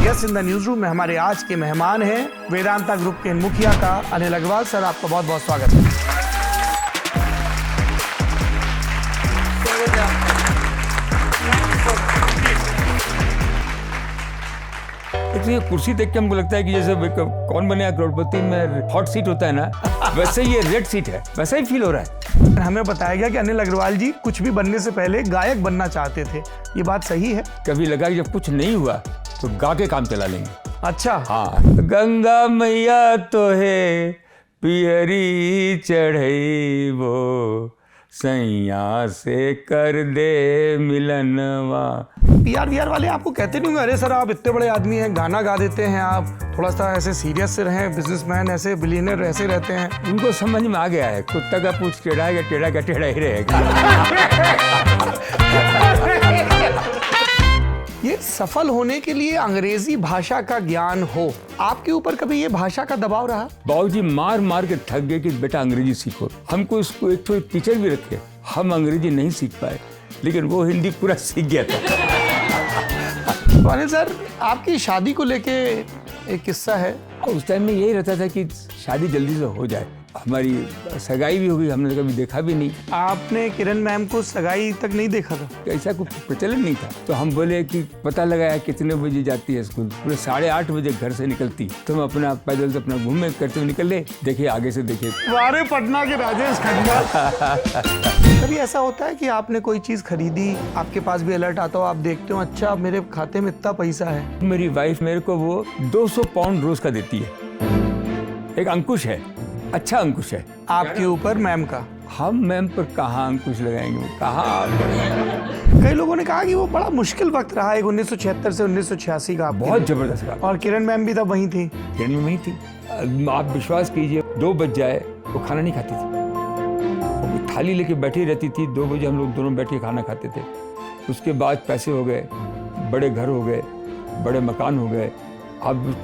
Yes in the news room में हमारे आज के मेहमान हैं वेदांता ग्रुप के मुखिया का अनिल अग्रवाल। सर, आपका बहुत बहुत स्वागत है। ये कुर्सी देख के हमको लगता है कि जैसे कौन बनेगा करोड़पति में हॉट सीट होता है ना, वैसे ये रेड सीट है, वैसा ही फील हो रहा है। हमें बताया गया कि अनिल अग्रवाल जी कुछ भी बनने से पहले गायक बनना चाहते थे, ये बात सही है? कभी लगा कि जब कुछ नहीं हुआ तो गा के काम चला लेंगे। अच्छा। हाँ, गंगा मैया तो है पियरी चढ़ई वो सैया से कर दे मिलनवा। पीआर वाले आपको कहते नहीं होंगे, अरे सर आप इतने बड़े आदमी हैं, गाना गा देते हैं, आप थोड़ा सा ऐसे सीरियस से रहें, बिजनेसमैन ऐसे बिलियनर ऐसे रहते हैं? उनको समझ में आ गया है, कुत्ता का पूछ टेढ़ा है, टेढ़ा का टेढ़ा ही रहेगा। ये सफल होने के लिए अंग्रेजी भाषा का ज्ञान हो, आपके ऊपर कभी ये भाषा का दबाव रहा? बाबूजी मार मार के थक गए कि बेटा अंग्रेजी सीखो। हमको इसको एक तो टीचर भी रखे, हम अंग्रेजी नहीं सीख पाए, लेकिन वो हिंदी पूरा सीख गया था। तो अनिल सर, आपकी शादी को लेके एक किस्सा है। उस टाइम में यही रहता था कि शादी जल्दी से हो जाए। हमारी सगाई भी हो गई, हमने कभी देखा भी नहीं। आपने किरण मैम को सगाई तक नहीं देखा था? ऐसा कुछ प्रचलन नहीं था। तो हम बोले कि पता लगाया कितने बजे जाती है स्कूल, पूरे 8:30 बजे घर से निकलती। तो हम अपना पैदल से अपना घूमने करते हुए निकले, देखिए आगे से देखिए वारे पटना के राजेश खन्ना। कभी ऐसा होता है कि आपने कोई चीज खरीदी, आपके पास भी अलर्ट आता हो, आप देखते हो अच्छा मेरे खाते में इतना पैसा है? मेरी वाइफ मेरे को वो 200 पाउंड रोज का देती है। एक अंकुश है, अच्छा अंकुश है आपके ऊपर मैम का। हम मैम पर कहाँ अंकुश लगाएंगे, वो कहाँ। कई लोगों ने कहा कि वो बड़ा मुश्किल वक्त रहा है 1976 से 1986 का। बहुत जबरदस्त रहा। और किरण मैम भी तब वहीं थी? किरण में वहीं थी। आप विश्वास कीजिए, 2 बज जाए वो खाना नहीं खाती थी, वो थाली लेके बैठी रहती थी। 2 बजे हम लोग दोनों बैठ के खाना खाते थे। उसके बाद पैसे हो गए, बड़े घर हो गए, बड़े मकान हो गए। अब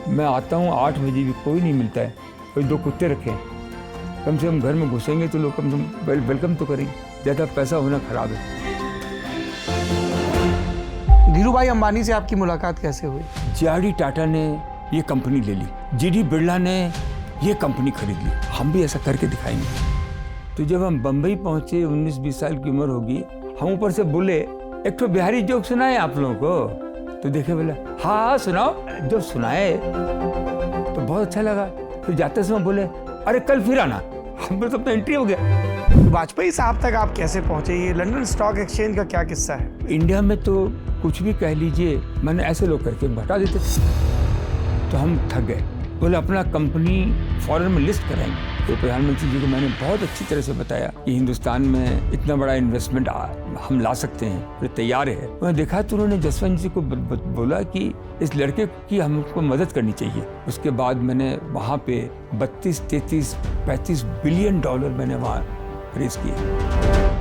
मैं आता हूँ 8 बजे भी कोई नहीं मिलता है। कोई 2 कुत्ते रखे हैं, कम से कम घर में घुसेंगे तो लोग कम से कम वेलकम तो करेंगे। ज़्यादा पैसा होना खराब है। धीरूभाई अंबानी से आपकी मुलाकात कैसे हुई? जे.आर.डी. टाटा ने ये कंपनी ले ली, जी.डी. बिरला ने ये कंपनी खरीद ली, हम भी ऐसा करके दिखाएंगे। तो जब हम बम्बई पहुंचे, 19-20 साल की उम्र होगी, हम ऊपर से बोले एक तो बिहारी जोक सुनाए आप लोगों को। तो देखे बोला हाँ सुनाओ। जब सुनाए तो बहुत अच्छा लगा। फिर जाते समय बोले अरे कल फिर आना। हम तो अपना एंट्री हो गया। वाजपेयी साहब तक आप कैसे पहुंचे? ये लंदन स्टॉक एक्सचेंज का क्या किस्सा है? इंडिया में तो कुछ भी कह लीजिए, मैंने ऐसे लोग करके हटा देते थे। तो हम थक गए, बोले अपना कंपनी फॉरेन में लिस्ट कराएंगे। तो प्रधानमंत्री जी को मैंने बहुत अच्छी तरह से बताया कि हिंदुस्तान में इतना बड़ा इन्वेस्टमेंट हम ला सकते हैं, वो तैयार है। मैंने देखा तो उन्होंने जसवंत जी को बोला कि इस लड़के की हमको मदद करनी चाहिए। उसके बाद मैंने वहाँ पे 32, 33, 35 बिलियन डॉलर मैंने वहाँ रेज किए।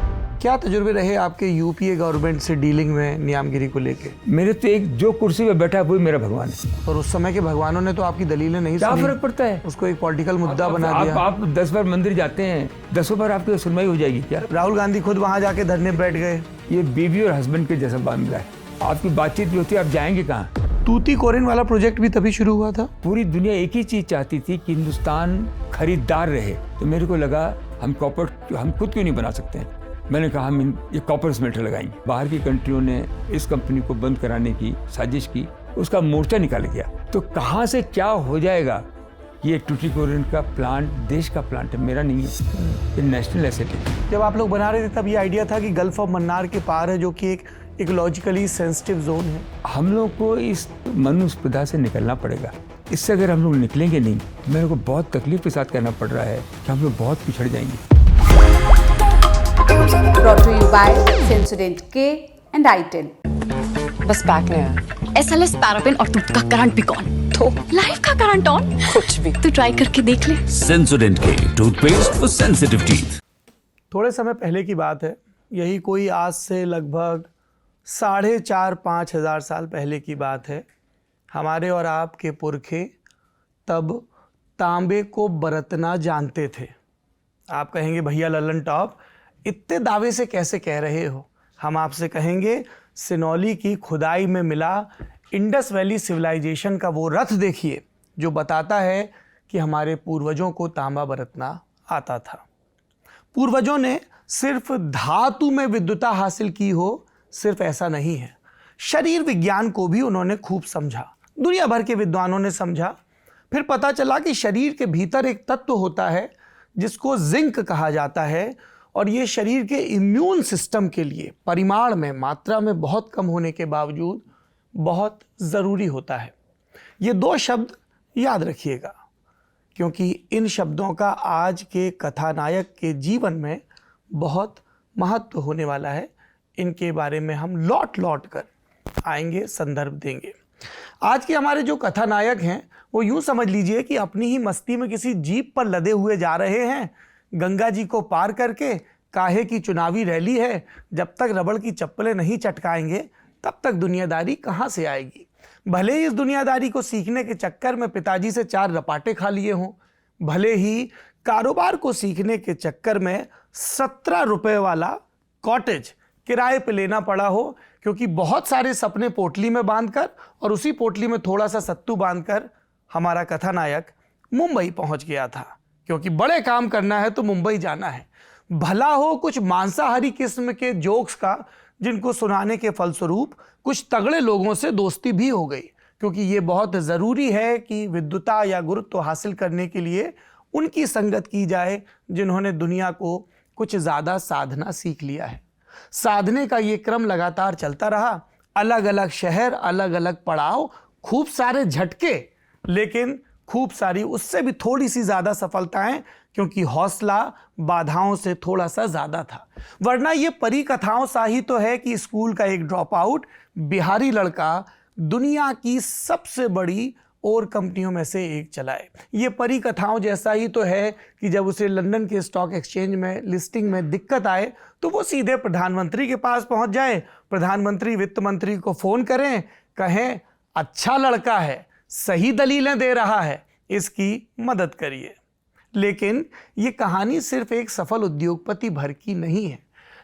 क्या तजुर्बे रहे आपके यूपीए गवर्नमेंट से डीलिंग में नियामगिरी को लेके? मेरे तो एक जो कुर्सी पे बैठा है वही मेरा भगवान है। और उस समय के भगवानों ने तो आपकी दलीलें नहीं क्या सुनी। फर्क पड़ता है? उसको एक पॉलिटिकल मुद्दा बना दिया। आप 10 बार मंदिर जाते हैं, 10 बार आपकी सुनवाई हो जाएगी क्या? राहुल गांधी खुद वहां जाके धरने बैठ गए। ये बीवी और हस्बैंड के जैसा मामला है। आपकी बातचीत भी होती है, आप जाएंगे कहाँ? तूती कोरिन वाला प्रोजेक्ट भी तभी शुरू हुआ था। पूरी दुनिया एक ही चीज चाहती थी कि हिंदुस्तान खरीदार रहे। तो मेरे को लगा हम खुद क्यों नहीं बना सकते हैं। मैंने कहा हम ये कॉपर स्मेल्टर लगाएंगे। बाहर की कंट्रियों ने इस कंपनी को बंद कराने की साजिश की, उसका मोर्चा निकाल गया। तो कहाँ से क्या हो जाएगा? ये टूटीकोरिन का प्लांट देश का प्लांट है, मेरा नहीं है, ये नेशनल एसेट है। जब आप लोग बना रहे थे तब ये आइडिया था कि गल्फ ऑफ मन्नार के पार है, जो कि एक इकोलॉजिकली सेंसिटिव जोन है। हम लोग को इस मनुस्पर्धा से निकलना पड़ेगा। इससे अगर हम लोग निकलेंगे नहीं, मेरे को बहुत तकलीफ के साथ कहना पड़ रहा है कि हम लोग बहुत पिछड़ जाएंगे। Brought to you by Sensodyne K and I10। बस बैक नहीं आया। SLS पैराफिन और दूध का करंट भी कौन? तो लाइफ का करंट ऑन। कुछ भी तो ट्राई करके देख ले। Sensodyne K toothpaste for sensitive teeth. थोड़े समय पहले की बात है, यही कोई आज से लगभग 4,500-5 हज़ार साल पहले की बात है। हमारे और आपके पुरखे तब तांबे को बरतना जानते थे। आप कहेंगे भैया ललन टॉप इतने दावे से कैसे कह रहे हो? हम आपसे कहेंगे सिनौली की खुदाई में मिला इंडस वैली सिविलाइजेशन का वो रथ देखिए जो बताता है कि हमारे पूर्वजों को तांबा बरतना आता था। पूर्वजों ने सिर्फ धातु में विद्वता हासिल की हो, सिर्फ ऐसा नहीं है, शरीर विज्ञान को भी उन्होंने खूब समझा। दुनिया भर के विद्वानों ने समझा। फिर पता चला कि शरीर के भीतर एक तत्व होता है जिसको जिंक कहा जाता है, और ये शरीर के इम्यून सिस्टम के लिए परिमाण में, मात्रा में बहुत कम होने के बावजूद बहुत ज़रूरी होता है। ये दो शब्द याद रखिएगा, क्योंकि इन शब्दों का आज के कथानायक के जीवन में बहुत महत्व होने वाला है। इनके बारे में हम लौट लौट कर आएंगे, संदर्भ देंगे। आज के हमारे जो कथानायक हैं वो यूं समझ लीजिए कि अपनी ही मस्ती में किसी जीप पर लदे हुए जा रहे हैं, गंगा जी को पार करके। काहे की चुनावी रैली है, जब तक रबड़ की चप्पलें नहीं चटकाएंगे तब तक दुनियादारी कहाँ से आएगी। भले ही इस दुनियादारी को सीखने के चक्कर में पिताजी से 4 रपाटे खा लिए हों, भले ही कारोबार को सीखने के चक्कर में 17 रुपए वाला कॉटेज किराए पे लेना पड़ा हो, क्योंकि बहुत सारे सपने पोटली में बांधकर और उसी पोटली में थोड़ा सा सत्तू बांधकर हमारा कथानायक मुंबई पहुंच गया था, क्योंकि बड़े काम करना है तो मुंबई जाना है। भला हो कुछ मांसाहारी किस्म के जोक्स का, जिनको सुनाने के फलस्वरूप कुछ तगड़े लोगों से दोस्ती भी हो गई, क्योंकि ये बहुत ज़रूरी है कि विद्वता या गुरुत्व हासिल करने के लिए उनकी संगत की जाए जिन्होंने दुनिया को कुछ ज़्यादा साधना सीख लिया है। साधने का ये क्रम लगातार चलता रहा, अलग अलग शहर, अलग अलग पड़ाव, खूब सारे झटके, लेकिन खूब सारी उससे भी थोड़ी सी ज़्यादा सफलताएं, क्योंकि हौसला बाधाओं से थोड़ा सा ज़्यादा था। वरना ये परी कथाओं सा ही तो है कि स्कूल का एक ड्रॉप आउट बिहारी लड़का दुनिया की सबसे बड़ी और कंपनियों में से एक चलाए। ये परी कथाओं जैसा ही तो है कि जब उसे लंदन के स्टॉक एक्सचेंज में लिस्टिंग में दिक्कत आए तो वो सीधे प्रधानमंत्री के पास पहुंच जाए, प्रधानमंत्री वित्त मंत्री को फ़ोन करें, कहें अच्छा लड़का है, सही दलीलें दे रहा है, इसकी मदद करिए। लेकिन ये कहानी सिर्फ एक सफल उद्योगपति भर की नहीं है,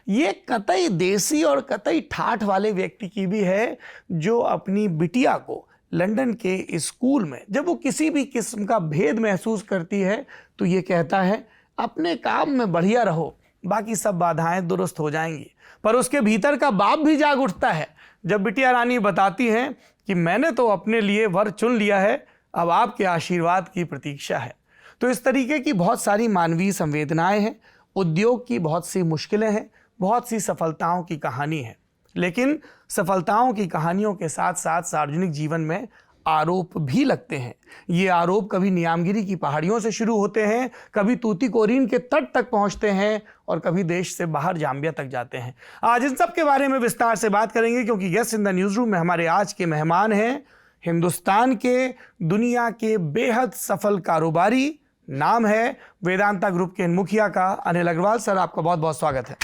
ये कतई देसी और कतई ठाठ वाले व्यक्ति की भी है, जो अपनी बिटिया को लंदन के स्कूल में जब वो किसी भी किस्म का भेद महसूस करती है तो ये कहता है अपने काम में बढ़िया रहो, बाकी सब बाधाएं दुरुस्त हो जाएंगी। पर उसके भीतर का बाप भी जाग उठता है जब बिटिया रानी बताती हैं कि मैंने तो अपने लिए वर चुन लिया है, अब आपके आशीर्वाद की प्रतीक्षा है। तो इस तरीके की बहुत सारी मानवीय संवेदनाएं हैं, उद्योग की बहुत सी मुश्किलें हैं, बहुत सी सफलताओं की कहानी है। लेकिन सफलताओं की कहानियों के साथ साथ सार्वजनिक जीवन में आरोप भी लगते हैं। ये आरोप कभी नियामगिरी की पहाड़ियों से शुरू होते हैं, कभी तूतीकोरिन के तट तक पहुंचते हैं और कभी देश से बाहर जाम्बिया तक जाते हैं। आज इन सब के बारे में विस्तार से बात करेंगे, क्योंकि guest in the news room में हमारे आज के मेहमान हैं हिंदुस्तान के, दुनिया के बेहद सफल कारोबारी, नाम है वेदांता ग्रुप के मुखिया का अनिल अग्रवाल। सर, आपका बहुत बहुत स्वागत है।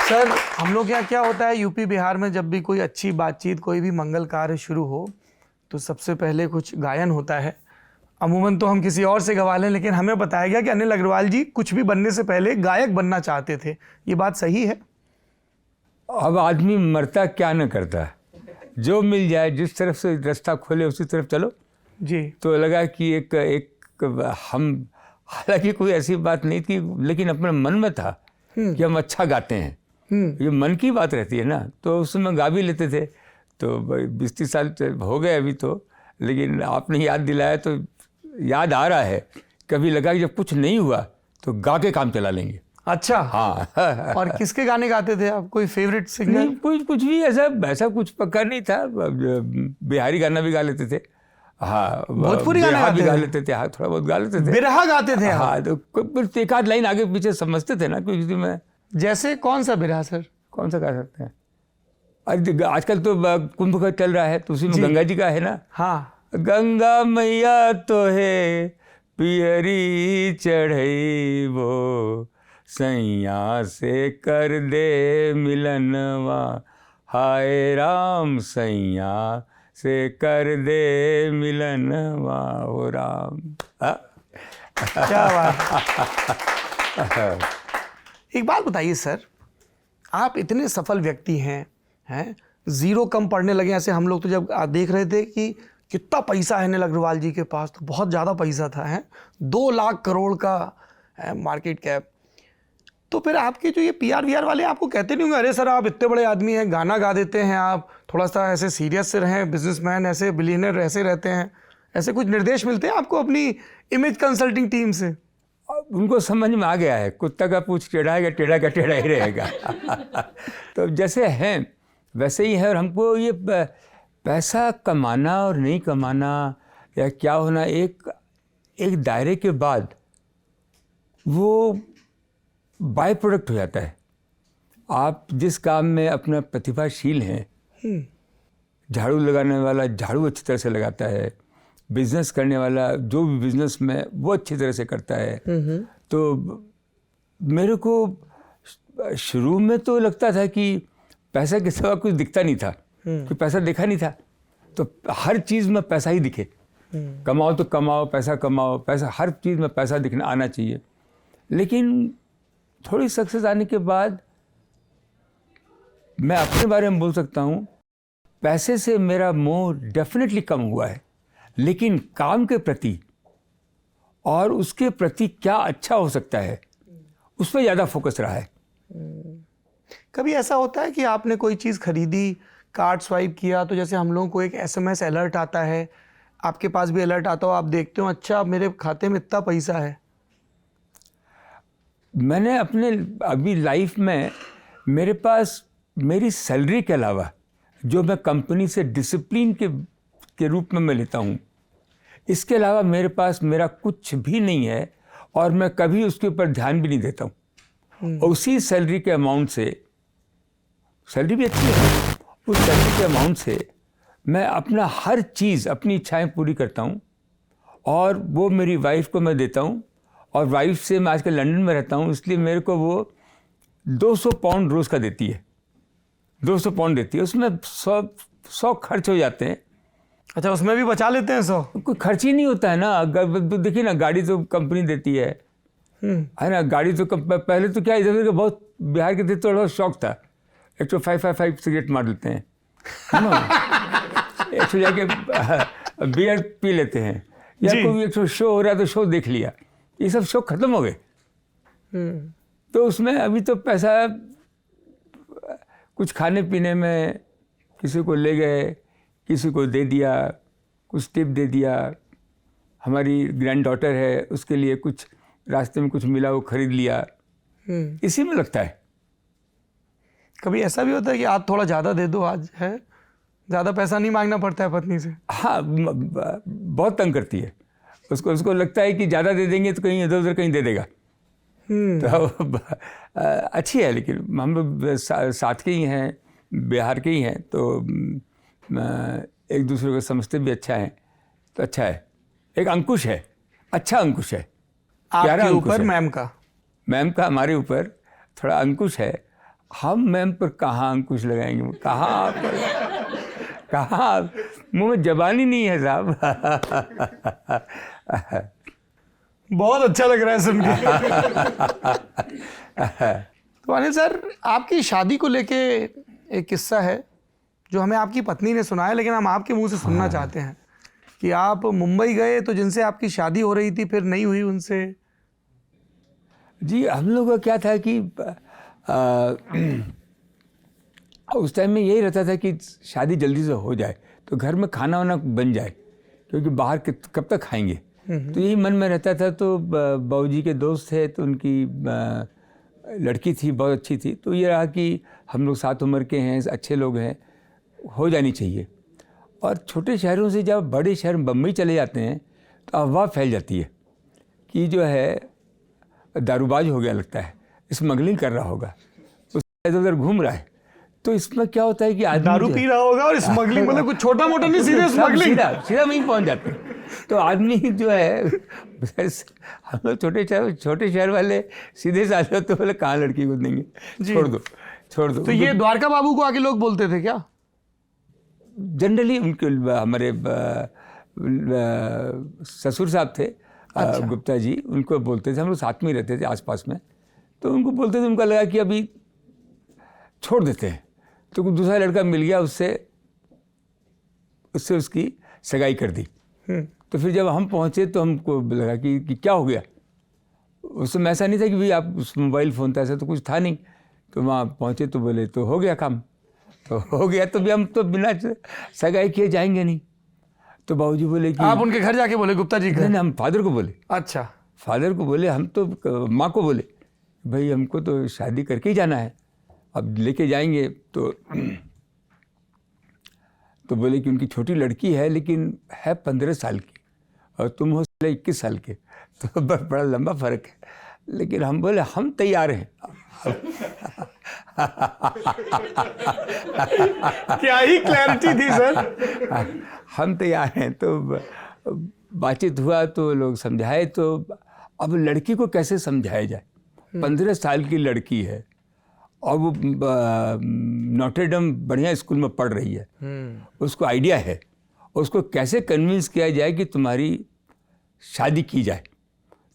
सर, हम लोग यहाँ क्या होता है यूपी बिहार में, जब भी कोई अच्छी बातचीत, कोई भी मंगल कार्य शुरू हो तो सबसे पहले कुछ गायन होता है। अमूमन तो हम किसी और से गवा लें, लेकिन हमें बताया गया कि अनिल अग्रवाल जी कुछ भी बनने से पहले गायक बनना चाहते थे। ये बात सही है? अब आदमी मरता क्या न करता, जो मिल जाए, जिस तरफ से रास्ता खोले उसी तरफ चलो जी। तो लगा कि एक हम, हालांकि कोई ऐसी बात नहीं थी, लेकिन अपने मन में था कि हम अच्छा गाते हैं। ये मन की बात रहती है ना, तो उसमें गा भी लेते थे। तो 20-30 साल हो गए अभी तो, लेकिन आपने याद दिलाया तो याद आ रहा है। कभी लगा कि जब कुछ नहीं हुआ तो गा के काम चला लेंगे। अच्छा, हाँ। और किसके गाने गाते थे आप? कोई फेवरेट सिंगर? नहीं, कुछ भी ऐसा कुछ पक्का नहीं था। बिहारी गाना भी गा लेते थे, हाँ, भोजपुरी गाना भी गा लेते थे, हाँ, थोड़ा बहुत गा लेते थे। बिरहा गाते थे? हाँ, तो एक आध लाइन आगे पीछे समझते थे ना, क्योंकि मैं। जैसे कौन सा बिरहा सर? कौन सा गा सकते हैं? आजकल तो कुंभ का चल रहा है, तो उसी में गंगा जी का है ना। हाँ, गंगा मैया तो है पियरी चढ़ई, वो सैया से कर दे मिलनवा, हाय राम सैया से कर दे मिलन वाओ राम। क्या बात। एक बात बताइए सर, आप इतने सफल व्यक्ति हैं, जीरो कम पढ़ने लगे। ऐसे हम लोग तो जब देख रहे थे कि कितना पैसा है अनिल अग्रवाल जी के पास, तो बहुत ज़्यादा पैसा था, है 2 लाख करोड़ का मार्केट कैप। तो फिर आपके जो ये PR VR वाले आपको कहते नहीं होंगे, अरे सर आप इतने बड़े आदमी हैं, गाना गा देते हैं, आप थोड़ा सा ऐसे सीरियस से रहें, बिजनेसमैन ऐसे बिलियनर ऐसे रहते हैं, ऐसे कुछ निर्देश मिलते हैं आपको अपनी इमेज कंसल्टिंग टीम से? उनको समझ में आ गया है, कुत्ता का पूंछ टेढ़ा है, टेढ़ा का टेढ़ा ही रहेगा। तो जैसे हैं वैसे ही है। और हमको ये पैसा कमाना और नहीं कमाना या क्या होना, एक दायरे के बाद वो बाय प्रोडक्ट हो जाता है। आप जिस काम में अपना प्रतिभाशील हैं, झाड़ू लगाने वाला झाड़ू अच्छी तरह से लगाता है, बिजनेस करने वाला जो भी बिजनेस में वो अच्छी तरह से करता है। तो मेरे को शुरू में तो लगता था कि पैसा के सिवा कुछ दिखता नहीं था, कि पैसा दिखा नहीं था, तो हर चीज़ में पैसा ही दिखे। कमाओ तो कमाओ, पैसा कमाओ, पैसा, हर चीज़ में पैसा दिखना आना चाहिए। लेकिन थोड़ी सक्सेस आने के बाद मैं अपने बारे में बोल सकता हूँ, पैसे से मेरा मोह डेफिनेटली कम हुआ है, लेकिन काम के प्रति और उसके प्रति क्या अच्छा हो सकता है उस पर ज़्यादा फोकस रहा है। कभी ऐसा होता है कि आपने कोई चीज़ खरीदी, कार्ड स्वाइप किया, तो जैसे हम लोगों को एक SMS अलर्ट आता है, आपके पास भी अलर्ट आता हो, आप देखते हो अच्छा मेरे खाते में इतना पैसा है? मैंने अपने अभी लाइफ में मेरे पास मेरी सैलरी के अलावा जो मैं कंपनी से डिसिप्लिन के रूप में मैं लेता हूँ, इसके अलावा मेरे पास मेरा कुछ भी नहीं है और मैं कभी उसके ऊपर ध्यान भी नहीं देता हूँ। और उसी सैलरी के अमाउंट से, सैलरी भी अच्छी है, उस सैलरी के अमाउंट से मैं अपना हर चीज़, अपनी इच्छाएं पूरी करता हूँ और वो मेरी वाइफ को मैं देता हूँ। और वाइफ से मैं आजकल लंदन में रहता हूँ, इसलिए मेरे को वो 200 पाउंड रोज़ का देती है, 200 पाउंड देती है। उसमें 100 खर्च हो जाते हैं। अच्छा, उसमें भी बचा लेते हैं 100? कोई खर्च ही नहीं होता है ना। देखिए ना, गाड़ी तो कंपनी देती है ना। गाड़ी तो पहले तो क्या इधर का बहुत बिहार के थे तो थोड़ा शौक था, एक तो 555 सिगरेट मार लेते हैं, एक तो जाके बियर पी लेते हैं, या कोई एक शो हो रहा है तो शो देख लिया। ये सब शो खत्म हो गए। तो उसमें अभी तो पैसा कुछ खाने पीने में किसी को ले गए, किसी को दे दिया, कुछ टिप दे दिया। हमारी ग्रैंड डॉटर है, उसके लिए कुछ रास्ते में कुछ मिला वो खरीद लिया, इसी में लगता है। कभी ऐसा भी होता है कि आज थोड़ा ज़्यादा दे दो, आज है ज़्यादा पैसा नहीं मांगना पड़ता है पत्नी से? हाँ, बहुत तंग करती है। उसको लगता है कि ज़्यादा दे देंगे तो कहीं इधर उधर कहीं दे देगा। तो अच्छी है, लेकिन हम लोग साथ के ही हैं, बिहार के ही हैं, तो एक दूसरे को समझते भी अच्छा है। तो अच्छा है, एक अंकुश है, अच्छा अंकुश है आपके ऊपर। मैम का हमारे ऊपर थोड़ा अंकुश है। हम मैम पर कहाँ अंकुश लगाएंगे, कहाँ मुँह में जबान ही नहीं है साहब। बहुत अच्छा लग रहा है सुन के। तो अनिल सर, आपकी शादी को लेके एक किस्सा है जो हमें आपकी पत्नी ने सुनाया, लेकिन हम आपके मुंह से सुनना चाहते हैं कि आप मुंबई गए तो जिनसे आपकी शादी हो रही थी फिर नहीं हुई उनसे। जी, हम लोग का क्या था कि उस टाइम में यही रहता था कि शादी जल्दी से हो जाए तो घर में खाना वाना बन जाए, क्योंकि बाहर कब तक खाएंगे। तो यही मन में रहता था। तो बाबूजी के दोस्त थे, तो उनकी लड़की थी, बहुत अच्छी थी। तो ये रहा कि हम लोग साथ उम्र के हैं, अच्छे लोग हैं, हो जानी चाहिए। और छोटे शहरों से जब बड़े शहर बम्बई चले जाते हैं तो अफवाह फैल जाती है कि जो है दारूबाज हो गया, लगता है स्मगलिंग कर रहा होगा, उस इधर उधर घूम रहा है। तो इसमें क्या होता है कि आदमी दारू पी रहा होगा और स्मगलिंग, मतलब कुछ छोटा मोटा नहीं, सीधे स्मगलिंग, सीधा वहीं पहुंच जाते हैं। तो आदमी जो है, हम लोग छोटे शहर वाले सीधे से आते तो बोले कहाँ लड़की को देंगे, छोड़ दो। तो ये द्वारका बाबू को आके लोग बोलते थे क्या? जनरली उनके हमारे ससुर साहब थे, गुप्ता जी, उनको बोलते थे, हम लोग साथ में ही रहते थे आसपास में, तो उनको बोलते थे, उनको लगा कि अभी छोड़ देते हैं, तो कोई दूसरा लड़का मिल गया, उससे उसकी सगाई कर दी। तो फिर जब हम पहुँचे तो हमको लगा कि क्या हो गया। उस समय ऐसा नहीं था कि भाई आप उस मोबाइल फ़ोन था, ऐसा तो कुछ था नहीं। तो वहाँ पहुँचे तो बोले तो हो गया काम, तो हो गया, तो भी हम तो बिना सगाई किए जाएंगे नहीं। तो बाबूजी बोले कि आप उनके घर जाके बोले गुप्ता जी घर? नहीं, हम फादर को बोले। अच्छा, फादर को बोले, हम तो माँ को बोले भाई हमको तो शादी करके ही जाना है, अब लेके जाएंगे। तो बोले कि उनकी छोटी लड़की है, लेकिन है 15 साल की और तुम हो 21 साल के, तो बड़ा लंबा फर्क है। लेकिन हम बोले हम तैयार हैं। क्या ही क्लैरिटी थी सर। हम तैयार हैं। तो बातचीत हुआ तो लोग समझाए, तो अब लड़की को कैसे समझाया जाए। 15 साल की लड़की है और वो नॉटरडेम बढ़िया स्कूल में पढ़ रही है, उसको आइडिया है, उसको कैसे कन्विंस किया जाए कि तुम्हारी शादी की जाए।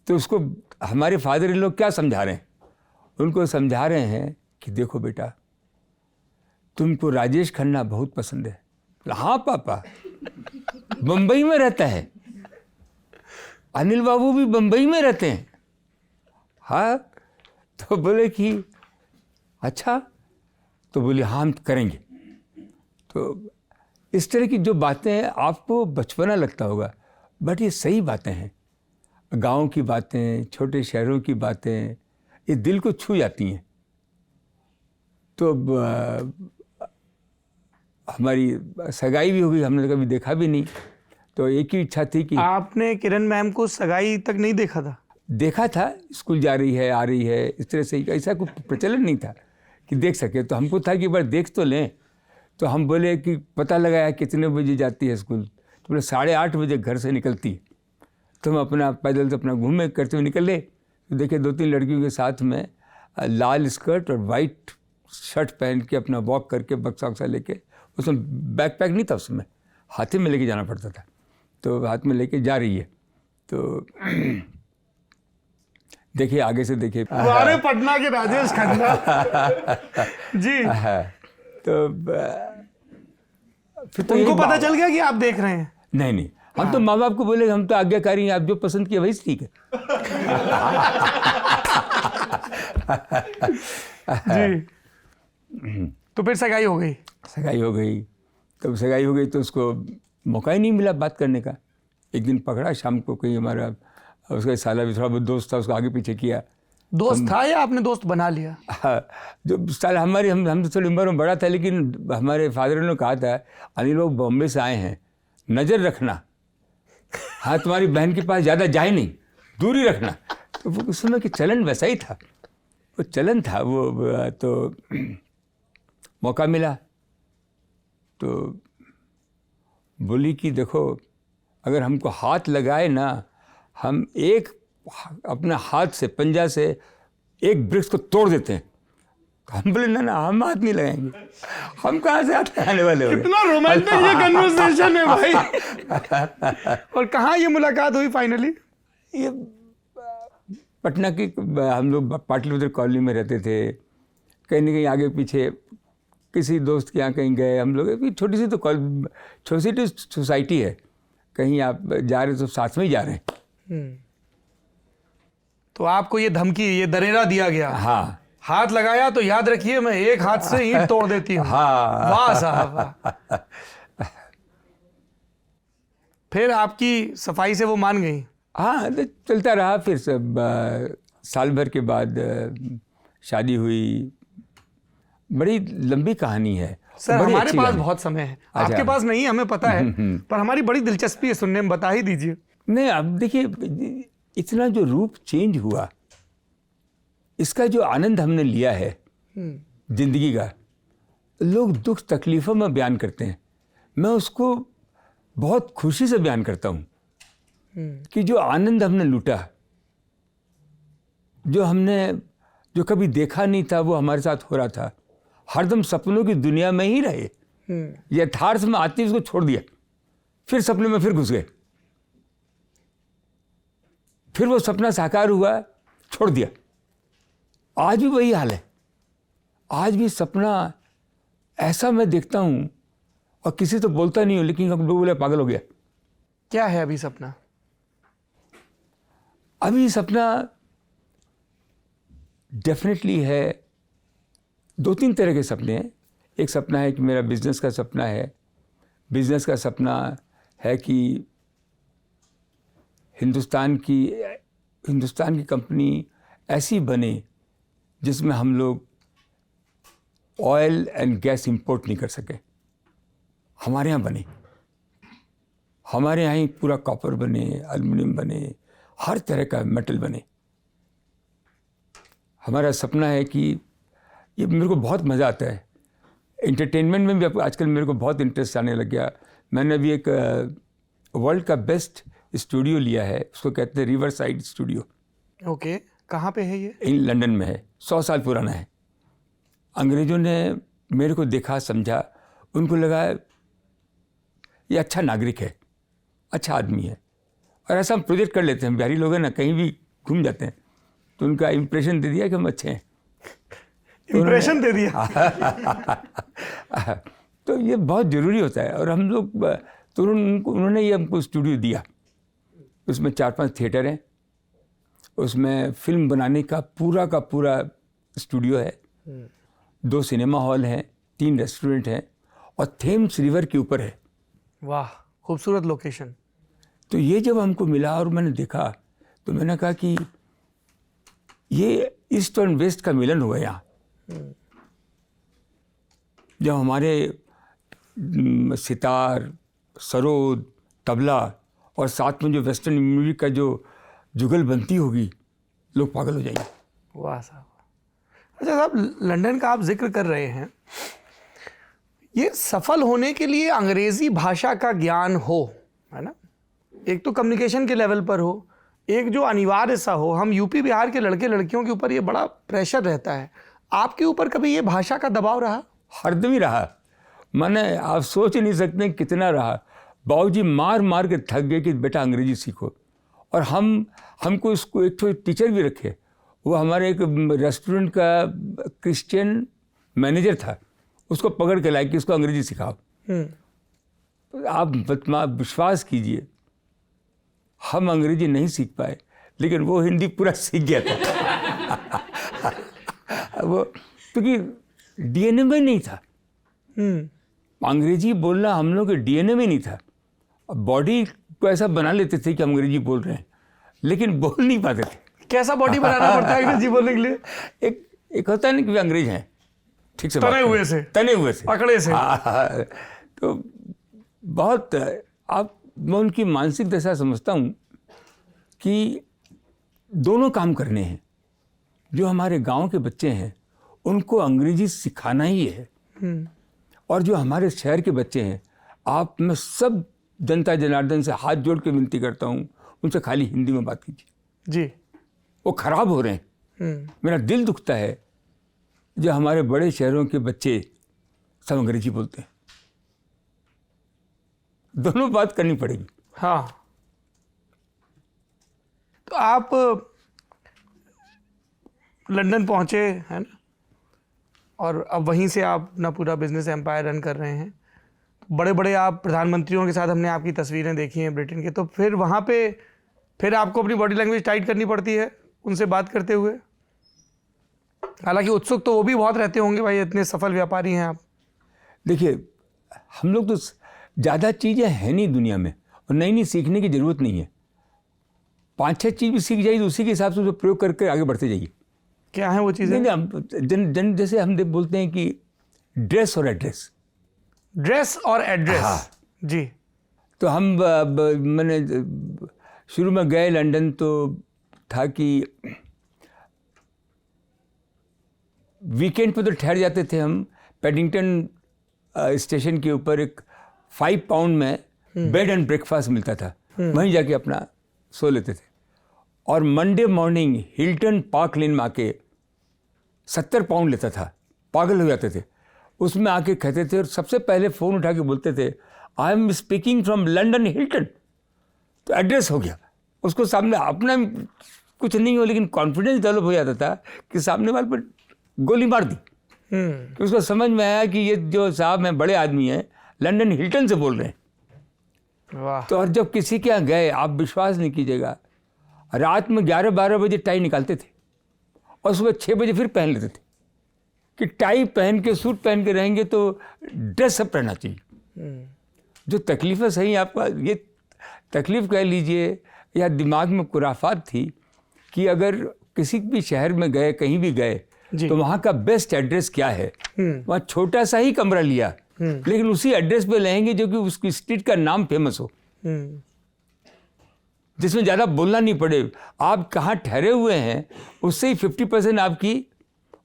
तो उसको हमारे फादर इन लोग क्या समझा रहे हैं, उनको समझा रहे हैं कि देखो बेटा, तुमको राजेश खन्ना बहुत पसंद है। हाँ पापा, बम्बई में रहता है, अनिल बाबू भी बम्बई में रहते हैं। हाँ, तो बोले कि अच्छा, तो बोले हाँ हम करेंगे। तो इस तरह की जो बातें हैं, आपको बचपना लगता होगा, बट ये सही बातें हैं। गांव की बातें, छोटे शहरों की बातें, ये दिल को छू जाती हैं। तो हमारी सगाई भी हो गई, हमने कभी देखा भी नहीं। तो एक ही इच्छा थी कि आपने किरण मैम को सगाई तक नहीं देखा था? देखा था, स्कूल जा रही है, आ रही है, इस तरह से, ऐसा कोई प्रचलन नहीं था कि देख सके। तो हमको था कि एक बार देख तो लें। तो हम बोले कि पता लगाया कितने बजे जाती है स्कूल, तो बोले 8:30 बजे घर से निकलती है। तो हम अपना पैदल से अपना घूमे करते हुए निकले, तो देखे 2-3 लड़कियों के साथ में लाल स्कर्ट और वाइट शर्ट पहन के अपना वॉक करके बक्सा वक्सा लेके, उसमें बैकपैक नहीं था, उसमें हाथी में लेके जाना पड़ता था, तो हाथ में लेके जा रही है। तो देखिए आगे से देखिए, अरे पटना के राजेश खन्ना जी। तो फिर तो उनको पता चल गया कि आप देख रहे हैं? नहीं, हम तो माँ बाप को बोले हम तो आज्ञाकारी हैं, आप जो पसंद किया वही ठीक है। जी। तो फिर सगाई हो गई? सगाई हो गई। तब सगाई हो गई तो उसको मौका ही नहीं मिला बात करने का। एक दिन पकड़ा शाम को, कहीं हमारा उसका साला भी थोड़ा बहुत दोस्त था, उसको आगे पीछे किया। दोस्त था या आपने दोस्त बना लिया? हाँ, जो साला हमारी हम तो थोड़ी उम्र में बड़ा था, लेकिन हमारे फादर ने कहा था अनिल लोग बॉम्बे से आए हैं, नज़र रखना, हाँ तुम्हारी बहन के पास ज़्यादा जाए नहीं, दूरी रखना। तो वो उस समय की चलन वैसा ही था, वो चलन था वो। तो मौका मिला तो बोली कि देखो, अगर हमको हाथ लगाए ना, हम एक अपना हाथ से, पंजा से एक वृक्ष को तोड़ देते हैं। हम बोले ना, हम हाथ नहीं लगाएंगे, हम कहाँ से हाथ लगाने वाले हो। कितना रोमांटिक ये कन्वर्सेशन है भाई। और कहाँ ये मुलाकात हुई फाइनली? ये पटना की, हम लोग पाटलिपुत्र कॉलोनी में रहते थे, कहीं ना कहीं आगे पीछे किसी दोस्त के यहाँ कहीं गए हम लोग। छोटी सी तो छोटी सी सोसाइटी है, कहीं आप जा रहे तो साथ में ही जा रहे हैं। तो आपको ये धमकी, ये दरेरा दिया गया? हाँ, हाथ लगाया तो याद रखिए मैं एक हाथ से ही तोड़ देती हूँ। हाँ। वाह साहब। फिर आपकी सफाई से वो मान गई? हाँ, तो चलता रहा। फिर सब साल भर के बाद शादी हुई। बड़ी लंबी कहानी है सर, हमारे पास बहुत समय है। आपके पास नहीं, हमें पता है, पर हमारी बड़ी दिलचस्पी है सुनने में, बता ही दीजिए। नहीं, अब देखिए, इतना जो रूप चेंज हुआ, इसका जो आनंद हमने लिया है जिंदगी का, लोग दुख तकलीफों में बयान करते हैं, मैं उसको बहुत खुशी से बयान करता हूँ कि जो आनंद हमने लूटा, जो कभी देखा नहीं था वो हमारे साथ हो रहा था, हरदम सपनों की दुनिया में ही रहे, यथार्थ में आते ही उसको छोड़ दिया, फिर सपने में फिर घुस गए, फिर वो सपना साकार हुआ, छोड़ दिया। आज भी वही हाल है। आज भी सपना ऐसा मैं देखता हूँ और किसी तो बोलता नहीं हूँ, लेकिन लोग बोले पागल हो गया। क्या है अभी सपना? अभी सपना डेफिनेटली है, 2-3 तरह के सपने हैं। एक सपना है कि मेरा बिजनेस का सपना है। बिजनेस का सपना है कि हिंदुस्तान की कंपनी ऐसी बने जिसमें हम लोग ऑयल एंड गैस इंपोर्ट नहीं कर सके, हमारे यहाँ बने। हमारे यहाँ ही पूरा कॉपर बने, एल्युमिनियम बने, हर तरह का मेटल बने। हमारा सपना है कि ये मेरे को बहुत मज़ा आता है। एंटरटेनमेंट में भी अब आजकल मेरे को बहुत इंटरेस्ट आने लग गया। मैंने अभी एक वर्ल्ड का बेस्ट स्टूडियो लिया है, उसको कहते हैं रिवर साइड स्टूडियो। ओके, कहाँ पे है ये? इन लंदन में है, 100 साल पुराना है। अंग्रेज़ों ने मेरे को देखा, समझा, उनको लगा ये अच्छा नागरिक है, अच्छा आदमी है। और ऐसा हम प्रोजेक्ट कर लेते हैं, बिहारी लोग हैं ना, कहीं भी घूम जाते हैं तो उनका इम्प्रेशन दे दिया कि हम अच्छे हैं। इम्प्रेशन दे दिया। तो ये बहुत ज़रूरी होता है। और हम लोग तो उन्होंने ये हमको स्टूडियो दिया। उसमें 4-5 थिएटर हैं, उसमें फिल्म बनाने का पूरा स्टूडियो है, 2 सिनेमा हॉल हैं, 3 रेस्टोरेंट हैं और थेम्स रिवर के ऊपर है। वाह, खूबसूरत लोकेशन। तो ये जब हमको मिला और मैंने देखा तो मैंने कहा कि ये ईस्ट और वेस्ट का मिलन हुआ यहाँ। जब हमारे सितार, सरोद, तबला और साथ में जो वेस्टर्न म्यूजिक का जो जुगलबंदी होगी, लोग पागल हो जाएंगे। वाह साहब। अच्छा साहब, लंदन का आप जिक्र कर रहे हैं, ये सफल होने के लिए अंग्रेजी भाषा का ज्ञान हो, है ना, एक तो कम्युनिकेशन के लेवल पर हो, एक जो अनिवार्य सा हो। हम यूपी बिहार के लड़के लड़कियों के ऊपर ये बड़ा प्रेशर रहता है, आपके ऊपर कभी ये भाषा का दबाव रहा? हरदम ही रहा। मैंने, आप सोच नहीं सकते कितना रहा। बाबूजी मार के थक गए कि बेटा अंग्रेजी सीखो। और हमको इसको एक तो टीचर भी रखे, वो हमारे एक रेस्टोरेंट का क्रिश्चियन मैनेजर था, उसको पकड़ के लाए कि इसको अंग्रेजी सिखाओ। आप विश्वास कीजिए, हम अंग्रेजी नहीं सीख पाए, लेकिन वो हिंदी पूरा सीख गया था। वो क्योंकि डीएनए में नहीं था। अंग्रेजी बोलना हम लोग के डीएनए में नहीं था। बॉडी को ऐसा बना लेते थे कि अंग्रेजी बोल रहे हैं, लेकिन बोल नहीं पाते थे। कैसा बॉडी बनाना पड़ता है अंग्रेजी बोलने के लिए? एक होता है ना कि वे अंग्रेज हैं, ठीक से तने हुए से, अकड़े से। तो बहुत मैं उनकी मानसिक दशा समझता हूँ कि दोनों काम करने हैं। जो हमारे गांव के बच्चे हैं उनको अंग्रेजी सिखाना ही है, और जो हमारे शहर के बच्चे हैं, मैं सब जनता जनार्दन से हाथ जोड़ के विनती करता हूँ, उनसे खाली हिंदी में बात कीजिए जी। वो खराब हो रहे हैं। मेरा दिल दुखता है जो हमारे बड़े शहरों के बच्चे सब अंग्रेजी बोलते हैं। दोनों बात करनी पड़ेगी। हाँ, तो आप लंदन पहुंचे, है ना, और अब वहीं से आप अपना पूरा बिजनेस एम्पायर रन कर रहे हैं। बड़े बड़े आप प्रधानमंत्रियों के साथ हमने आपकी तस्वीरें देखी हैं ब्रिटेन के, तो फिर वहाँ पे फिर आपको अपनी बॉडी लैंग्वेज टाइट करनी पड़ती है उनसे बात करते हुए। हालांकि उत्सुक तो वो भी बहुत रहते होंगे, भाई इतने सफल व्यापारी हैं आप। देखिए, हम लोग तो ज़्यादा चीज़ें हैं नहीं दुनिया में, और नई नई सीखने की ज़रूरत नहीं है। 5-6 चीज़ भी सीख जाइए तो उसी के हिसाब से उसको प्रयोग करके आगे बढ़ते जाइए। क्या है वो चीज़ें? जैसे हम बोलते हैं कि ड्रेस और एड्रेस। ड्रेस और एड्रेस। हाँ जी। तो मैंने शुरू में गए लंदन तो था कि वीकेंड पे तो ठहर जाते थे हम। पेडिंगटन स्टेशन के ऊपर एक 5 पाउंड में बेड एंड ब्रेकफास्ट मिलता था, वहीं जाके अपना सो लेते थे। और मंडे मॉर्निंग हिल्टन पार्क लेन में आके 70 पाउंड लेता था, पागल हो जाते थे। उसमें आके कहते थे और सबसे पहले फ़ोन उठा के बोलते थे I am speaking from London Hilton. तो एड्रेस हो गया, उसको सामने अपना कुछ नहीं हो लेकिन कॉन्फिडेंस डेवलप हो जाता था कि सामने वाले पर गोली मार दी। तो उसको समझ में आया कि ये जो साहब हैं बड़े आदमी हैं, लंदन हिल्टन से बोल रहे हैं। वाह। तो और जब किसी के यहाँ गए, आप विश्वास नहीं कीजिएगा, रात में 11-12 बजे टाई निकालते थे और सुबह 6 बजे फिर पहन लेते थे कि टाई पहन के सूट पहन के रहेंगे तो ड्रेस अप रहना चाहिए। जो तकलीफ़ें सही आपका ये तकलीफ़ कह लीजिए या दिमाग में खुराफात थी कि अगर किसी भी शहर में गए, कहीं भी गए, तो वहाँ का बेस्ट एड्रेस क्या है। वहाँ छोटा सा ही कमरा लिया लेकिन उसी एड्रेस पे रहेंगे जो कि उसकी स्ट्रीट का नाम फेमस हो, जिसमें ज़्यादा बोलना नहीं पड़े। आप कहाँ ठहरे हुए हैं उससे ही 50% आपकी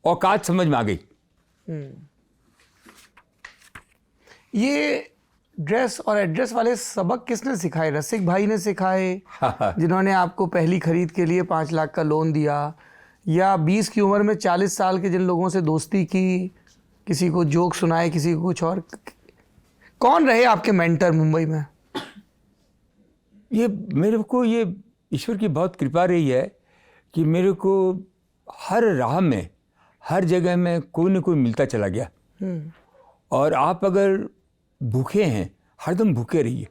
औकात समझ में आ गई। ये ड्रेस और एड्रेस वाले सबक किसने सिखाए? रसिक भाई ने सिखाए जिन्होंने आपको पहली खरीद के लिए 5 लाख का लोन दिया, या 20 की उम्र में 40 साल के जिन लोगों से दोस्ती की, किसी को जोक सुनाए, किसी को कुछ और? कौन रहे आपके मेंटर मुंबई में? ये मेरे को ये ईश्वर की बहुत कृपा रही है कि मेरे को हर राह में, हर जगह में कोई न कोई मिलता चला गया। और आप अगर भूखे हैं, हरदम भूखे रहिए।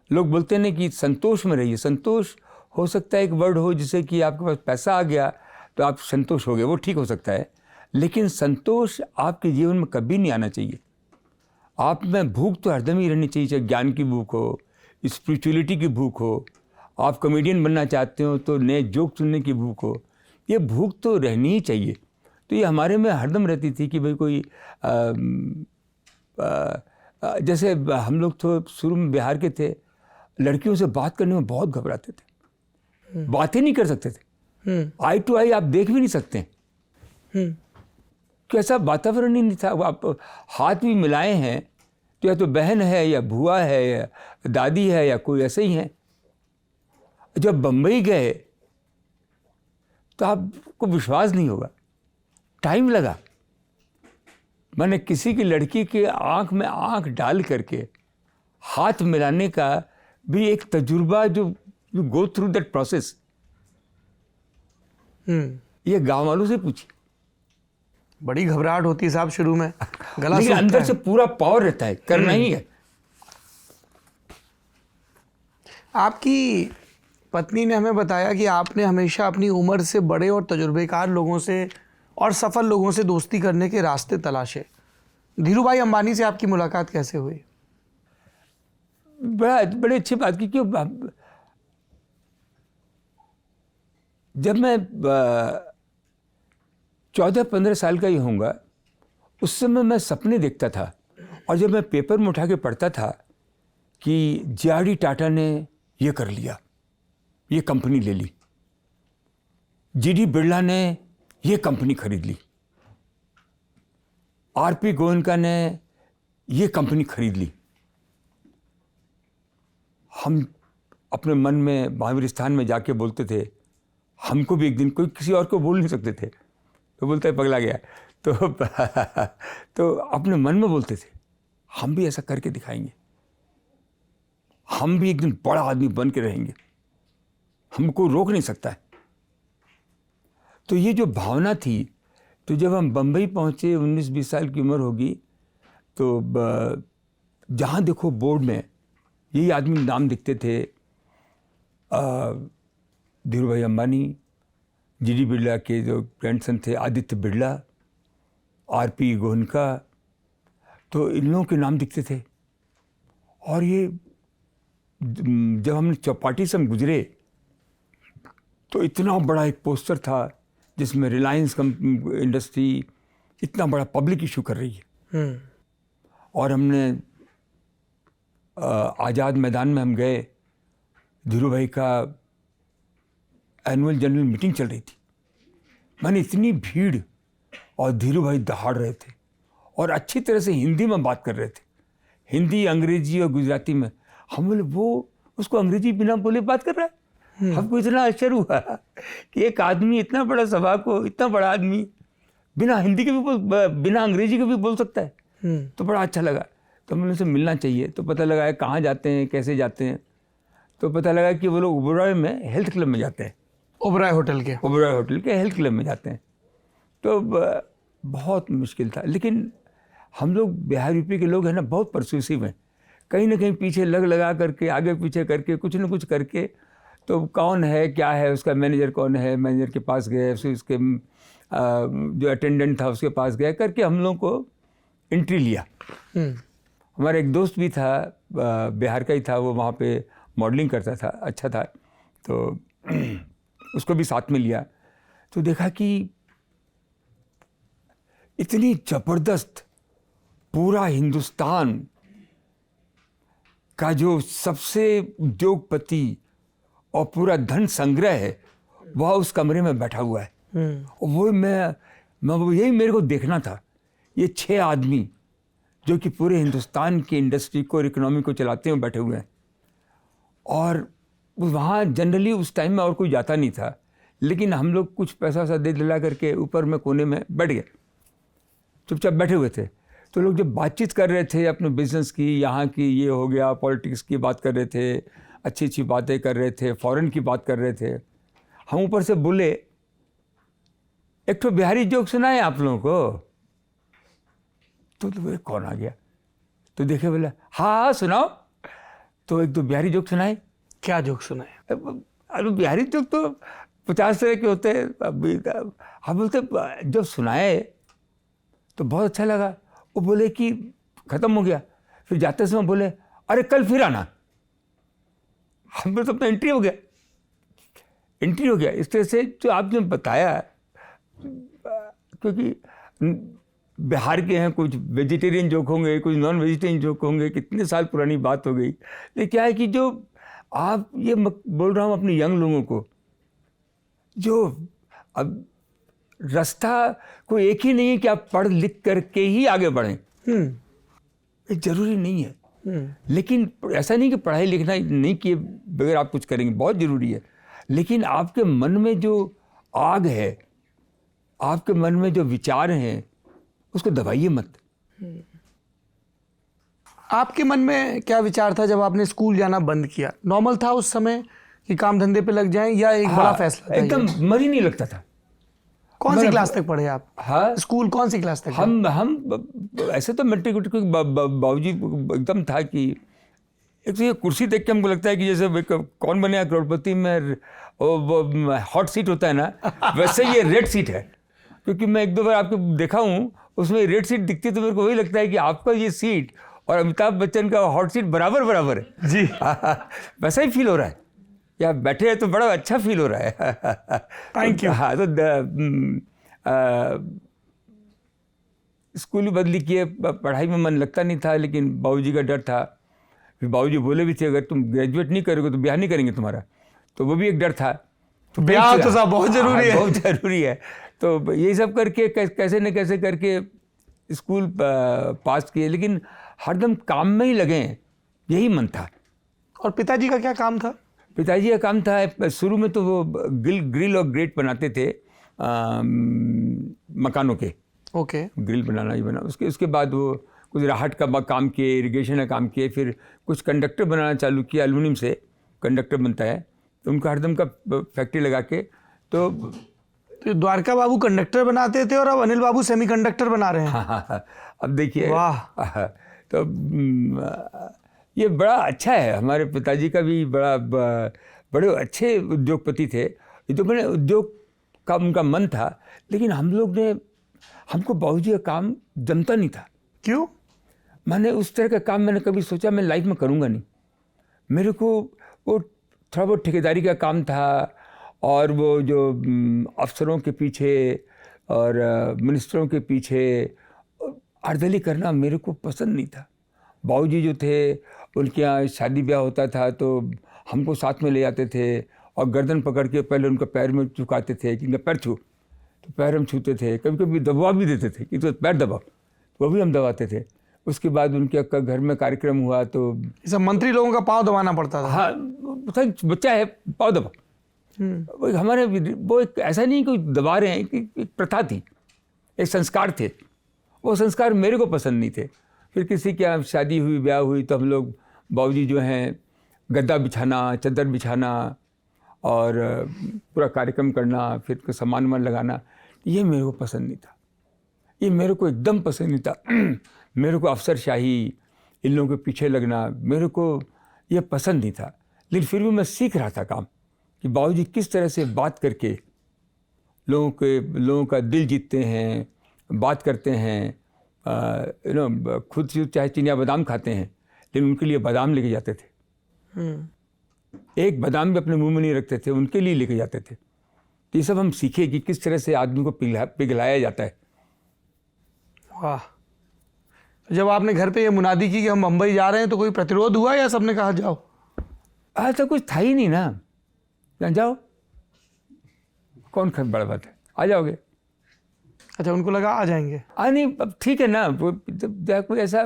लोग बोलते हैं कि संतोष में रहिए। संतोष हो सकता है एक वर्ड हो जिससे कि आपके पास पैसा आ गया तो आप संतोष हो गए, वो ठीक हो सकता है, लेकिन संतोष आपके जीवन में कभी नहीं आना चाहिए। आप में भूख तो हरदम ही रहनी चाहिए, चाहे ज्ञान की भूख हो, स्पिरिचुअलिटी की भूख हो, आप कॉमेडियन बनना चाहते हो तो नए जोक सुनने की भूख हो, ये भूख तो रहनी ही चाहिए। तो ये हमारे में हरदम रहती थी कि भाई कोई जैसे हम लोग तो शुरू में बिहार के थे, लड़कियों से बात करने में बहुत घबराते थे, बातें नहीं कर सकते थे, आई टू आई आप देख भी नहीं सकते, कैसा वातावरण ही नहीं था। आप हाथ भी मिलाए हैं तो या तो बहन है या बुआ है या दादी है या कोई ऐसे ही है। जब बम्बई गए तो आपको विश्वास नहीं होगा, टाइम लगा। मैंने किसी की लड़की के आंख में आंख डाल करके हाथ मिलाने का भी एक तजुर्बा, जो you go through that process. ये गांव वालों से पूछिए। बड़ी घबराहट होती है साहब शुरू में, गला लेकिन सूखता अंदर है। से पूरा पावर रहता है, करना ही है। आपकी पत्नी ने हमें बताया कि आपने हमेशा अपनी उम्र से बड़े और तजुर्बेकार लोगों से और सफल लोगों से दोस्ती करने के रास्ते तलाशे। धीरू भाई अंबानी से आपकी मुलाकात कैसे हुई? बड़ी अच्छी बात की, क्यों जब मैं 14-15 साल का ही होऊंगा, उस समय मैं सपने देखता था। और जब मैं पेपर में उठा के पढ़ता था कि जे.आर.डी. टाटा ने ये कर लिया, ये कंपनी ले ली, जी.डी. बिरला ने ये कंपनी खरीद ली, आर.पी. गोयनका ने ये कंपनी खरीद ली, हम अपने मन में महावीरस्थान में जाके बोलते थे हमको भी एक दिन, कोई किसी और को बोल नहीं सकते थे, तो बोलते पगला गया, तो अपने मन में बोलते थे हम भी ऐसा करके दिखाएंगे, हम भी एक दिन बड़ा आदमी बन के रहेंगे, हमको रोक नहीं सकता है। तो ये जो भावना थी, तो जब हम बम्बई पहुंचे, 19-20 साल की उम्र होगी, तो जहाँ देखो बोर्ड में यही आदमी नाम दिखते थे, धीरू भाई अंबानी, जी.डी. बिरला के जो ग्रैंडसन थे आदित्य बिरला, आर.पी. गोयनका, तो इन लोगों के नाम दिखते थे। और ये जब हमने चौपाटी से हम गुजरे तो इतना बड़ा एक पोस्टर था जिसमें रिलायंस इंडस्ट्री इतना बड़ा पब्लिक इशू कर रही है। और हमने आज़ाद मैदान में हम गए, धीरू भाई का एनुअल जनरल मीटिंग चल रही थी। मैंने इतनी भीड़, और धीरू भाई दहाड़ रहे थे और अच्छी तरह से हिंदी में बात कर रहे थे, हिंदी, अंग्रेजी और गुजराती में। हम बोले वो उसको अंग्रेजी बिना बोले बात कर रहा है। हमको इतना आश्चर्य हुआ कि एक आदमी इतना बड़ा सभा को, इतना बड़ा आदमी बिना हिंदी के भी बिना अंग्रेजी के भी बोल सकता है। तो बड़ा अच्छा लगा, तो मैंने उनसे मिलना चाहिए। तो पता लगा है कहाँ जाते हैं, कैसे जाते हैं। तो पता लगा कि वो लोग ओबेरॉय में हेल्थ क्लब में जाते हैं, ओबेरॉय होटल के हेल्थ क्लब में जाते हैं। तो बहुत मुश्किल था, लेकिन हम लोग बिहार यूपी के लोग हैं ना, बहुत परसूसिव हैं। कहीं ना कहीं पीछे लगा करके, आगे पीछे करके, कुछ न कुछ करके, तो कौन है क्या है, उसका मैनेजर कौन है, मैनेजर के पास गए, फिर उसके जो अटेंडेंट था उसके पास गए करके हम लोग को एंट्री लिया। हमारा एक दोस्त भी था, बिहार का ही था, वो वहाँ पे मॉडलिंग करता था, अच्छा था, तो उसको भी साथ में लिया। तो देखा कि इतनी ज़बरदस्त पूरा हिंदुस्तान का जो सबसे उद्योगपति और पूरा धन संग्रह है वह उस कमरे में बैठा हुआ है। वो मैं यही मेरे को देखना था, ये 6 आदमी जो कि पूरे हिंदुस्तान की इंडस्ट्री को और इकोनॉमी को चलाते हुए बैठे हुए हैं। और वहाँ जनरली उस टाइम में और कोई जाता नहीं था, लेकिन हम लोग कुछ पैसा सा दे दिला करके ऊपर में कोने में बैठ गए, चुपचाप बैठे हुए थे। तो लोग जब बातचीत कर रहे थे अपने बिजनेस की, यहाँ की, ये हो गया, पॉलिटिक्स की बात कर रहे थे, अच्छी अच्छी बातें कर रहे थे, फॉरेन की बात कर रहे थे। हम ऊपर से बोले, एक तो बिहारी जोक सुनाए आप लोगों को। तो कौन आ गया, तो देखे बोला हाँ सुनाओ। तो एक दो बिहारी जोक सुनाए। क्या जोक सुनाए? अरे बिहारी जोक तो 50 तरह के होते हैं। हम बोलते जब सुनाए तो बहुत अच्छा लगा। वो बोले कि ख़त्म हो गया। फिर जाते समय बोले अरे कल फिर आना। हम बोले तो अपना एंट्री हो गया। इस तरह से जो आपने बताया, क्योंकि बिहार के हैं, कुछ वेजिटेरियन जोक होंगे, कुछ नॉन वेजिटेरियन जोक होंगे, कितने साल पुरानी बात हो गई। लेकिन क्या है कि जो आप ये बोल रहा हूँ अपने यंग लोगों को, जो अब रास्ता कोई एक ही नहीं है कि आप पढ़ लिख करके ही आगे बढ़ें, ये जरूरी नहीं है। लेकिन ऐसा नहीं कि पढ़ाई लिखना नहीं किए बगैर आप कुछ करेंगे, बहुत ज़रूरी है। लेकिन आपके मन में जो आग है, आपके मन में जो विचार हैं, उसको दबाइए मत। आपके मन में क्या विचार था जब आपने स्कूल जाना बंद किया? नॉर्मल था उस समय कि काम धंधे पे लग जाएं, या एक बड़ा फैसला था? एकदम मर ही नहीं लगता था। कौन सी क्लास तक पढ़े आप? हाँ, स्कूल कौन सी क्लास तक? हम ऐसे तो मैट्रिक बाबूजी एकदम था कि एक तो ये कुर्सी देख के हमको लगता है कि जैसे कौन बनेगा करोड़पति में हॉट सीट होता है ना, वैसे ये रेड सीट है। क्योंकि मैं एक दो बार आपको देखा हूँ, उसमें रेड सीट दिखती तो मेरे को वही लगता है कि आपका ये सीट और अमिताभ बच्चन का हॉट सीट बराबर है जी। वैसा ही फील हो रहा है, या बैठे हैं तो बड़ा अच्छा फील हो रहा है। Thank you. हाँ, तो स्कूल ही बदली किए, पढ़ाई में मन लगता नहीं था, लेकिन बाबूजी का डर था। फिर बाबूजी बोले भी थे अगर तुम ग्रेजुएट नहीं करोगे तो ब्याह नहीं करेंगे तुम्हारा, तो वो भी एक डर था। तो ब्याह तो साहब बहुत जरूरी है, बहुत जरूरी है। तो यही सब करके कैसे न कैसे करके स्कूल पास किए, लेकिन हरदम काम में ही लगे, यही मन था। और पिताजी का क्या काम था? पिताजी का काम था, शुरू में तो वो ग्रिल और ग्रेट बनाते थे मकानों के। ओके। ग्रिल बनाना ही बना। उसके बाद वो कुछ राहत का काम किए, इरिगेशन का काम किए, फिर कुछ कंडक्टर बनाना चालू किया, एल्युमिनियम से कंडक्टर बनता है, तो उनका हरदम का फैक्ट्री लगा के। तो द्वारका बाबू कंडक्टर बनाते थे और अब अनिल बाबू सेमीकंडक्टर बना रहे हैं। हाँ, अब देखिए, वाह। तो ये बड़ा अच्छा है। हमारे पिताजी का भी बड़े अच्छे उद्योगपति थे। ये तो मैंने उद्योग का उनका मन था, लेकिन हमको बाबूजी का काम जमता नहीं था। क्यों? मैंने उस तरह का काम मैंने कभी सोचा मैं लाइफ में करूँगा नहीं। मेरे को वो थोड़ा बहुत ठेकेदारी का काम था, और वो जो अफसरों के पीछे और मिनिस्टरों के पीछे अर्दली करना मेरे को पसंद नहीं था। बाबूजी जो थे, उनके यहाँ शादी ब्याह होता था तो हमको साथ में ले जाते थे, और गर्दन पकड़ के पहले उनका पैर में झुकाते थे कि पैर छू, तो पैर हम छूते थे। कभी कभी दबा भी देते थे कि तो पैर दबाओ, वो भी हम दबाते थे। उसके बाद उनके घर में कार्यक्रम हुआ तो सब मंत्री लोगों का पाँव दबाना पड़ता था। हाँ, बच्चा है पाँव दबाओ। हमारे वो एक ऐसा नहीं कोई दबा रहे हैं, कि एक प्रथा थी, एक संस्कार थे, वो संस्कार मेरे को पसंद नहीं थे। फिर किसी के यहाँ शादी हुई, ब्याह हुई, तो हम लोग बाबूजी जो हैं गद्दा बिछाना, चादर बिछाना और पूरा कार्यक्रम करना, फिर सामान वामान लगाना, ये मेरे को पसंद नहीं था। ये मेरे को एकदम पसंद नहीं था। मेरे को अफसरशाही, इन लोगों के पीछे लगना, मेरे को ये पसंद नहीं था। लेकिन फिर भी मैं सीख रहा था काम कि बाबूजी किस तरह से बात करके लोगों का दिल जीतते हैं, बात करते हैं। खुद से चाहे चिनिया बादाम खाते हैं, लेकिन उनके लिए बादाम लेके जाते थे। एक बादाम भी अपने मुंह में नहीं रखते थे, उनके लिए लेके जाते थे। तो ये सब हम सीखे कि किस तरह से आदमी को पिघलाया जाता है। वाह। जब आपने घर पे ये मुनादी की कि हम मुंबई जा रहे हैं, तो कोई प्रतिरोध हुआ या सबने कहा जाओ? ऐसा कुछ था ही नहीं ना, जाओ, कौन बड़ा बात है, आ जाओगे। अच्छा, उनको लगा आ जाएंगे। नहीं, अब ठीक है ना, वो कोई ऐसा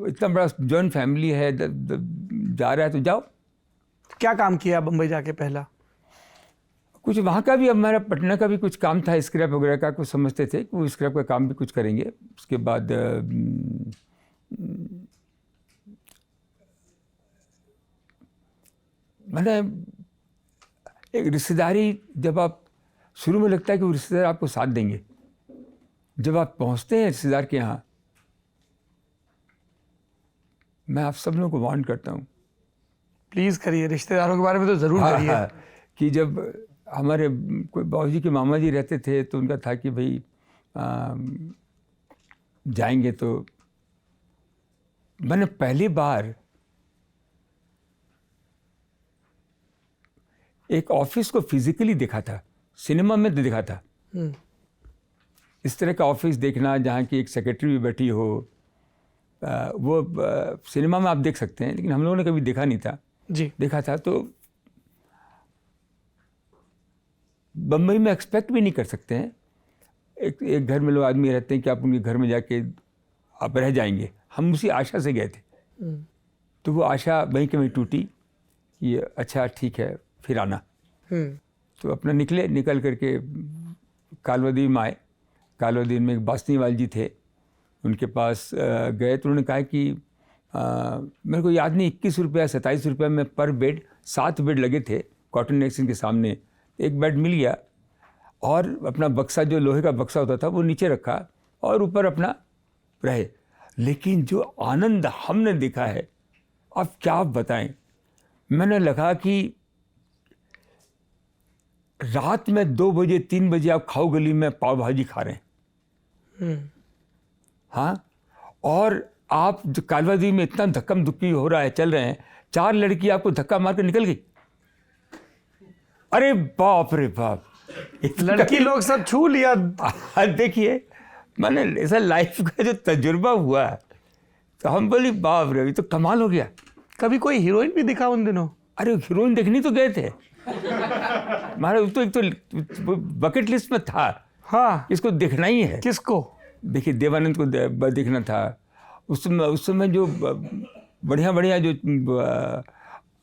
इतना बड़ा जॉइंट फैमिली है, जा रहा है तो जाओ। क्या काम किया बम्बई जाके पहला? कुछ वहाँ का भी, हमारा पटना का भी कुछ काम था, स्क्रैप वगैरह का, कुछ समझते थे कि वो स्क्रैप का काम भी कुछ करेंगे। उसके बाद मैंने एक रिश्तेदारी, जब आप शुरू में लगता है कि वो रिश्तेदार आपको साथ देंगे, जब आप पहुँचते हैं रिश्तेदार के यहाँ, मैं आप सब लोगों को वार्न करता हूँ, प्लीज़ करिए, रिश्तेदारों के बारे में तो ज़रूर करिए। कि जब हमारे कोई बाबूजी के मामा जी रहते थे, तो उनका था कि भाई जाएंगे, तो मैंने पहली बार एक ऑफिस को फिजिकली देखा था, सिनेमा में देखा था। इस तरह का ऑफिस देखना जहाँ की एक सेक्रेटरी भी बैठी हो, वो सिनेमा में आप देख सकते हैं, लेकिन हम लोगों ने कभी देखा नहीं था। जी। देखा था तो बम्बई में एक्सपेक्ट भी नहीं कर सकते हैं। एक घर में लोग आदमी रहते हैं कि आप उनके घर में जाके आप रह जाएंगे। हम उसी आशा से गए थे, तो वो आशा वहीं के वहीं टूटी कि अच्छा ठीक है, फिर आना। तो अपना निकल करके कालवदी में आए। कालवदी में एक बासनीवाल जी थे, उनके पास गए तो उन्होंने कहा कि मेरे को याद नहीं 21 रुपया 27 रुपये में पर बेड, 7 बेड लगे थे कॉटन नेक्सन के सामने। एक बेड मिल गया और अपना बक्सा, जो लोहे का बक्सा होता था, वो नीचे रखा और ऊपर अपना रहे। लेकिन जो आनंद हमने देखा है, अब क्या बताएं। मैंने लगा कि रात में 2 बजे 3 बजे आप खाओ गली में पाव भाजी खा रहे हैं। हाँ, और आप जो कालवादी में इतना धक्कम धुक्की हो रहा है, चल रहे हैं, 4 लड़की आपको धक्का मार कर निकल गई। अरे बाप रे बाप, लड़की लोग सब छू लिया। देखिए, मैंने ऐसा लाइफ का जो तजुर्बा हुआ, तो हम बोली बाप रे, तो कमाल हो गया। कभी कोई हीरोइन भी दिखा उन दिनों? अरे हीरोइन देखनी तो गए थे हमारा, तो एक तो बकेट लिस्ट में था। हाँ, इसको देखना ही है। किसको? देखिए, देवानंद को देखना था। उस समय जो बढ़िया जो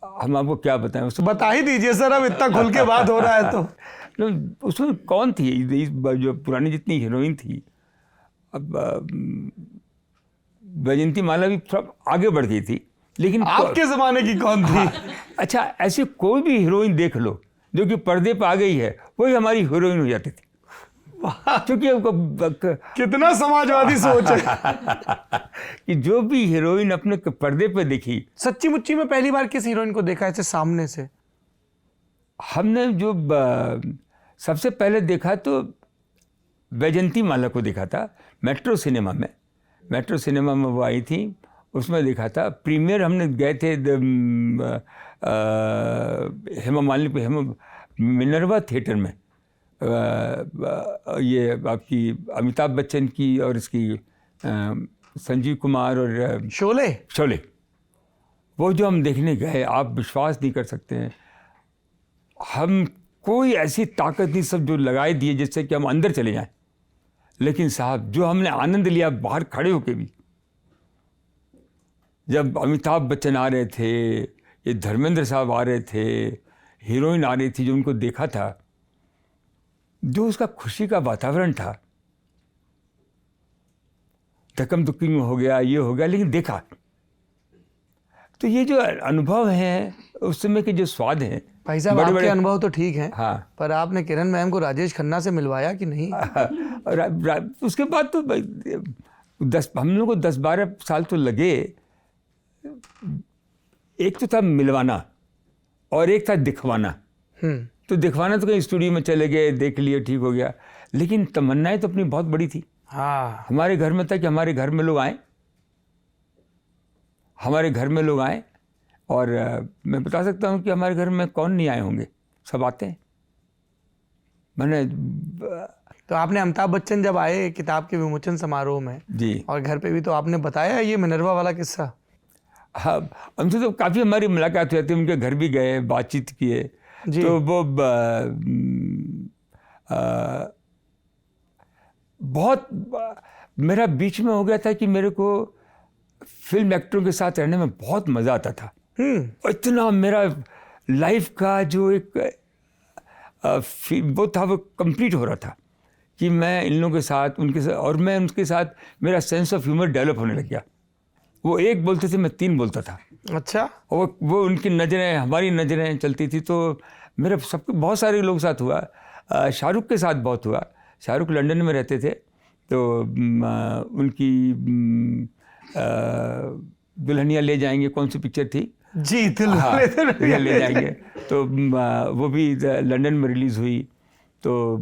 हम आपको क्या बताएं, उसमें बता ही दीजिए सर, अब इतना खुल के बात हो रहा है तो। उसमें कौन थी जो पुरानी जितनी हीरोइन थी, अब वैजयंती माला भी थोड़ा आगे बढ़ गई थी, लेकिन आपके ज़माने की कौन थी? अच्छा, ऐसी कोई भी हीरोइन देख लो जो कि पर्दे पर आ गई है, वही हमारी हीरोइन हो जाती थी। क्योंकि कितना समाजवादी सोच है कि जो भी हीरोइन अपने पर्दे पे देखी। सच्ची मुच्ची में पहली बार किस हीरोइन को देखा ऐसे सामने से? हमने जो सबसे पहले देखा तो वैजयंती माला को देखा था मेट्रो सिनेमा में वो आई थी, उसमें देखा था। प्रीमियर हमने गए थे हेमा मालिनी पे, मिनर्वा थिएटर में, ये आपकी अमिताभ बच्चन की और इसकी संजीव कुमार और शोले, वो जो हम देखने गए, आप विश्वास नहीं कर सकते हैं, हम कोई ऐसी ताकत नहीं, सब जो लगाए दिए जिससे कि हम अंदर चले जाएं। लेकिन साहब, जो हमने आनंद लिया बाहर खड़े होके भी, जब अमिताभ बच्चन आ रहे थे, ये धर्मेंद्र साहब आ रहे थे, हीरोइन आ रही थी, जो उनको देखा था, जो उसका खुशी का वातावरण था, धक्कम धुक्की हो गया, ये हो गया, लेकिन देखा। तो ये जो अनुभव हैं उस समय के जो स्वाद हैं, भाई साहब आपके अनुभव तो ठीक हैं, हाँ। पर आपने किरण मैम को राजेश खन्ना से मिलवाया कि नहीं? उसके बाद तो हम लोग को 10-12 साल तो लगे। एक तो था मिलवाना और एक था दिखवाना। तो दिखवाना तो कहीं स्टूडियो में चले गए, देख लिए, ठीक हो गया, लेकिन तमन्नाएं तो अपनी बहुत बड़ी थी। हाँ, हमारे घर में था कि हमारे घर में लोग आए, और मैं बता सकता हूँ कि हमारे घर में कौन नहीं आए होंगे, सब आते हैं। मैंने तो आपने अमिताभ बच्चन जब आए किताब के विमोचन समारोह में जी, और घर पे भी, तो आपने बताया ये मिनर्वा वाला किस्सा? हाँ, हमसे तो काफ़ी हमारी मुलाकात हुई थी, उनके घर भी गए, बातचीत किए। जी। तो वो बहुत मेरा बीच में हो गया था कि मेरे को फिल्म एक्टरों के साथ रहने में बहुत मज़ा आता था। और इतना मेरा लाइफ का जो एक वो था, वो कंप्लीट हो रहा था कि मैं इन लोगों के साथ, उनके साथ, और मैं उनके साथ, मेरा सेंस ऑफ ह्यूमर डेवलप होने लग गया। वो एक बोलते थे, मैं 3 बोलता था। अच्छा। और वो उनकी नज़रें, हमारी नज़रें चलती थी। तो मेरा सबके बहुत सारे लोग साथ हुआ। शाहरुख के साथ बहुत हुआ। शाहरुख लंदन में रहते थे, तो उनकी दुल्हनिया ले जाएंगे, कौन सी पिक्चर थी जी, दुल्हनिया ले जाएंगे, तो वो भी लंदन में रिलीज़ हुई। तो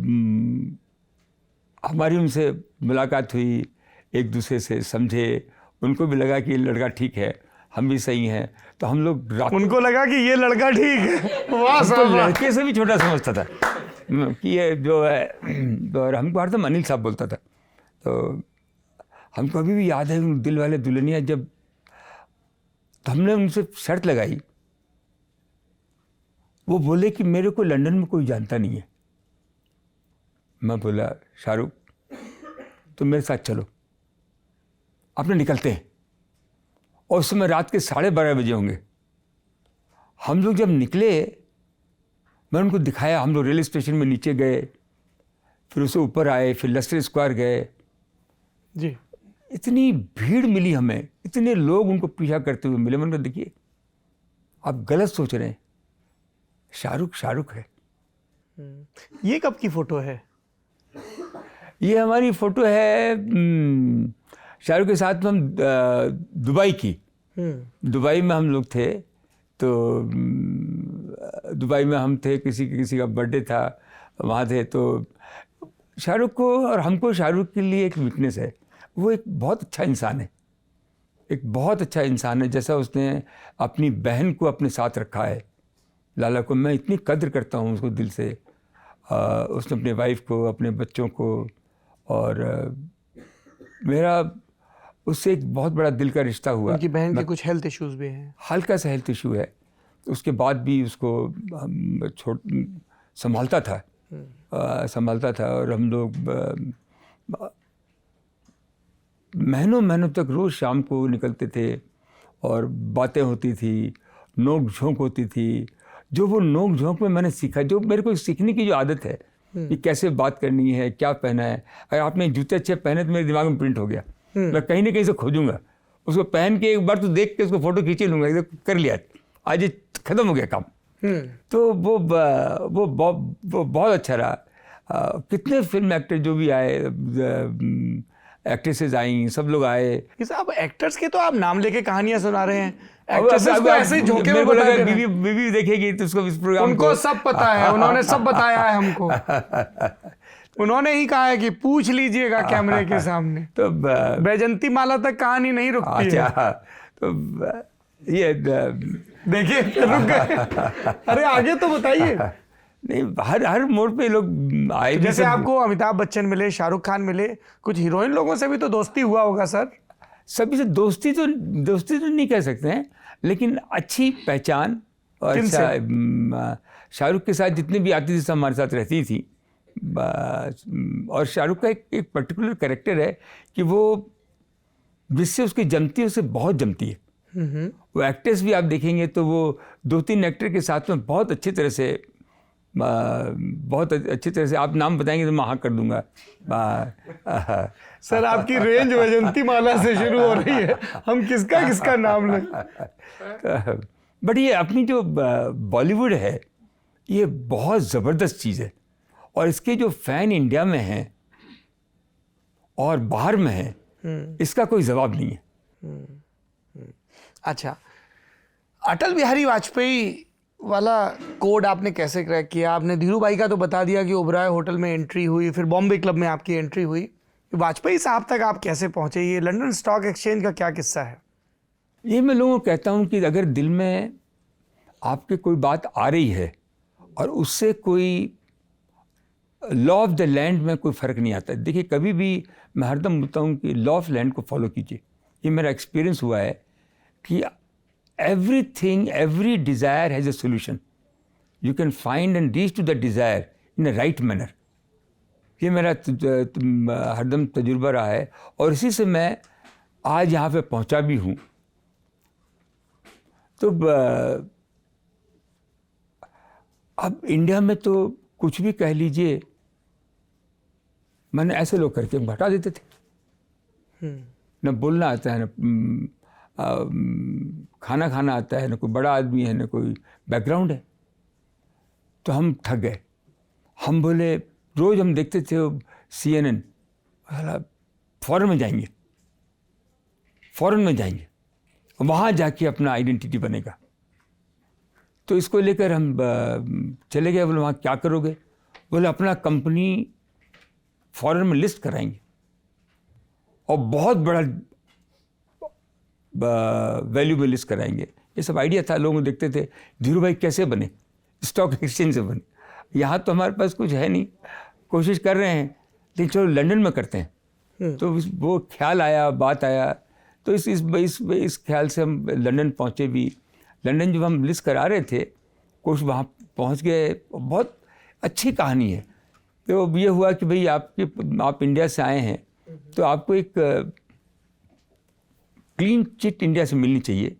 हमारी उनसे मुलाकात हुई, एक दूसरे से समझे, उनको भी लगा कि ये लड़का ठीक है, हम भी सही हैं। तो हम लोग उनको लगा कि ये लड़का ठीक है। वाह साहब, लड़के से भी छोटा समझता था कि ये जो है, और हमको हरदम अनिल साहब बोलता था। तो हमको अभी भी याद है दिल वाले दुल्हनिया जब, तो हमने उनसे शर्त लगाई। वो बोले कि मेरे को लंदन में कोई जानता नहीं है। मैं बोला, शाहरुख तुम मेरे साथ चलो, अपने निकलते हैं। और उस समय रात के 12:30 बजे होंगे। हम लोग जब निकले, मैं उनको दिखाया, हम लोग रेलवे स्टेशन में नीचे गए, फिर उससे ऊपर आए, फिर लस्कर स्क्वायर गए जी। इतनी भीड़ मिली हमें, इतने लोग उनको पीछा करते हुए मिले। मैंने कहा देखिए आप गलत सोच रहे हैं, शाहरुख है। ये कब की फोटो है? ये हमारी फोटो है शाहरुख के साथ हम दुबई की। दुबई में हम लोग थे, तो दुबई में हम थे, किसी का बर्थडे था, वहाँ थे। तो शाहरुख को और हमको, शाहरुख के लिए एक वीकनेस है, वो एक बहुत अच्छा इंसान है, एक बहुत अच्छा इंसान है। जैसा उसने अपनी बहन को अपने साथ रखा है, लाला को, मैं इतनी कद्र करता हूँ उसको दिल से। उसने अपने वाइफ को, अपने बच्चों को, और मेरा उससे एक बहुत बड़ा दिल का रिश्ता हुआ। उनकी बहन के कुछ हेल्थ इश्यूज भी हैं, हल्का सा हेल्थ इशू है, उसके बाद भी उसको संभालता था। और हम लोग महीनों तक रोज़ शाम को निकलते थे और बातें होती थी, नोक झोंक होती थी। जो वो नोक झोंक में मैंने सीखा, जो मेरे को सीखने की जो आदत है कि कैसे बात करनी है, क्या पहना है। अगर आपने जूते अच्छे पहने तो मेरे दिमाग में प्रिंट हो गया, मैं कहीं ना कहीं से खोजूंगा उसको, पहन के एक बार तो देख के उसको फोटो खींच लूँगा, कर लिया, आज ये ख़त्म हो गया काम। तो वो बहुत अच्छा रहा। कितने फिल्म एक्टर जो भी आए, एक्ट्रेसेस आई, सब लोग आए। कि साहब एक्टर्स के तो आप नाम लेके कहानियां सुना रहे हैं, एक्ट्रेसेस को ऐसे ही झोंके में बता रहे हैं। बीवी देखेगी तो उसको इस प्रोग्राम उनको सब पता है, उन्होंने सब बताया है हमको। उन्होंने ही कहा है कि पूछ लीजिएगा कैमरे के सामने। तो बैजंती माला तक कहानी नहीं रुकती है। तो ये देखिए रुक गए। अरे आगे तो बताइए। नहीं, हर मोड़ पे लोग आए। जैसे आपको अमिताभ बच्चन मिले, शाहरुख खान मिले, कुछ हीरोइन लोगों से भी तो दोस्ती हुआ होगा सर? सभी से दोस्ती तो नहीं कह सकते हैं, लेकिन अच्छी पहचान। और अच्छा, शाहरुख के साथ जितने भी आती थी सब हमारे साथ रहती थी। और शाहरुख का एक पर्टिकुलर कैरेक्टर है कि वो जिससे उसकी जमती है, उससे बहुत जमती है। वो एक्टर्स भी आप देखेंगे तो वो 2-3 एक्टर के साथ में बहुत अच्छी तरह से बहुत अच्छी तरह से आप नाम बताएंगे तो मैं हाँ कर दूंगा। सर आपकी रेंज वैजंती माला से शुरू हो रही है, हम किसका किसका नाम लें। बट ये अपनी जो बॉलीवुड है ये बहुत ज़बरदस्त चीज़ है, और इसके जो फ़ैन इंडिया में हैं और बाहर में हैं इसका कोई जवाब नहीं है। अच्छा, अटल बिहारी वाजपेयी वाला कोड आपने कैसे क्रैक किया? आपने धीरू भाई का तो बता दिया कि ओबराय होटल में एंट्री हुई, फिर बॉम्बे क्लब में आपकी एंट्री हुई, वाजपेयी साहब तक आप कैसे पहुंचे? ये लंदन स्टॉक एक्सचेंज का क्या किस्सा है? ये मैं लोगों को कहता हूँ कि अगर दिल में आपके कोई बात आ रही है और उससे कोई लॉ ऑफ द लैंड में कोई फ़र्क नहीं आता। देखिए, कभी भी मैं हरदम बोलता हूँ कि लॉ ऑफ लैंड को फॉलो कीजिए। ये मेरा एक्सपीरियंस हुआ है कि everything, every desire has a solution. You can find and reach to the desire in a right manner. ये मेरा हरदम तजुर्बा रहा है, और इसी से मैं आज यहाँ पे पहुँचा भी हूँ। तो अब इंडिया में तो कुछ भी कह लीजिए, मैंने ऐसे लोग करके हटा देते थे। न बोलना आता है, न खाना खाना आता है, न कोई बड़ा आदमी है, न कोई बैकग्राउंड है। तो हम थक गए। हम बोले, रोज़ हम देखते थे CNN, फॉरेन में जाएंगे, फॉरेन में जाएंगे, वहाँ जाके अपना आइडेंटिटी बनेगा। तो इसको लेकर हम चले गए। बोले, वहाँ क्या करोगे? बोले, अपना कंपनी फॉरेन में लिस्ट कराएंगे और बहुत बड़ा वैल्यूबल लिस्ट कराएंगे। ये सब आइडिया था। लोग देखते थे धीरू भाई कैसे बने, स्टॉक एक्सचेंज से बने। यहाँ तो हमारे पास कुछ है नहीं, कोशिश कर रहे हैं, लेकिन चलो लंदन में करते हैं। तो वो ख्याल आया, बात आया, तो इस ख्याल से हम लंदन पहुँचे भी। लंदन जब हम लिस्ट करा रहे थे, कुछ वहाँ पहुँच गए। बहुत अच्छी कहानी है। तो ये हुआ कि भाई आप इंडिया से आए हैं, तो आपको एक क्लीन चिट इंडिया से मिलनी चाहिए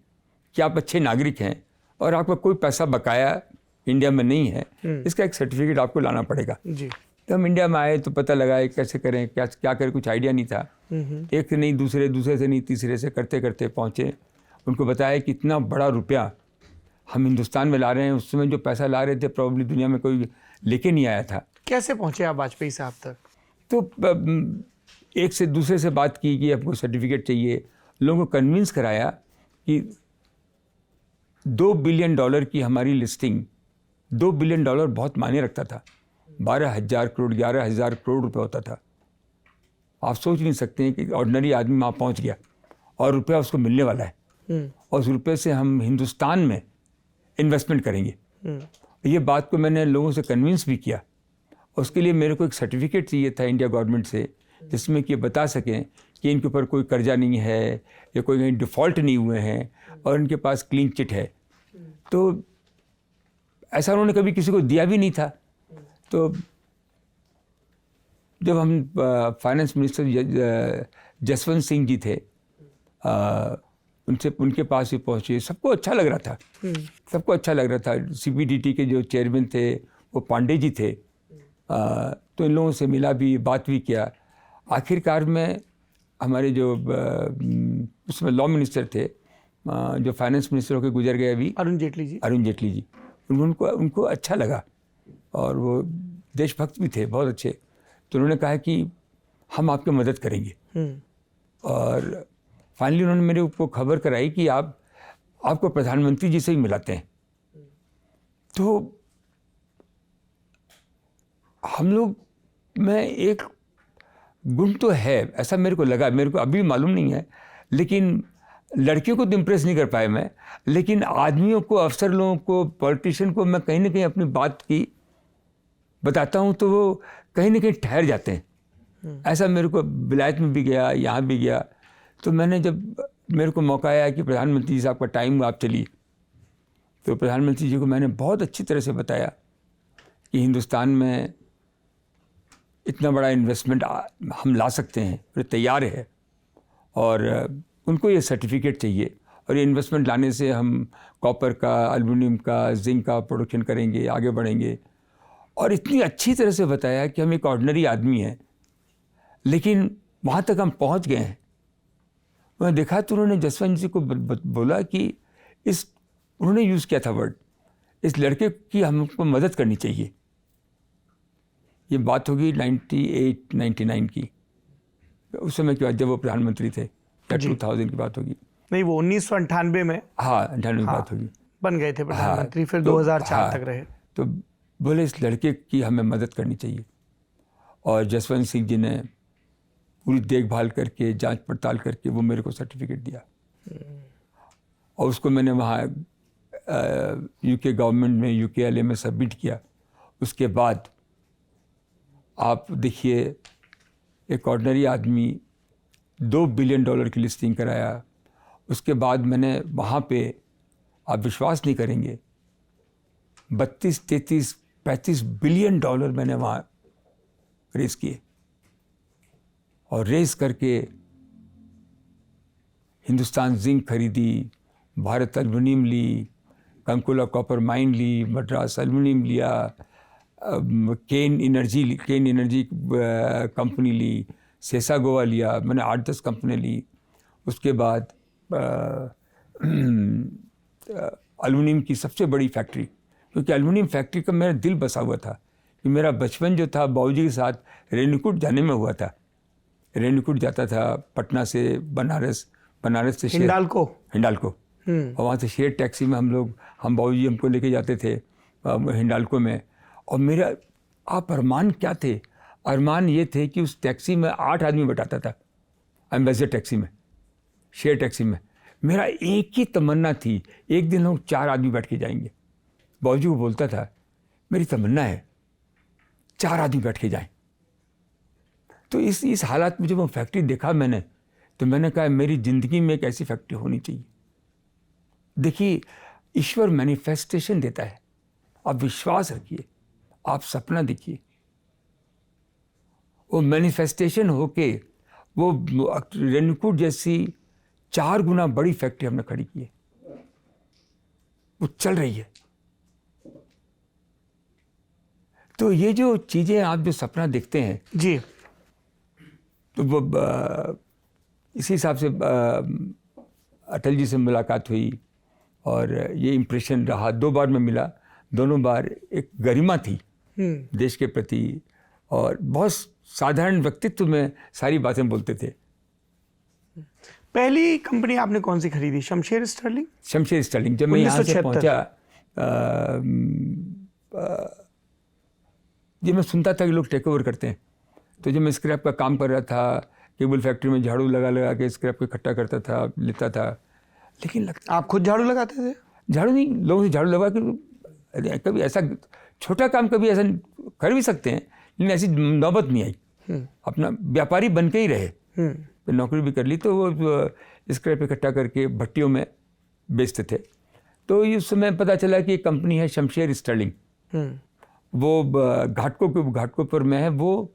कि आप अच्छे नागरिक हैं और आपका कोई पैसा बकाया इंडिया में नहीं है। इसका एक सर्टिफिकेट आपको लाना पड़ेगा जी। तो हम इंडिया में आए तो पता लगा कैसे करें, क्या करें, कुछ आइडिया नहीं था। एक से नहीं, दूसरे से नहीं, तीसरे से करते करते पहुँचे। उनको बताया कि इतना बड़ा रुपया हम हिंदुस्तान में ला रहे हैं। उस समय जो पैसा ला रहे थे प्रॉब्ली दुनिया में कोई लेके नहीं आया था। कैसे पहुंचे आप वाजपेयी साहब तक? तो एक से दूसरे से बात की कि आपको सर्टिफिकेट चाहिए। लोगों को कन्विंस कराया कि $2 बिलियन की हमारी लिस्टिंग, $2 बिलियन बहुत मायने रखता था। 12,000 करोड़ 11,000 करोड़ रुपए होता था। आप सोच नहीं सकते हैं कि ऑर्डिनरी आदमी वहाँ पहुँच गया और रुपया उसको मिलने वाला है, और उस रुपये से हम हिंदुस्तान में इन्वेस्टमेंट करेंगे। ये बात को मैंने लोगों से कन्विंस भी किया। उसके लिए मेरे को एक सर्टिफिकेट चाहिए था इंडिया गवर्नमेंट से, जिसमें कि बता सकें कि इनके ऊपर कोई कर्जा नहीं है या कोई कहीं डिफ़ॉल्ट नहीं हुए हैं और इनके पास क्लीन चिट है। तो ऐसा उन्होंने कभी किसी को दिया भी नहीं था। तो जब हम फाइनेंस मिनिस्टर जसवंत सिंह जी थे, उनके पास ही पहुँचे। सबको अच्छा लग रहा था, सबको अच्छा लग रहा था। CBDT के जो चेयरमैन थे वो पांडे जी थे। तो इन लोगों से मिला भी, बात भी किया। आखिरकार में हमारे जो उसमें लॉ मिनिस्टर थे, जो फाइनेंस मिनिस्टर होकर गुजर गए अभी, अरुण जेटली जी, उनको अच्छा लगा और वो देशभक्त भी थे, बहुत अच्छे। तो उन्होंने कहा कि हम आपकी मदद करेंगे। और फाइनली उन्होंने मेरे को खबर कराई कि आपको प्रधानमंत्री जी से ही मिलाते हैं। तो हम लोग में एक गुण तो है, ऐसा मेरे को लगा, मेरे को अभी मालूम नहीं है, लेकिन लड़कियों को तो इम्प्रेस नहीं कर पाए मैं, लेकिन आदमियों को, अफसर लोगों को, पॉलिटिशियन को मैं कहीं ना कहीं अपनी बात की बताता हूँ तो वो कहीं ना कहीं ठहर जाते हैं। ऐसा मेरे को विलायत में भी गया, यहाँ भी गया। तो मैंने जब मेरे को मौका आया कि प्रधानमंत्री जी साहब का टाइम आप चलिए, तो प्रधानमंत्री जी को मैंने बहुत अच्छी तरह से बताया कि हिंदुस्तान में इतना बड़ा इन्वेस्टमेंट हम ला सकते हैं, फिर तैयार है, और उनको ये सर्टिफिकेट चाहिए, और ये इन्वेस्टमेंट लाने से हम कॉपर का, एल्युमिनियम का, जिंक का प्रोडक्शन करेंगे, आगे बढ़ेंगे। और इतनी अच्छी तरह से बताया कि हम एक ऑर्डिनरी आदमी हैं, लेकिन वहाँ तक हम पहुँच गए हैं। मैं देखा तो उन्होंने जसवंत जी को बोला कि उन्होंने यूज़ किया था वर्ड, इस लड़के की हमको मदद करनी चाहिए। ये बात होगी 98-99 की, उस समय की बात जब वो प्रधानमंत्री थे, या 2000 की बात होगी। नहीं, वो 1998 में हाँ, 98 की बात होगी, बन गए थे प्रधानमंत्री। फिर तो 2004 तक रहे। तो बोले इस लड़के की हमें मदद करनी चाहिए, और जसवंत सिंह जी ने पूरी देखभाल करके, जांच पड़ताल करके वो मेरे को सर्टिफिकेट दिया, और उसको मैंने वहाँ यूके गवर्नमेंट में, UKLA में सबमिट किया। उसके बाद आप देखिए, एक ऑर्डिनरी आदमी $2 बिलियन की लिस्टिंग कराया। उसके बाद मैंने वहाँ पे, आप विश्वास नहीं करेंगे, 32, 33, 35 बिलियन डॉलर मैंने वहाँ रेस किए, और रेस करके हिंदुस्तान जिंक खरीदी, भारत एल्युमिनियम ली, कंकोला कॉपर माइन ली, मद्रास एल्युमिनियम लिया, केन एनर्जी कंपनी ली, सेसा गोवा लिया, मैंने 8-10 कंपनी ली। उसके बाद एल्युमिनियम की सबसे बड़ी फैक्ट्री, क्योंकि एल्युमिनियम फैक्ट्री का मेरा दिल बसा हुआ था कि मेरा बचपन जो था बाबूजी के साथ रेणुकूट जाने में हुआ था। रेणुकूट जाता था पटना से बनारस, बनारस से हिंडाल्को, और वहाँ से शेयर टैक्सी में हम बाबूजी हमको लेके जाते थे हिंडाल्को में। और मेरा आप अरमान क्या थे? अरमान ये थे कि उस टैक्सी में 8 आदमी बैठाता था, एम्बेसडर टैक्सी में, शेयर टैक्सी में। मेरा एक ही तमन्ना थी, एक दिन हम 4 आदमी बैठ के जाएंगे। बाबूजी को बोलता था मेरी तमन्ना है 4 आदमी बैठ के जाएं। तो इस हालात में जब वो फैक्ट्री देखा मैंने, तो मैंने कहा मेरी ज़िंदगी में एक ऐसी फैक्ट्री होनी चाहिए। देखिए, ईश्वर मैनिफेस्टेशन देता है, आप विश्वास रखिए, आप सपना देखिए, वो मैनिफेस्टेशन होके वो रेणुकूट जैसी 4 गुना बड़ी फैक्ट्री हमने खड़ी की है, वो चल रही है। तो ये जो चीज़ें आप जो सपना देखते हैं जी, तो वो इसी हिसाब से अटल जी से मुलाकात हुई, और ये इम्प्रेशन रहा। 2 बार मैं मिला, दोनों बार एक गरिमा थी देश के प्रति, और बहुत साधारण व्यक्तित्व में सारी बातें बोलते थे। पहली कंपनी आपने कौन सी खरीदी? शमशेर स्टर्लिंग? शमशेर स्टर्लिंग। जब मैं यहाँ से पहुँचा, जब मैं सुनता था कि लोग टेक ओवर करते हैं, तो जब मैं स्क्रैप का काम कर रहा था, केबल फैक्ट्री में झाड़ू लगा के स्क्रैप को इकट्ठा करता था, लेता था। लेकिन लगता, आप खुद झाड़ू लगाते थे? झाड़ू नहीं, लोगों से झाड़ू लगा के, कभी ऐसा छोटा काम कभी ऐसा कर भी सकते हैं, लेकिन ऐसी नौबत नहीं आई। अपना व्यापारी बन के ही रहे, फिर नौकरी भी कर ली। तो वो स्क्रैप इकट्ठा करके भट्टियों में बेचते थे। तो उस समय पता चला कि एक कंपनी है शमशेर स्टर्लिंग, वो घाटकोपर में है, वो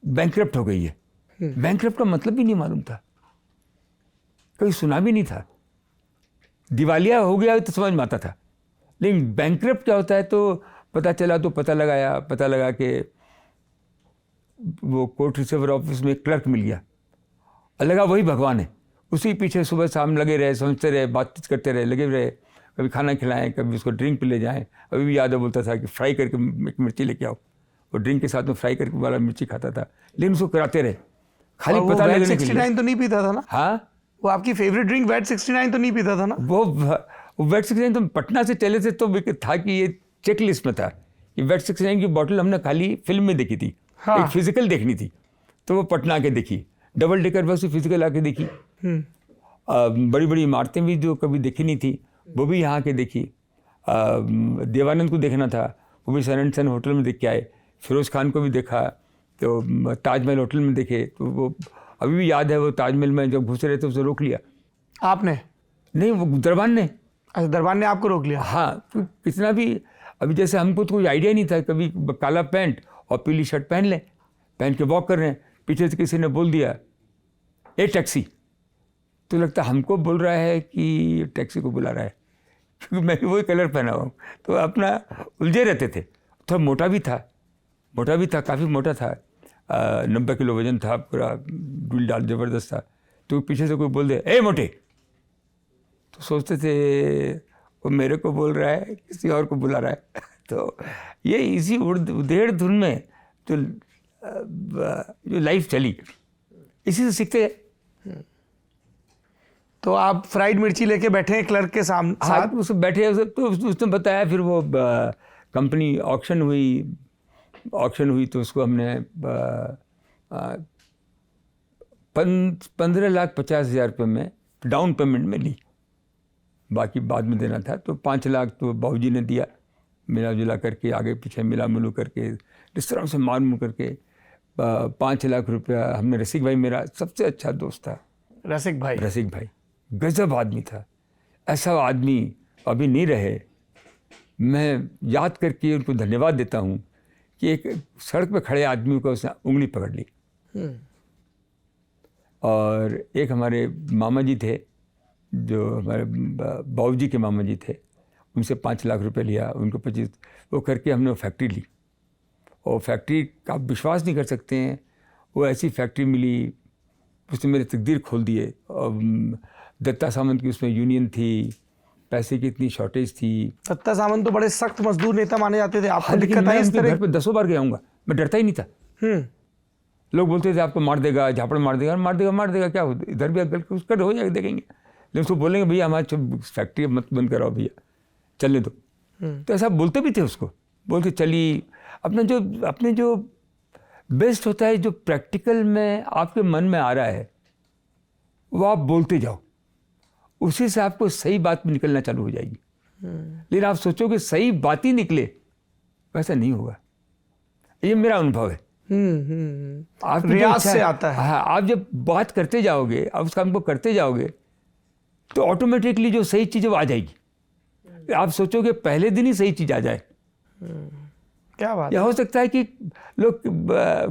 बैंकरप्ट हो गई है। बैंकरप्ट का मतलब भी नहीं मालूम था, कभी सुना भी नहीं था। दिवालिया हो गया तो समझ में आता था, लेकिन बैंकरप्ट क्या होता है तो पता चला। तो पता लगा कि वो कोर्ट रिसीवर ऑफिस में क्लर्क मिल गया, लगा वही भगवान है। उसी पीछे सुबह शाम लगे रहे, समझते रहे, बातचीत करते रहे, लगे रहे। कभी खाना खिलाएं, कभी उसको ड्रिंक पे ले जाएं। अभी भी याद है, बोलता था कि फ्राई करके एक मिर्ची लेके आओ, और ड्रिंक के साथ में फ्राई करके वाला मिर्ची खाता था। लेकिन उसको कराते रहे, खाली पता लगने के लिए। 69 तो नहीं पीता था ना? हाँ, वो आपकी फेवरेट ड्रिंक वेट 69 तो नहीं पीता था ना? वो वेट 69 तो पटना से चले थे, तो था कि ये चेक लिस्ट में था कि वेट 69 की बोतल हमने खाली फिल्म में देखी थी। हाँ। एक फिजिकल देखनी थी, तो वो पटना आके देखी, डबल डेकर बस फिजिकल आके देखी। बड़ी बड़ी इमारतें भी जो कभी देखी नहीं थी, वो भी यहाँ आके देखी। देवानंद को देखना था, वो भी सन होटल में देख के आए। फिरोज़ खान को भी देखा, तो ताजमहल होटल में देखे। तो वो अभी भी याद है, वो ताजमहल में जब घुस रहे थे उसे रोक लिया। आपने? नहीं, वो दरबान ने। अच्छा, दरबार ने आपको रोक लिया? हाँ, तो कितना भी, अभी जैसे हमको तो कोई आइडिया नहीं था, कभी काला पैंट और पीली शर्ट पहन के वॉक कर रहे हैं, पीछे से किसी ने बोल दिया ए टैक्सी, तो लगता हमको बोल रहा है कि टैक्सी को बुला रहा है, क्योंकि मैं भी वही कलर पहना हुआ हूँ। तो अपना उलझे रहते थे। थोड़ा मोटा भी था, काफ़ी मोटा था, 90 किलो वजन था, पूरा डुल डाल ज़बरदस्त था। तो पीछे से कोई बोल दे ए मोटे, तो सोचते थे वो मेरे को बोल रहा है किसी और को बुला रहा है। तो ये इसी उधेड़ धुन में जो लाइफ चली, इसी से सीखते गए। तो आप फ्राइड मिर्ची लेके बैठे हैं क्लर्क के सामने साथ उससे बैठे, तो उसने बताया। फिर वो कंपनी ऑक्शन हुई तो उसको हमने 15,50,000 रुपये में डाउन पेमेंट में ली, बाकी बाद में देना था। तो 5 लाख तो बाबूजी ने दिया, मिला जुला करके, आगे पीछे मिला मिलू करके, इस तरह से मार मुँह करके 5 लाख रुपया हमने, रसिक भाई मेरा सबसे अच्छा दोस्त था। रसिक भाई गजब आदमी था, ऐसा आदमी अभी नहीं रहे। मैं याद करके उनको धन्यवाद देता हूँ कि एक सड़क पे खड़े आदमी को उसने उंगली पकड़ ली। और एक हमारे मामा जी थे, जो हमारे बाबूजी के मामा जी थे, उनसे 5 लाख रुपए लिया, उनको 25, वो करके हमने वो फैक्ट्री ली। और फैक्ट्री का आप विश्वास नहीं कर सकते हैं, वो ऐसी फैक्ट्री मिली, उसने मेरे तकदीर खोल दिए। और दत्ता सामंत की उसमें यूनियन थी, पैसे की इतनी शॉर्टेज थी। दत्ता सामंत तो बड़े सख्त मजदूर नेता माने जाते थे। आपको लेकिन दिक्कत आई मैं इस उनके तरह? घर पे 10 बार गया हूँगा, मैं डरता ही नहीं था। लोग बोलते थे आपको मार देगा, झापड़ मार देगा, क्या होता, इधर भी अगर कुछ कर हो जाएगा देखेंगे। लेकिन उसको बोलेंगे भैया हमारी फैक्ट्री मत बंद कराओ भैया, चलने दो। तो ऐसा बोलते भी थे उसको, बोलते चलिए। अपने जो बेस्ट होता है, जो प्रैक्टिकल में आपके मन में आ रहा है वो आप बोलते जाओ, उसी से आपको सही बात निकलना चालू हो जाएगी। लेकिन आप सोचोगे सही बात ही निकले, वैसा नहीं होगा। ये मेरा अनुभव है। आपकी रियाज से आता है। हाँ, आप जब बात करते जाओगे, आप उस काम को करते जाओगे, तो ऑटोमेटिकली जो सही चीज़ वो आ जाएगी। आप सोचोगे पहले दिन ही सही चीज़ आ जाए। क्या बात। या हो सकता है कि लोग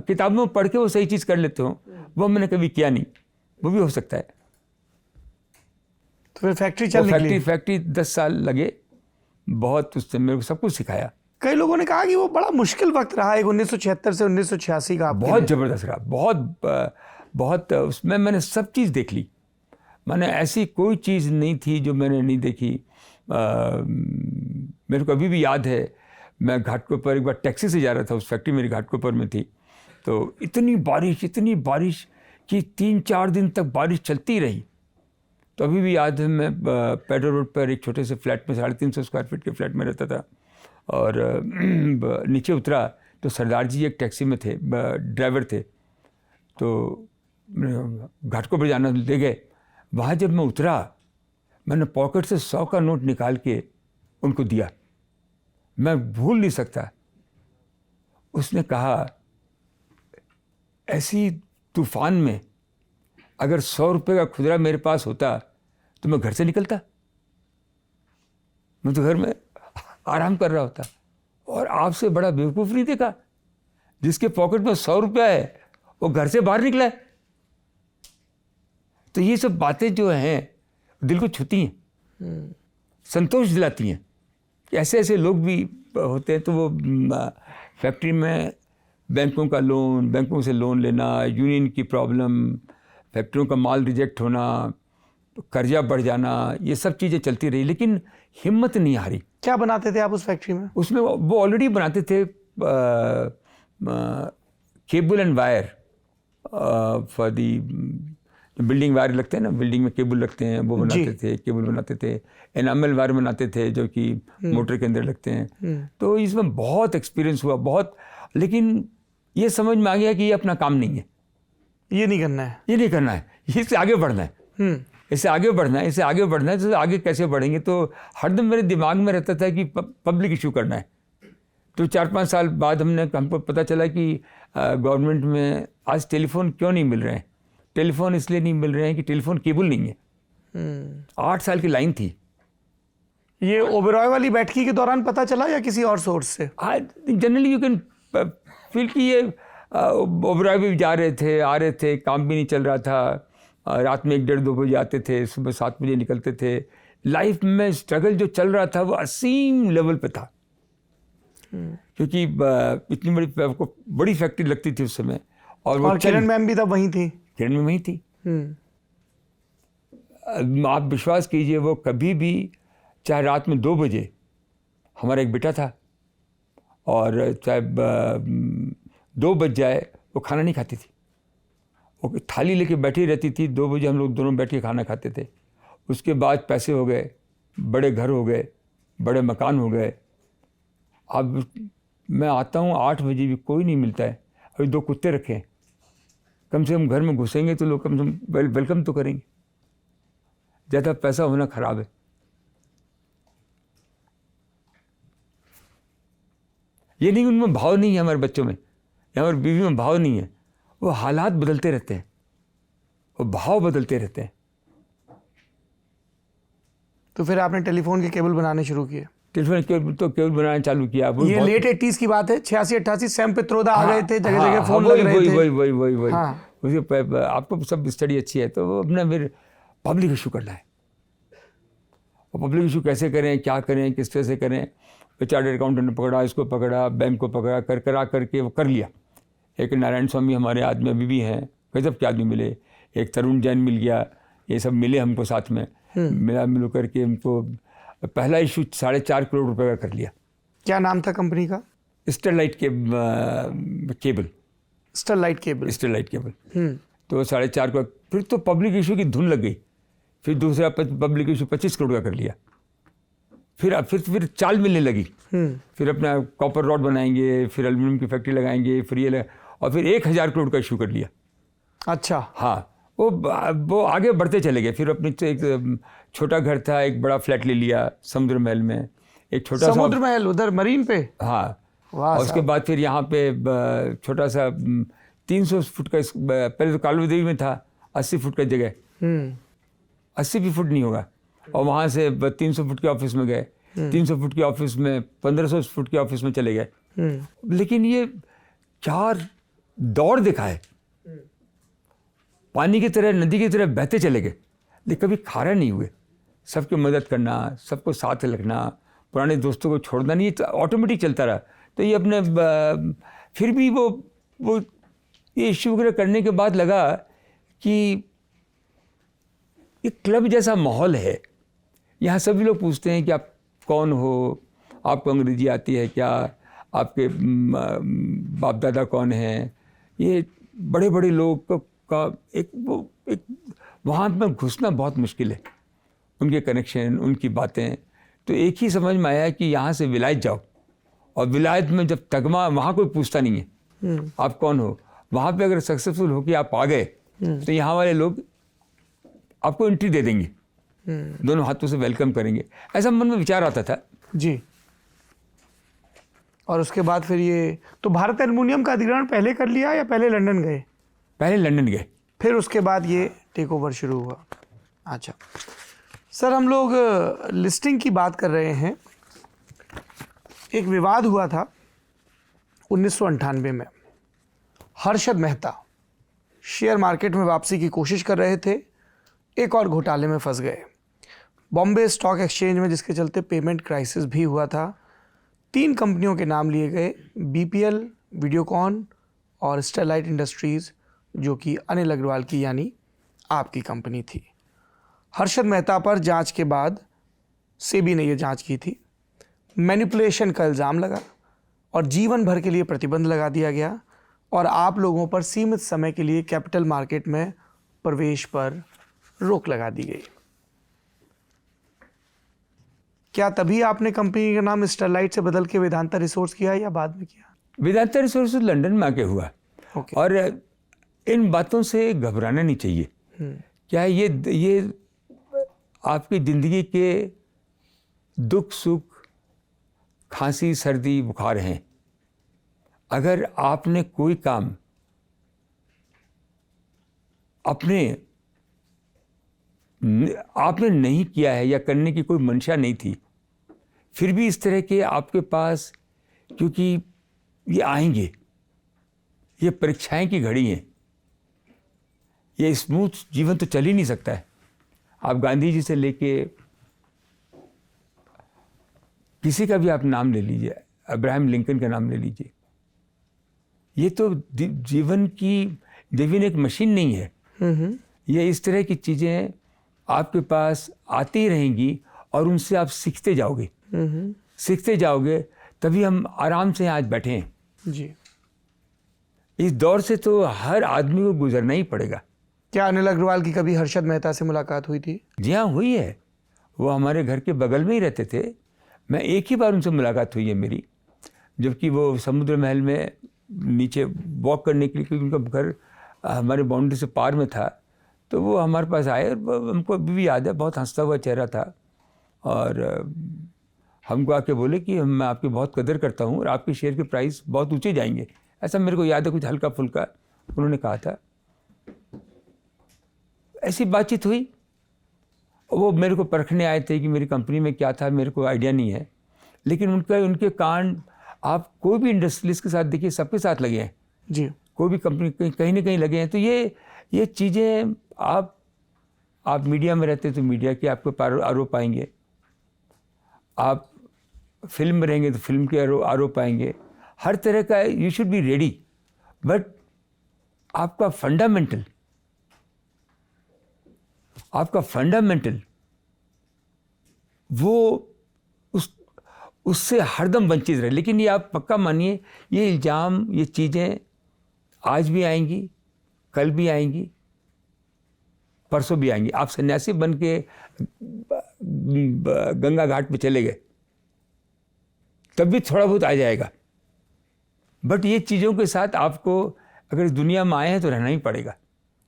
किताबों में पढ़ के वो सही चीज़ कर लेते हो, वो मैंने कभी किया नहीं, वो भी हो सकता है। तो फिर फैक्ट्री चल निकली। फैक्ट्री 10 साल लगे, बहुत उससे मेरे को सब कुछ सिखाया। कई लोगों ने कहा कि वो बड़ा मुश्किल वक्त रहा है 1976 से 1986 का। बहुत ज़बरदस्त रहा, बहुत उसमें मैंने सब चीज़ देख ली। मैंने ऐसी कोई चीज़ नहीं थी जो मैंने नहीं देखी। मेरे को अभी भी याद है, मैं घाटकोपर एक बार टैक्सी से जा रहा था, उस फैक्ट्री मेरी घाटकोपर में थी। तो इतनी बारिश कि 3-4 दिन तक बारिश चलती रही। तो अभी भी याद है, मैं पेडर रोड पर एक छोटे से फ्लैट में 350 स्क्वायर फीट के फ्लैट में रहता था। और नीचे उतरा तो सरदार जी एक टैक्सी में थे, ड्राइवर थे। तो घाटकोपर जाना ले गए। वहाँ जब मैं उतरा, मैंने पॉकेट से 100 का नोट निकाल के उनको दिया, मैं भूल नहीं सकता। उसने कहा ऐसी तूफान में अगर 100 रुपये का खुदरा मेरे पास होता तो मैं घर से निकलता, मैं तो घर में आराम कर रहा होता। और आपसे बड़ा बेवकूफ़ नहीं देखा, जिसके पॉकेट में 100 रुपया है वो घर से बाहर निकला है। तो ये सब बातें जो हैं दिल को छूती हैं, संतोष दिलाती हैं। ऐसे ऐसे लोग भी होते हैं। तो वो फैक्ट्री में बैंकों का लोन, बैंकों से लोन लेना, यूनियन की प्रॉब्लम, फैक्ट्रियों का माल रिजेक्ट होना, कर्जा बढ़ जाना, ये सब चीज़ें चलती रही, लेकिन हिम्मत नहीं हारी। क्या बनाते थे आप उस फैक्ट्री में? उसमें वो ऑलरेडी बनाते थे cable and wire for the building wire लगते हैं ना, बिल्डिंग में केबल लगते हैं, वो बनाते थे, केबल बनाते थे। एनामल वायर बनाते थे जो कि मोटर के अंदर लगते हैं। तो इसमें बहुत एक्सपीरियंस हुआ, बहुत। लेकिन ये समझ में आ गया कि ये अपना काम नहीं है, ये नहीं करना है, इससे आगे बढ़ना है, इससे आगे बढ़ना है। तो आगे कैसे बढ़ेंगे? तो हरदम मेरे दिमाग में रहता था कि पब्लिक इशू करना है। तो 4-5 साल बाद हमको पता चला कि गवर्नमेंट में आज टेलीफोन क्यों नहीं मिल रहे हैं। टेलीफोन इसलिए नहीं मिल रहे हैं कि टेलीफोन केबल नहीं है। 8 साल की लाइन थी। ये ओबेरॉय वाली बैठकी के दौरान पता चला या किसी और सोर्स से? जनरली यू कैन फील कि ये ओबेरॉय भी जा रहे थे, आ रहे थे, काम भी नहीं चल रहा था। रात में 1-1:30-2 बजे आते थे, सुबह 7 बजे निकलते थे। लाइफ में स्ट्रगल जो चल रहा था वो असीम लेवल पे था। क्योंकि इतनी बड़ी फैक्ट्री लगती थी उस समय। और किरण मैम भी तब वहीं थी। किरण में वहीं थी। आप विश्वास कीजिए, वो कभी भी चाहे रात में 2 बजे, हमारा एक बेटा था, और चाहे 2 बज जाए वो खाना नहीं खाती थी। वो थाली लेके बैठी रहती थी। 2 बजे हम लोग दोनों बैठ के खाना खाते थे। उसके बाद पैसे हो गए, बड़े घर हो गए, बड़े मकान हो गए। अब मैं आता हूँ 8 बजे भी कोई नहीं मिलता है। अभी 2 कुत्ते रखे हैं, कम से कम घर में घुसेंगे तो लोग कम से कम वेलकम तो करेंगे। ज़्यादा पैसा होना खराब है। ये नहीं उनमें भाव नहीं है, हमारे बच्चों में या हमारी बीवी में भाव नहीं है। वो हालात बदलते रहते हैं, वो भाव बदलते रहते हैं। तो फिर आपने टेलीफोन के केबल बनाने शुरू किए। टेलीफोन केबल बनाना चालू किया। ये लेट 80s की बात है। 86-88 सैम पित्रोदा आ गए थे, जगह जगह फोन लग रहे थे। वही उसके आपको सब स्टडी अच्छी है, तो अपना फिर पब्लिक इशू करना है। और पब्लिक इशू कैसे करें, क्या करें, किस तरह से करें। चार्टर्ड अकाउंटेंट ने पकड़ा, इसको पकड़ा, बैंक को पकड़ा, करके वो कर लिया। एक नारायण स्वामी हमारे आदमी अभी भी हैं, गजब के आदमी मिले। एक तरुण जैन मिल गया, ये सब मिले हमको साथ में। मिल करके हमको पहला इशू 4.5 करोड़ रुपए का कर लिया। क्या नाम था कंपनी का? Sterlite cable. Sterlite cable. तो 4.5 करोड़। फिर तो पब्लिक इशू की धुन लग गई। फिर दूसरा पब्लिक इशू 25 करोड़ का कर लिया। फिर चाल मिलने लगी। फिर अपना कॉपर रॉड बनाएंगे, फिर एल्यूमिनियम की फैक्ट्री लगाएंगे, फिर ये और फिर 1000 करोड़ का इशू कर लिया। अच्छा। हाँ, वो आगे बढ़ते चले गए। फिर अपने एक छोटा घर था, एक बड़ा फ्लैट ले लिया समुद्र महल में, एक छोटा समुद्र महल उधर मरीन पे। हाँ। और उसके बाद फिर यहाँ पे छोटा सा 300 फुट का, पहले तो कालू देवी में था 80 फुट का जगह, 80 भी फुट नहीं होगा। और वहाँ से 300 फुट के ऑफिस में गए, 300 फुट के ऑफिस में 1500 फुट के ऑफिस में चले गए। लेकिन ये 4 दौड़ दिखा है, पानी की तरह, नदी की तरह बहते चले गए, लेकिन कभी खारा नहीं हुए। सबकी मदद करना, सबको साथ रखना, पुराने दोस्तों को छोड़ना नहीं, तो ऑटोमेटिक चलता रहा। तो ये अपने फिर भी वो ये इश्यू वगैरह करने के बाद लगा कि एक क्लब जैसा माहौल है। यहाँ सभी लोग पूछते हैं कि आप कौन हो, आपको अंग्रेजी आती है क्या, आपके बाप दादा कौन हैं। ये बड़े बड़े लोग का एक वहाँ पर घुसना बहुत मुश्किल है, उनके कनेक्शन, उनकी बातें। तो एक ही समझ में आया कि यहाँ से विलायत जाओ, और विलायत में जब तगमा, वहाँ कोई पूछता नहीं है आप कौन हो। वहाँ पे अगर सक्सेसफुल हो कि आप आ गए तो यहाँ वाले लोग आपको एंट्री दे देंगे, दोनों हाथों से वेलकम करेंगे। ऐसा मन में विचार आता था जी। और उसके बाद फिर ये तो भारत एल्युमिनियम का अधिग्रहण पहले कर लिया या पहले लंदन गए? पहले लंदन गए, फिर उसके बाद ये टेक ओवर शुरू हुआ। अच्छा सर, हम लोग लिस्टिंग की बात कर रहे हैं। एक विवाद हुआ था 1998 में। हर्षद मेहता शेयर मार्केट में वापसी की कोशिश कर रहे थे, एक और घोटाले में फंस गए बॉम्बे स्टॉक एक्सचेंज में, जिसके चलते पेमेंट क्राइसिस भी हुआ था। 3 कंपनियों के नाम लिए गए, BPL, वीडियोकॉन और स्टरलाइट इंडस्ट्रीज़, जो कि अनिल अग्रवाल की यानी आपकी कंपनी थी। हर्षद मेहता पर जांच के बाद सेबी ने यह जांच की थी, मैनिपुलेशन का इल्ज़ाम लगा और जीवन भर के लिए प्रतिबंध लगा दिया गया, और आप लोगों पर सीमित समय के लिए कैपिटल मार्केट में प्रवेश पर रोक लगा दी गई। क्या तभी आपने कंपनी का नाम स्टरलाइट से बदल के वेदांता रिसोर्स किया या बाद में किया? वेदांता रिसोर्स लंदन में आके हुआ। Okay. और इन बातों से घबराना नहीं चाहिए। क्या ये आपकी ज़िंदगी के दुख सुख, खांसी, सर्दी, बुखार हैं। अगर आपने कोई काम आपने नहीं किया है या करने की कोई मंशा नहीं थी, फिर भी इस तरह के आपके पास, क्योंकि ये आएंगे, ये परीक्षाएं की घड़ी हैं, ये स्मूथ जीवन तो चल ही नहीं सकता है। आप गांधी जी से लेके किसी का भी आप नाम ले लीजिए, अब्राहम लिंकन का नाम ले लीजिए। ये तो जीवन एक मशीन नहीं है। ये इस तरह की चीज़ें आपके पास आती रहेंगी और उनसे आप सीखते जाओगे, तभी हम आराम से आज बैठे हैं जी। इस दौर से तो हर आदमी को गुजरना ही पड़ेगा। क्या अनिल अग्रवाल की कभी हर्षद मेहता से मुलाकात हुई थी? जी हाँ, हुई है। वो हमारे घर के बगल में ही रहते थे। मैं एक ही बार उनसे मुलाकात हुई है मेरी, जबकि वो समुद्र महल में नीचे वॉक करने के लिए, क्योंकि उनका घर हमारे बाउंड्री से पार में था, तो वो हमारे पास आए और हमको अभी भी याद है, बहुत हंसता हुआ चेहरा था और हमको आके बोले कि मैं आपकी बहुत कदर करता हूँ और आपके शेयर के प्राइस बहुत ऊंचे जाएंगे। ऐसा मेरे को याद है, कुछ हल्का फुल्का उन्होंने कहा था। ऐसी बातचीत हुई। वो मेरे को परखने आए थे कि मेरी कंपनी में क्या था, मेरे को आइडिया नहीं है, लेकिन उनके कांड आप कोई भी इंडस्ट्रियलिस्ट के साथ देखिए, सबके साथ लगे हैं जी। कोई भी कंपनी कहीं ना कहीं लगे हैं। तो ये चीज़ें आप मीडिया में रहते तो मीडिया के आपके आरोप आएंगे, आप फिल्म में रहेंगे तो फिल्म के आरोप आएंगे। हर तरह का you should be ready, but आपका फंडामेंटल वो उससे हरदम वंचित रहे। लेकिन ये आप पक्का मानिए, ये इल्ज़ाम, ये चीज़ें आज भी आएंगी, कल भी आएंगी, परसों भी आएंगी। आप सन्यासी बन के गंगा घाट पे चले गए तब भी थोड़ा बहुत आ जाएगा, बट ये चीज़ों के साथ आपको अगर इस दुनिया में आए हैं तो रहना ही पड़ेगा।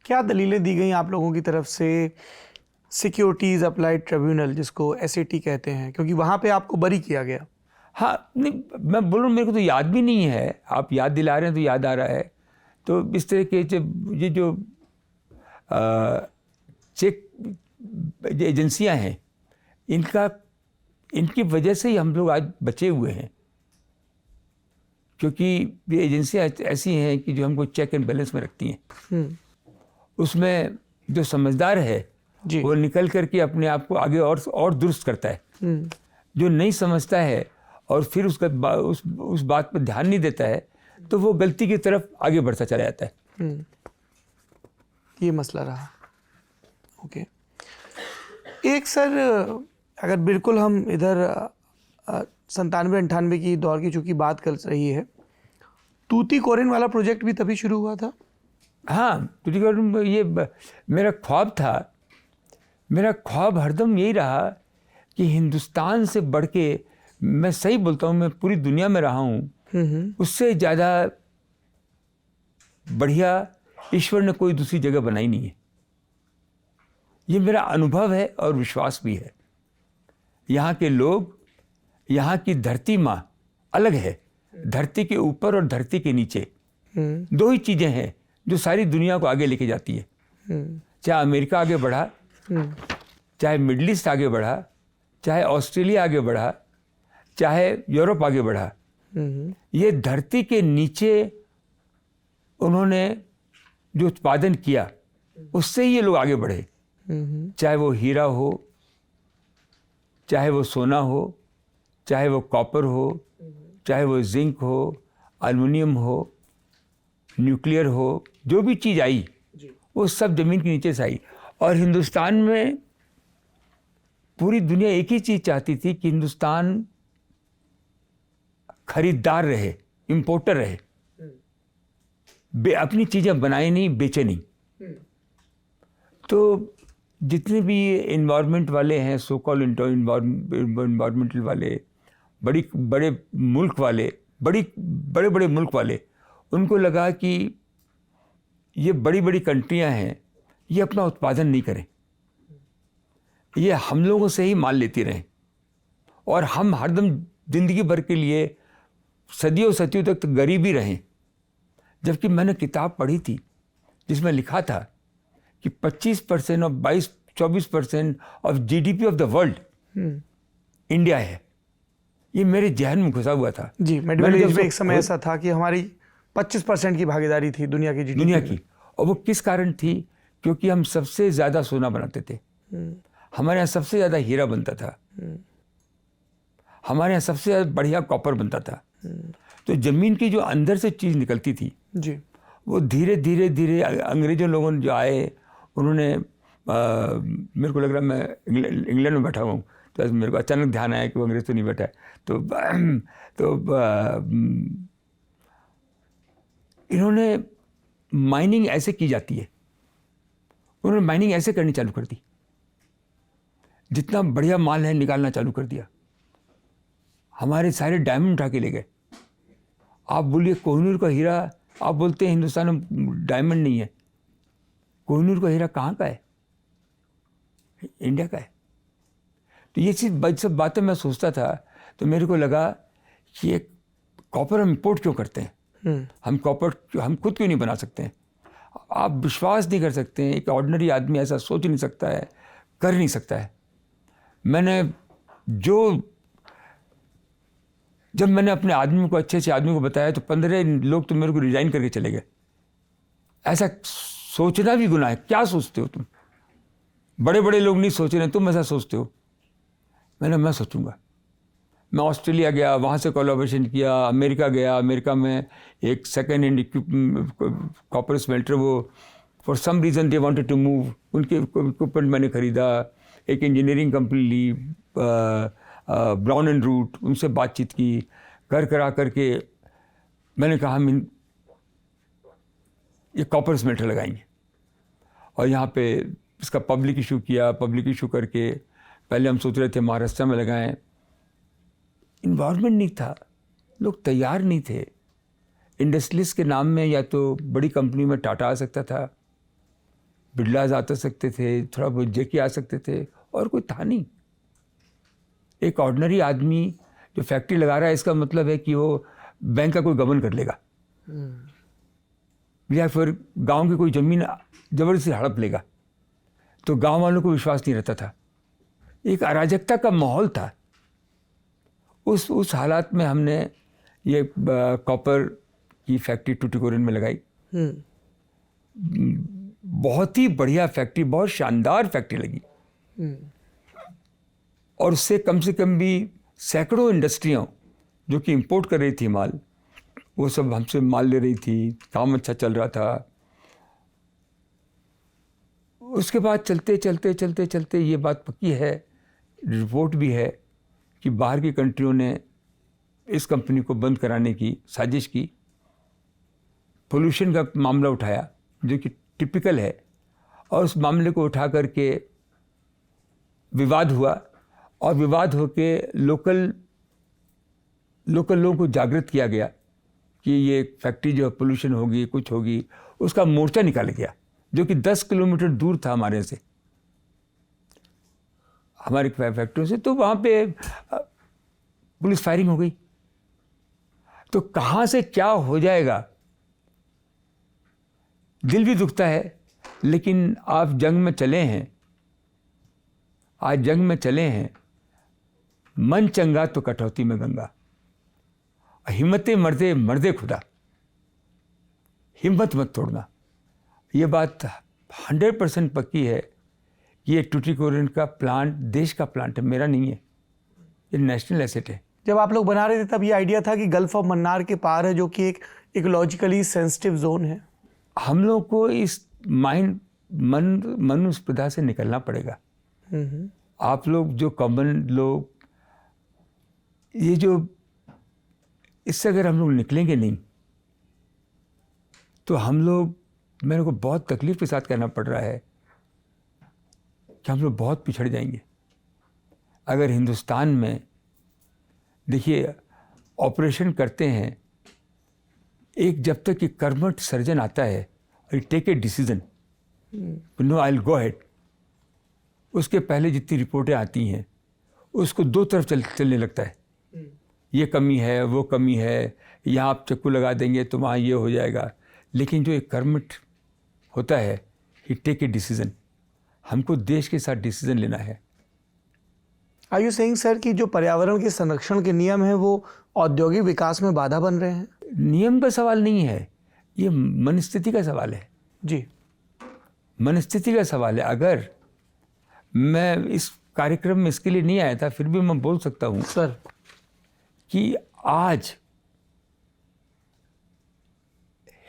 क्या दलीलें दी गई आप लोगों की तरफ से सिक्योरिटीज अप्लाइड ट्रिब्यूनल, जिसको SAT कहते हैं, क्योंकि वहाँ पे आपको बरी किया गया? हाँ, नहीं, मैं बोल रहा हूँ, मेरे को तो याद भी नहीं है, आप याद दिला रहे हैं तो याद आ रहा है। तो इस तरह के ये जो चेक एजेंसियां हैं, इनकी वजह से ही हम लोग आज बचे हुए हैं, क्योंकि ये एजेंसियां ऐसी हैं कि जो हमको चेक एंड बैलेंस में रखती हैं। उसमें जो समझदार है वो निकल करके अपने आप को आगे और दुरुस्त करता है। जो नहीं समझता है और फिर उस बात पर ध्यान नहीं देता है, तो वो गलती की तरफ आगे बढ़ता चला जाता है। ये मसला रहा। ओके। एक सर, अगर बिल्कुल हम इधर 97-98 की दौर की चूँकि बात कर रही है, तूतीकोरिन वाला प्रोजेक्ट भी तभी शुरू हुआ था? हाँ, तूतीकोरिन ये मेरा ख्वाब था। मेरा ख्वाब हरदम यही रहा कि हिंदुस्तान से बढ़ के, मैं सही बोलता हूँ, मैं पूरी दुनिया में रहा हूँ, उससे ज़्यादा बढ़िया ईश्वर ने कोई दूसरी जगह बनाई नहीं है। ये मेरा अनुभव है और विश्वास भी है। यहाँ के लोग, यहाँ की धरती माँ अलग है। धरती के ऊपर और धरती के नीचे दो ही चीज़ें हैं जो सारी दुनिया को आगे लेके जाती है। चाहे अमेरिका आगे बढ़ा, चाहे मिडल ईस्ट आगे बढ़ा, चाहे ऑस्ट्रेलिया आगे बढ़ा, चाहे यूरोप आगे बढ़ा, ये धरती के नीचे उन्होंने जो उत्पादन किया उससे ही ये लोग आगे बढ़े। चाहे वो हीरा हो, चाहे वो सोना हो, चाहे वो कॉपर हो, चाहे वो जिंक हो, एल्युमिनियम हो, न्यूक्लियर हो, जो भी चीज़ आई वो सब ज़मीन के नीचे से आई। और हिंदुस्तान में पूरी दुनिया एक ही चीज़ चाहती थी कि हिंदुस्तान खरीदार रहे, इंपोर्टर रहे, अपनी चीज़ें बनाए नहीं, बेचे नहीं। तो जितने भी एनवायरनमेंट वाले हैं, सो कॉल एनवायरमेंटल वाले, बड़े मुल्क वाले, बड़े मुल्क वाले, उनको लगा कि ये बड़ी बड़ी कंट्रियां हैं, ये अपना उत्पादन नहीं करें, ये हम लोगों से ही माल लेती रहें और हम हरदम ज़िंदगी भर के लिए सदियों तक तो गरीब ही रहें। जबकि मैंने किताब पढ़ी थी जिसमें लिखा था कि 25% और 24% of GDP of the world India है। ये मेरे जहन में घुसा हुआ था। जी, मेडिकल एज में एक समय ऐसा था कि हमारी 25% की भागीदारी थी दुनिया की GDP दुनिया की। और वो किस कारण थी? क्योंकि हम सबसे ज़्यादा सोना बनाते थे, हमारे यहाँ सबसे ज़्यादा हीरा बनता था, हमारे यहाँ सबसे ज़्यादा बढ़िया कॉपर बनता था, तो ज़मीन की जो अंदर से चीज़ निकलती थी जी। वो धीरे धीरे धीरे अंग्रेज़ों लोगों ने जो आए उन्होंने मेरे को लग रहा है मैं इंग्लैंड में बैठा हुआ हूँ, तो मेरे को अचानक ध्यान आया कि वो अंग्रेज़ तो नहीं बैठा है। तो इन्होंने माइनिंग ऐसे की जाती है, उन्होंने माइनिंग ऐसे करनी चालू कर दी, जितना बढ़िया माल है निकालना चालू कर दिया। हमारे सारे डायमंड उठा के ले गए। आप बोलिए कोहिनूर का हीरा, आप बोलते हैं हिंदुस्तान में डायमंड नहीं है, कोहिनूर का हीरा कहाँ का है? इंडिया का है। तो ये चीज़ सब बातें मैं सोचता था, तो मेरे को लगा कि ये कॉपर हम इंपोर्ट क्यों करते हैं? हम कॉपर हम खुद क्यों नहीं बना सकते हैं? आप विश्वास नहीं कर सकते हैं, एक ऑर्डिनरी आदमी ऐसा सोच नहीं सकता है, कर नहीं सकता है। जब मैंने अपने आदमी को, अच्छे आदमी को बताया, तो 15 लोग तो मेरे को रिजाइन करके चले गए। ऐसा सोचना भी गुनाह है। क्या सोचते हो तुम? बड़े बड़े लोग नहीं सोच रहे, तुम ऐसा सोचते हो। मैं सोचूंगा। मैं ऑस्ट्रेलिया गया, वहाँ से कोलैबोरेशन किया, अमेरिका गया, अमेरिका में एक सेकेंड हैंड कॉपर स्मेल्टर, वो for some reason they wanted to move, उनके इक्विपमेंट मैंने ख़रीदा। एक इंजीनियरिंग कंपनी ली, ब्राउन एंड रूट, उनसे बातचीत की, करा करके मैंने कहा हम ये कॉपर स्मेल्टर लगाएंगे, और यहाँ पे इसका पब्लिक इशू किया। पब्लिक इशू करके पहले हम सोच रहे थे महाराष्ट्र में लगाएं, इन्वायरमेंट नहीं था, लोग तैयार नहीं थे। इंडस्ट्रियलिस्ट के नाम में या तो बड़ी कंपनी में टाटा आ सकता था, बिरलाज आ सकते थे, थोड़ा बहुत जेके आ सकते थे, और कोई था नहीं। एक ऑर्डिनरी आदमी जो फैक्ट्री लगा रहा है, इसका मतलब है कि वो बैंक का कोई गबन कर लेगा, या फिर गांव की कोई ज़मीन ज़बरदस्ती हड़प लेगा। तो गांव वालों को विश्वास नहीं रहता था, एक अराजकता का माहौल था। उस हालात में हमने ये कॉपर की फैक्ट्री टुटीकोरिन में लगाई। बहुत ही बढ़िया फैक्ट्री, बहुत शानदार फैक्ट्री लगी, और उससे कम से कम भी सैकड़ों इंडस्ट्रियाँ जो कि इंपोर्ट कर रही थी माल, वो सब हमसे माल ले रही थी, काम अच्छा चल रहा था। उसके बाद चलते चलते चलते चलते ये बात पक्की है, रिपोर्ट भी है कि बाहर की कंट्रियों ने इस कंपनी को बंद कराने की साजिश की। पोल्यूशन का मामला उठाया जो कि टिपिकल है, और उस मामले को उठा करके विवाद हुआ, और विवाद होके लोकल लोगों को जागृत किया गया कि ये फैक्ट्री जो पोल्यूशन होगी, कुछ होगी। उसका मोर्चा निकाला गया जो कि 10 किलोमीटर दूर था हमारे से, हमारी फैक्ट्रियों से। तो वहाँ पे पुलिस फायरिंग हो गई। तो कहाँ से क्या हो जाएगा, दिल भी दुखता है। लेकिन आप जंग में चले हैं, आज जंग में चले हैं, मन चंगा तो कटौती में गंगा, हिम्मतें मर्दे मर्दे खुदा, हिम्मत मत तोड़ना। ये बात 100% पक्की है। ये टुटीकोरिन का प्लांट देश का प्लांट है, मेरा नहीं है, ये नेशनल एसेट है। जब आप लोग बना रहे थे तब ये आइडिया था कि गल्फ ऑफ मन्नार के पार है, जो कि एक इकोलॉजिकली सेंसिटिव जोन है। हम लोग को इस मनुस्पृधा से निकलना पड़ेगा। आप लोग जो कॉमन लोग, ये जो इससे अगर हम लोग निकलेंगे नहीं तो हम लोग, मेरे को बहुत तकलीफ के साथ कहना पड़ रहा है कि हम लोग बहुत पिछड़ जाएंगे। अगर हिंदुस्तान में देखिए ऑपरेशन करते हैं, एक जब तक कि कर्मठ सर्जन आता है और take a decision, no I will go ahead, उसके पहले जितनी रिपोर्टें आती हैं उसको दो तरफ चलने लगता है। ये कमी है, वो कमी है, यहाँ आप चक्कू लगा देंगे तो वहाँ ये हो जाएगा। लेकिन जो एक कर्मठ होता है, ही टेक ए डिसीजन। हमको देश के साथ डिसीजन लेना है। आर यू सेइंग सर कि जो पर्यावरण के संरक्षण के नियम हैं वो औद्योगिक विकास में बाधा बन रहे हैं? नियम का सवाल नहीं है, ये मनस्थिति का सवाल है जी, मनस्थिति का सवाल है। अगर मैं इस कार्यक्रम में इसके लिए नहीं आया था, फिर भी मैं बोल सकता हूँ सर कि आज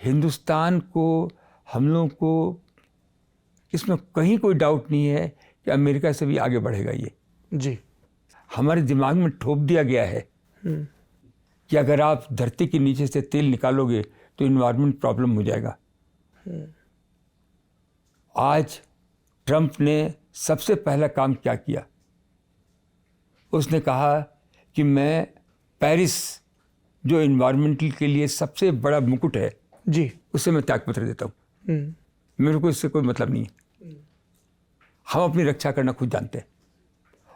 हिंदुस्तान को, हम लोगों को इसमें कहीं कोई डाउट नहीं है कि अमेरिका से भी आगे बढ़ेगा। ये जी हमारे दिमाग में ठोक दिया गया है कि अगर आप धरती के नीचे से तेल निकालोगे तो इन्वायरमेंट प्रॉब्लम हो जाएगा। आज ट्रंप ने सबसे पहला काम क्या किया? उसने कहा कि मैं पेरिस, जो इन्वायरमेंटल के लिए सबसे बड़ा मुकुट है, जी उससे मैं त्यागपत्र देता हूँ। मेरे को इससे कोई मतलब नहीं है। हम अपनी रक्षा करना खुद जानते हैं।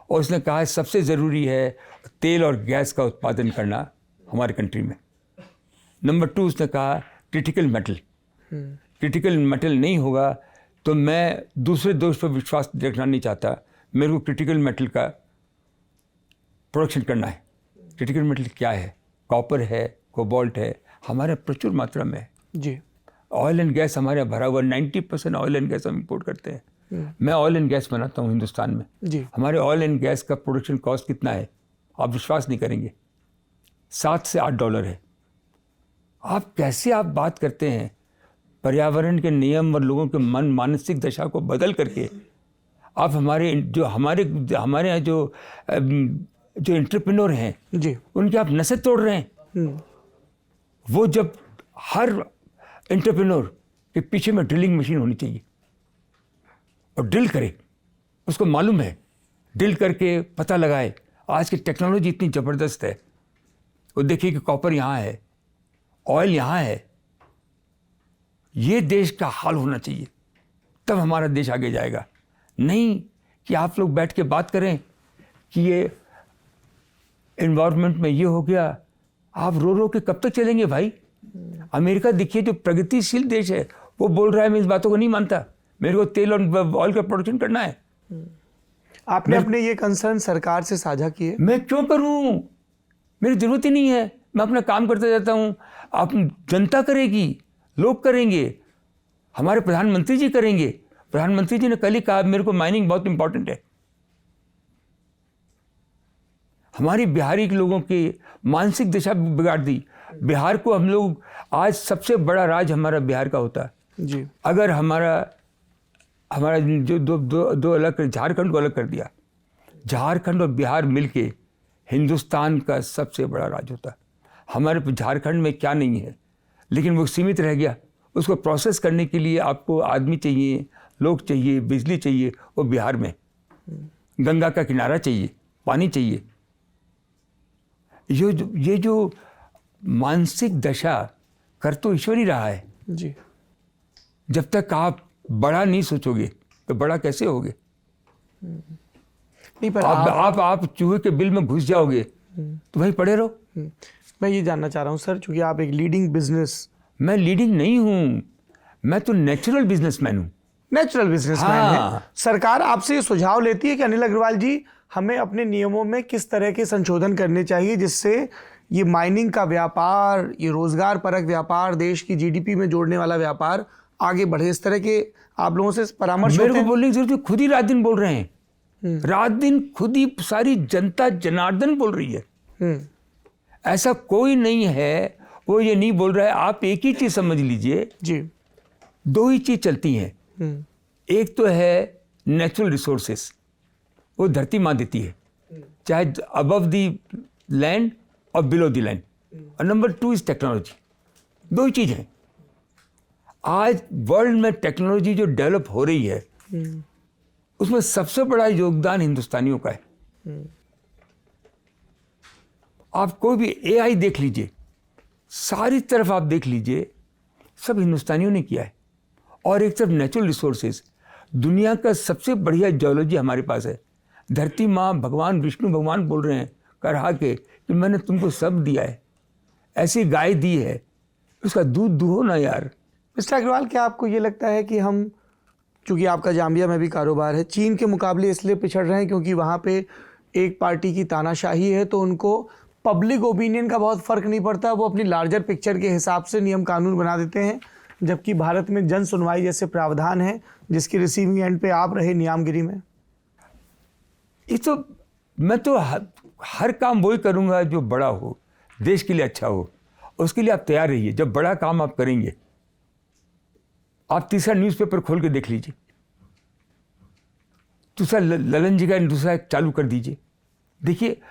और उसने कहा सबसे ज़रूरी है तेल और गैस का उत्पादन करना हमारे कंट्री में। नंबर 2 उसने कहा क्रिटिकल मेटल नहीं होगा तो मैं दूसरे देश पर विश्वास रखना नहीं चाहता। मेरे को क्रिटिकल मेटल का प्रोडक्शन करना है। क्रिटिकल मेटल क्या है? कॉपर है, कोबाल्ट है, हमारे प्रचुर मात्रा में है। जी ऑयल एंड गैस हमारे भरा हुआ, 90% ऑयल एंड गैस हम इंपोर्ट करते हैं। मैं ऑयल एंड गैस बनाता हूँ हिंदुस्तान में। जी हमारे ऑयल एंड गैस का प्रोडक्शन कॉस्ट कितना है? आप विश्वास नहीं करेंगे, $7 से $8 है। आप कैसे आप बात करते हैं? पर्यावरण के नियम और लोगों के मन मानसिक दशा को बदल करके आप हमारे यहाँ जो एंटरप्रेन्योर हैं जी उनके आप नसें तोड़ रहे हैं। वो जब हर एंटरप्रेन्योर के पीछे में ड्रिलिंग मशीन होनी चाहिए और ड्रिल करे, उसको मालूम है, ड्रिल करके पता लगाए। आज की टेक्नोलॉजी इतनी ज़बरदस्त है। वो देखिए कि कॉपर यहाँ है, ऑयल यहाँ है। ये देश का हाल होना चाहिए, तब हमारा देश आगे जाएगा। नहीं कि आप लोग बैठ के बात करें कि ये एनवायरनमेंट में ये हो गया। आप रो रो के कब तक चलेंगे भाई? अमेरिका देखिए, जो प्रगतिशील देश है, वो बोल रहा है मैं इस बातों को नहीं मानता, मेरे को तेल और ऑयल का प्रोडक्शन करना है। आपने अपने ये कंसर्न सरकार से साझा किए? मैं क्यों करूं? मेरी जरूरत ही नहीं है। मैं अपना काम करते जाता हूं। आप जनता करेगी, लोग करेंगे, हमारे प्रधानमंत्री जी करेंगे। प्रधानमंत्री जी ने कल ही कहा मेरे को माइनिंग बहुत इंपॉर्टेंट है। हमारी बिहारी के लोगों की मानसिक दशा बिगाड़ दी। बिहार को हम लोग, आज सबसे बड़ा राज हमारा बिहार का होता है। जी अगर हमारा जो दो अलग कर, झारखंड को अलग कर दिया, झारखंड और बिहार मिलके हिंदुस्तान का सबसे बड़ा राज्य होता। हमारे झारखंड में क्या नहीं है, लेकिन वो सीमित रह गया। उसको प्रोसेस करने के लिए आपको आदमी चाहिए, लोग चाहिए, बिजली चाहिए। वो बिहार में गंगा का किनारा चाहिए, पानी चाहिए। ये जो मानसिक दशा कर तो ईश्वर ही रहा है। जी जब तक आप बड़ा नहीं सोचोगे तो बड़ा कैसे होगे? नहीं, पर आप चूहे के बिल में घुस जाओगे तो वहीं पड़े रहो। मैं ये जानना चाह रहा हूँ सर, चूंकि आप एक लीडिंग बिजनेस, मैं लीडिंग नहीं हूँ, मैं तो नेचुरल बिजनेसमैन हूँ। नेचुरल बिजनेसमैन हाँ। है। सरकार आपसे ये सुझाव लेती है कि अनिल अग्रवाल जी, हमें अपने नियमों में किस तरह के संशोधन करने चाहिए जिससे ये माइनिंग का व्यापार, ये रोजगार परक व्यापार, देश की जीडीपी में जोड़ने वाला व्यापार आगे बढ़े? इस तरह के आप लोगों से परामर्श मेरे होते को हैं? बोलने की जरूरत है, खुद ही रात दिन बोल रहे हैं। रात दिन खुद ही सारी जनता जनार्दन बोल रही है। ऐसा कोई नहीं है वो ये नहीं बोल रहा है। आप एक ही चीज समझ लीजिए, जी 2 ही चीज चलती हैं। एक तो है नेचुरल रिसोर्सेस, वो धरती माँ देती है, चाहे अबव द लैंड और बिलो द लैंड। और नंबर 2 इज टेक्नोलॉजी। 2 ही चीज हैं। आज वर्ल्ड में टेक्नोलॉजी जो डेवलप हो रही है, उसमें सबसे बड़ा योगदान हिंदुस्तानियों का है। आप कोई भी एआई देख लीजिए, सारी तरफ आप देख लीजिए, सब हिंदुस्तानियों ने किया है। और एक तरफ नेचुरल रिसोर्सेज, दुनिया का सबसे बढ़िया जियोलॉजी हमारे पास है। धरती माँ, भगवान विष्णु भगवान बोल रहे हैं कहा के कि मैंने तुमको सब दिया है, ऐसी गाय दी है, उसका दूध दुहो ना यार। मिस्टर अग्रवाल, क्या आपको ये लगता है कि हम, चूंकि आपका जाम्बिया में भी कारोबार है, चीन के मुकाबले इसलिए पिछड़ रहे हैं क्योंकि वहाँ पे एक पार्टी की तानाशाही है, तो उनको पब्लिक ओपिनियन का बहुत फ़र्क नहीं पड़ता, वो अपनी लार्जर पिक्चर के हिसाब से नियम कानून बना देते हैं, जबकि भारत में जन सुनवाई जैसे प्रावधान है जिसकी रिसीविंग एंड पे आप रहे नियामगिरी में? ये तो मैं तो हर काम वही करूँगा जो बड़ा हो, देश के लिए अच्छा हो। उसके लिए आप तैयार रहिए। जब बड़ा काम आप करेंगे आप तीसरा न्यूज़पेपर खोल के देख लीजिए, दूसरा ललन जी का दूसरा चालू कर दीजिए, देखिए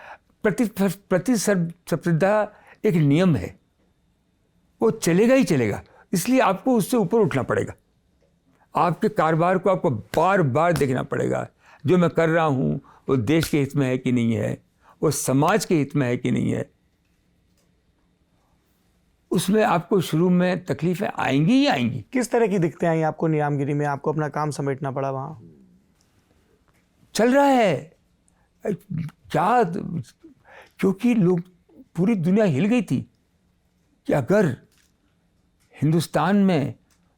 प्रतिस्पर्धा एक नियम है, वो चलेगा ही चलेगा। इसलिए आपको उससे ऊपर उठना पड़ेगा। आपके कारोबार को आपको बार बार देखना पड़ेगा, जो मैं कर रहा हूँ वो देश के हित में है कि नहीं है, वो समाज के हित में है कि नहीं है। उसमें आपको शुरू में तकलीफें आएंगी ही आएंगी। किस तरह की दिक्कतें आई आपको नीलामगिरी में? आपको अपना काम समेटना पड़ा वहाँ? चल रहा है क्या, क्योंकि लोग, पूरी दुनिया हिल गई थी कि अगर हिंदुस्तान में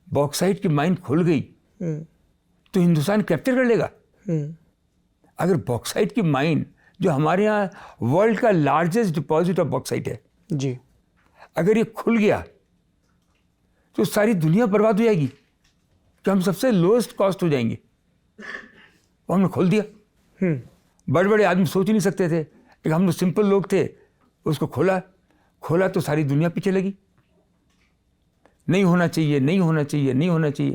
बॉक्साइट की माइन खुल गई तो हिंदुस्तान कैप्चर कर लेगा। अगर बॉक्साइट की माइन, जो हमारे यहाँ वर्ल्ड का लार्जेस्ट डिपॉजिट ऑफ बॉक्साइट है जी, अगर ये खुल गया तो सारी दुनिया बर्बाद हो जाएगी, कि हम सबसे लोएस्ट कॉस्ट हो जाएंगे। और हमने खोल दिया। बड़े बड़े आदमी सोच ही नहीं सकते थे, लेकिन हम लोग सिंपल लोग थे, उसको खोला तो सारी दुनिया पीछे लगी। नहीं होना चाहिए, नहीं होना चाहिए, नहीं होना चाहिए।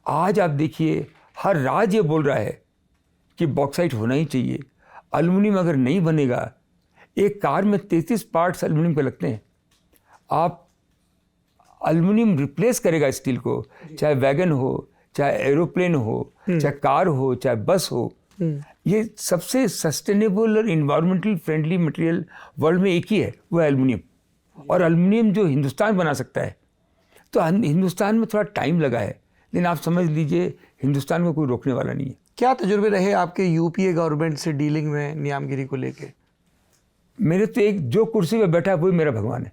आज आप देखिए हर राज्य बोल रहा है कि बॉक्साइट होना ही चाहिए। एल्युमिनियम अगर नहीं बनेगा, एक कार में 33 पार्ट्स एल्युमिनियम के लगते हैं। आप एल्युमिनियम रिप्लेस करेगा स्टील को, चाहे वैगन हो, चाहे एरोप्लेन हो, चाहे कार हो, चाहे बस हो। ये सबसे सस्टेनेबल और इन्वायरमेंटल फ्रेंडली मटेरियल वर्ल्ड में एक ही है, वो है एल्युमिनियम। और एल्युमिनियम जो हिंदुस्तान बना सकता है, तो हिंदुस्तान में थोड़ा टाइम लगा है, लेकिन आप समझ लीजिए हिंदुस्तान को कोई रोकने वाला नहीं है। क्या तजुर्बे रहे आपके यूपीए गवर्नमेंट से डीलिंग में नीलामगिरी को लेके? मेरे तो एक जो कुर्सी पे बैठा है वही मेरा भगवान है।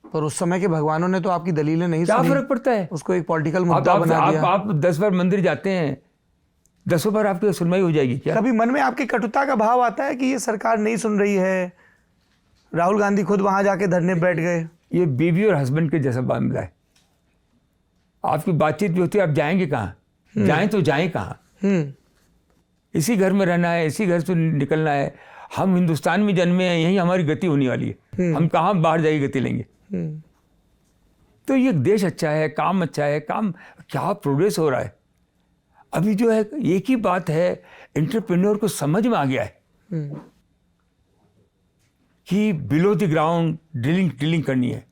पर उस समय के भगवानों ने तो आपकी दलीलें नहीं क्या सुनी। फर्क पड़ता है? उसको एक पॉलिटिकल मुद्दा बना दिया। आप 10 बार मंदिर जाते हैं, 10 बार आपकी सुनवाई हो जाएगी क्या? कभी मन में आपकी कटुता का भाव आता है कि ये सरकार नहीं सुन रही है? राहुल गांधी खुद वहां जाके धरने बैठ गए। ये बीवी और हस्बैंड के जैसा मामला है। आपकी बातचीत भी होती है, आप जाएंगे कहाँ? जाएं तो जाएं कहाँ? इसी घर में रहना है, इसी घर से निकलना है। हम हिंदुस्तान में जन्मे हैं, यही हमारी गति होने वाली है। हम कहाँ बाहर जाके गति लेंगे? तो ये देश अच्छा है, काम अच्छा है, काम क्या प्रोग्रेस हो रहा है। अभी जो है एक ही बात है, एंटरप्रेन्योर को समझ में आ गया है कि बिलो द ग्राउंड ड्रिलिंग करनी है।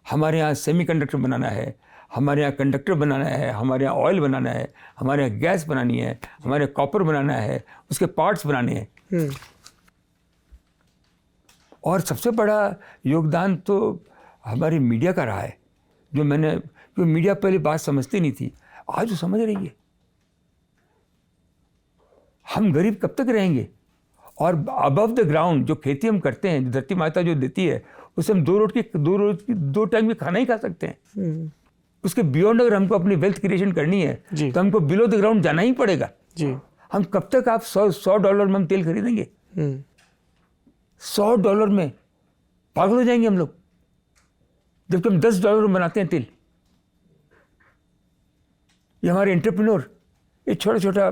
हमारे यहाँ सेमीकंडक्टर बनाना है, हमारे यहाँ कंडक्टर बनाना है, हमारे यहाँ ऑयल बनाना है, हमारे यहाँ गैस बनानी है, हमारे यहाँ कॉपर बनाना है, उसके पार्ट्स बनाने हैं। और सबसे बड़ा योगदान तो हमारे मीडिया का रहा है, जो मीडिया पहले बात समझती नहीं थी, आज वो समझ रही है। हम गरीब कब तक रहेंगे? और अबव द ग्राउंड जो खेती हम करते हैं, जो धरती माता जो देती है, उससे हम दो टाइम की खाना ही खा सकते हैं। उसके बियॉन्ड अगर हमको अपनी वेल्थ क्रिएशन करनी है तो हमको बिलो द ग्राउंड जाना ही पड़ेगा जी। हम कब तक, आप $100 में हम तेल खरीदेंगे? $100 में पागल हो जाएंगे हम लोग, जबकि हम $10 में बनाते हैं तेल। ये हमारे एंटरप्रेन्योर ये छोटा छोटा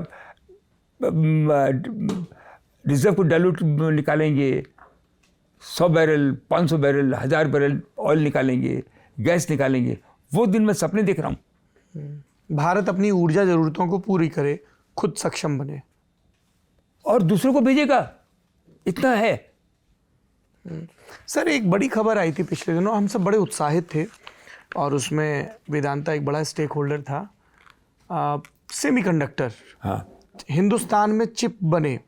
रिजर्व को डाइल्यूट निकालेंगे, 100 बैरल, 500 बैरल, 1000 बैरल ऑयल निकालेंगे, गैस निकालेंगे। वो दिन मैं सपने देख रहा हूँ। भारत अपनी ऊर्जा जरूरतों को पूरी करे, खुद सक्षम बने और दूसरों को भेजेगा, इतना है। सर, एक बड़ी खबर आई थी पिछले दिनों, हम सब बड़े उत्साहित थे और उसमें वेदांता एक बड़ा स्टेक होल्डर था। सेमीकंडक्टर, हाँ, हिंदुस्तान में चिप बने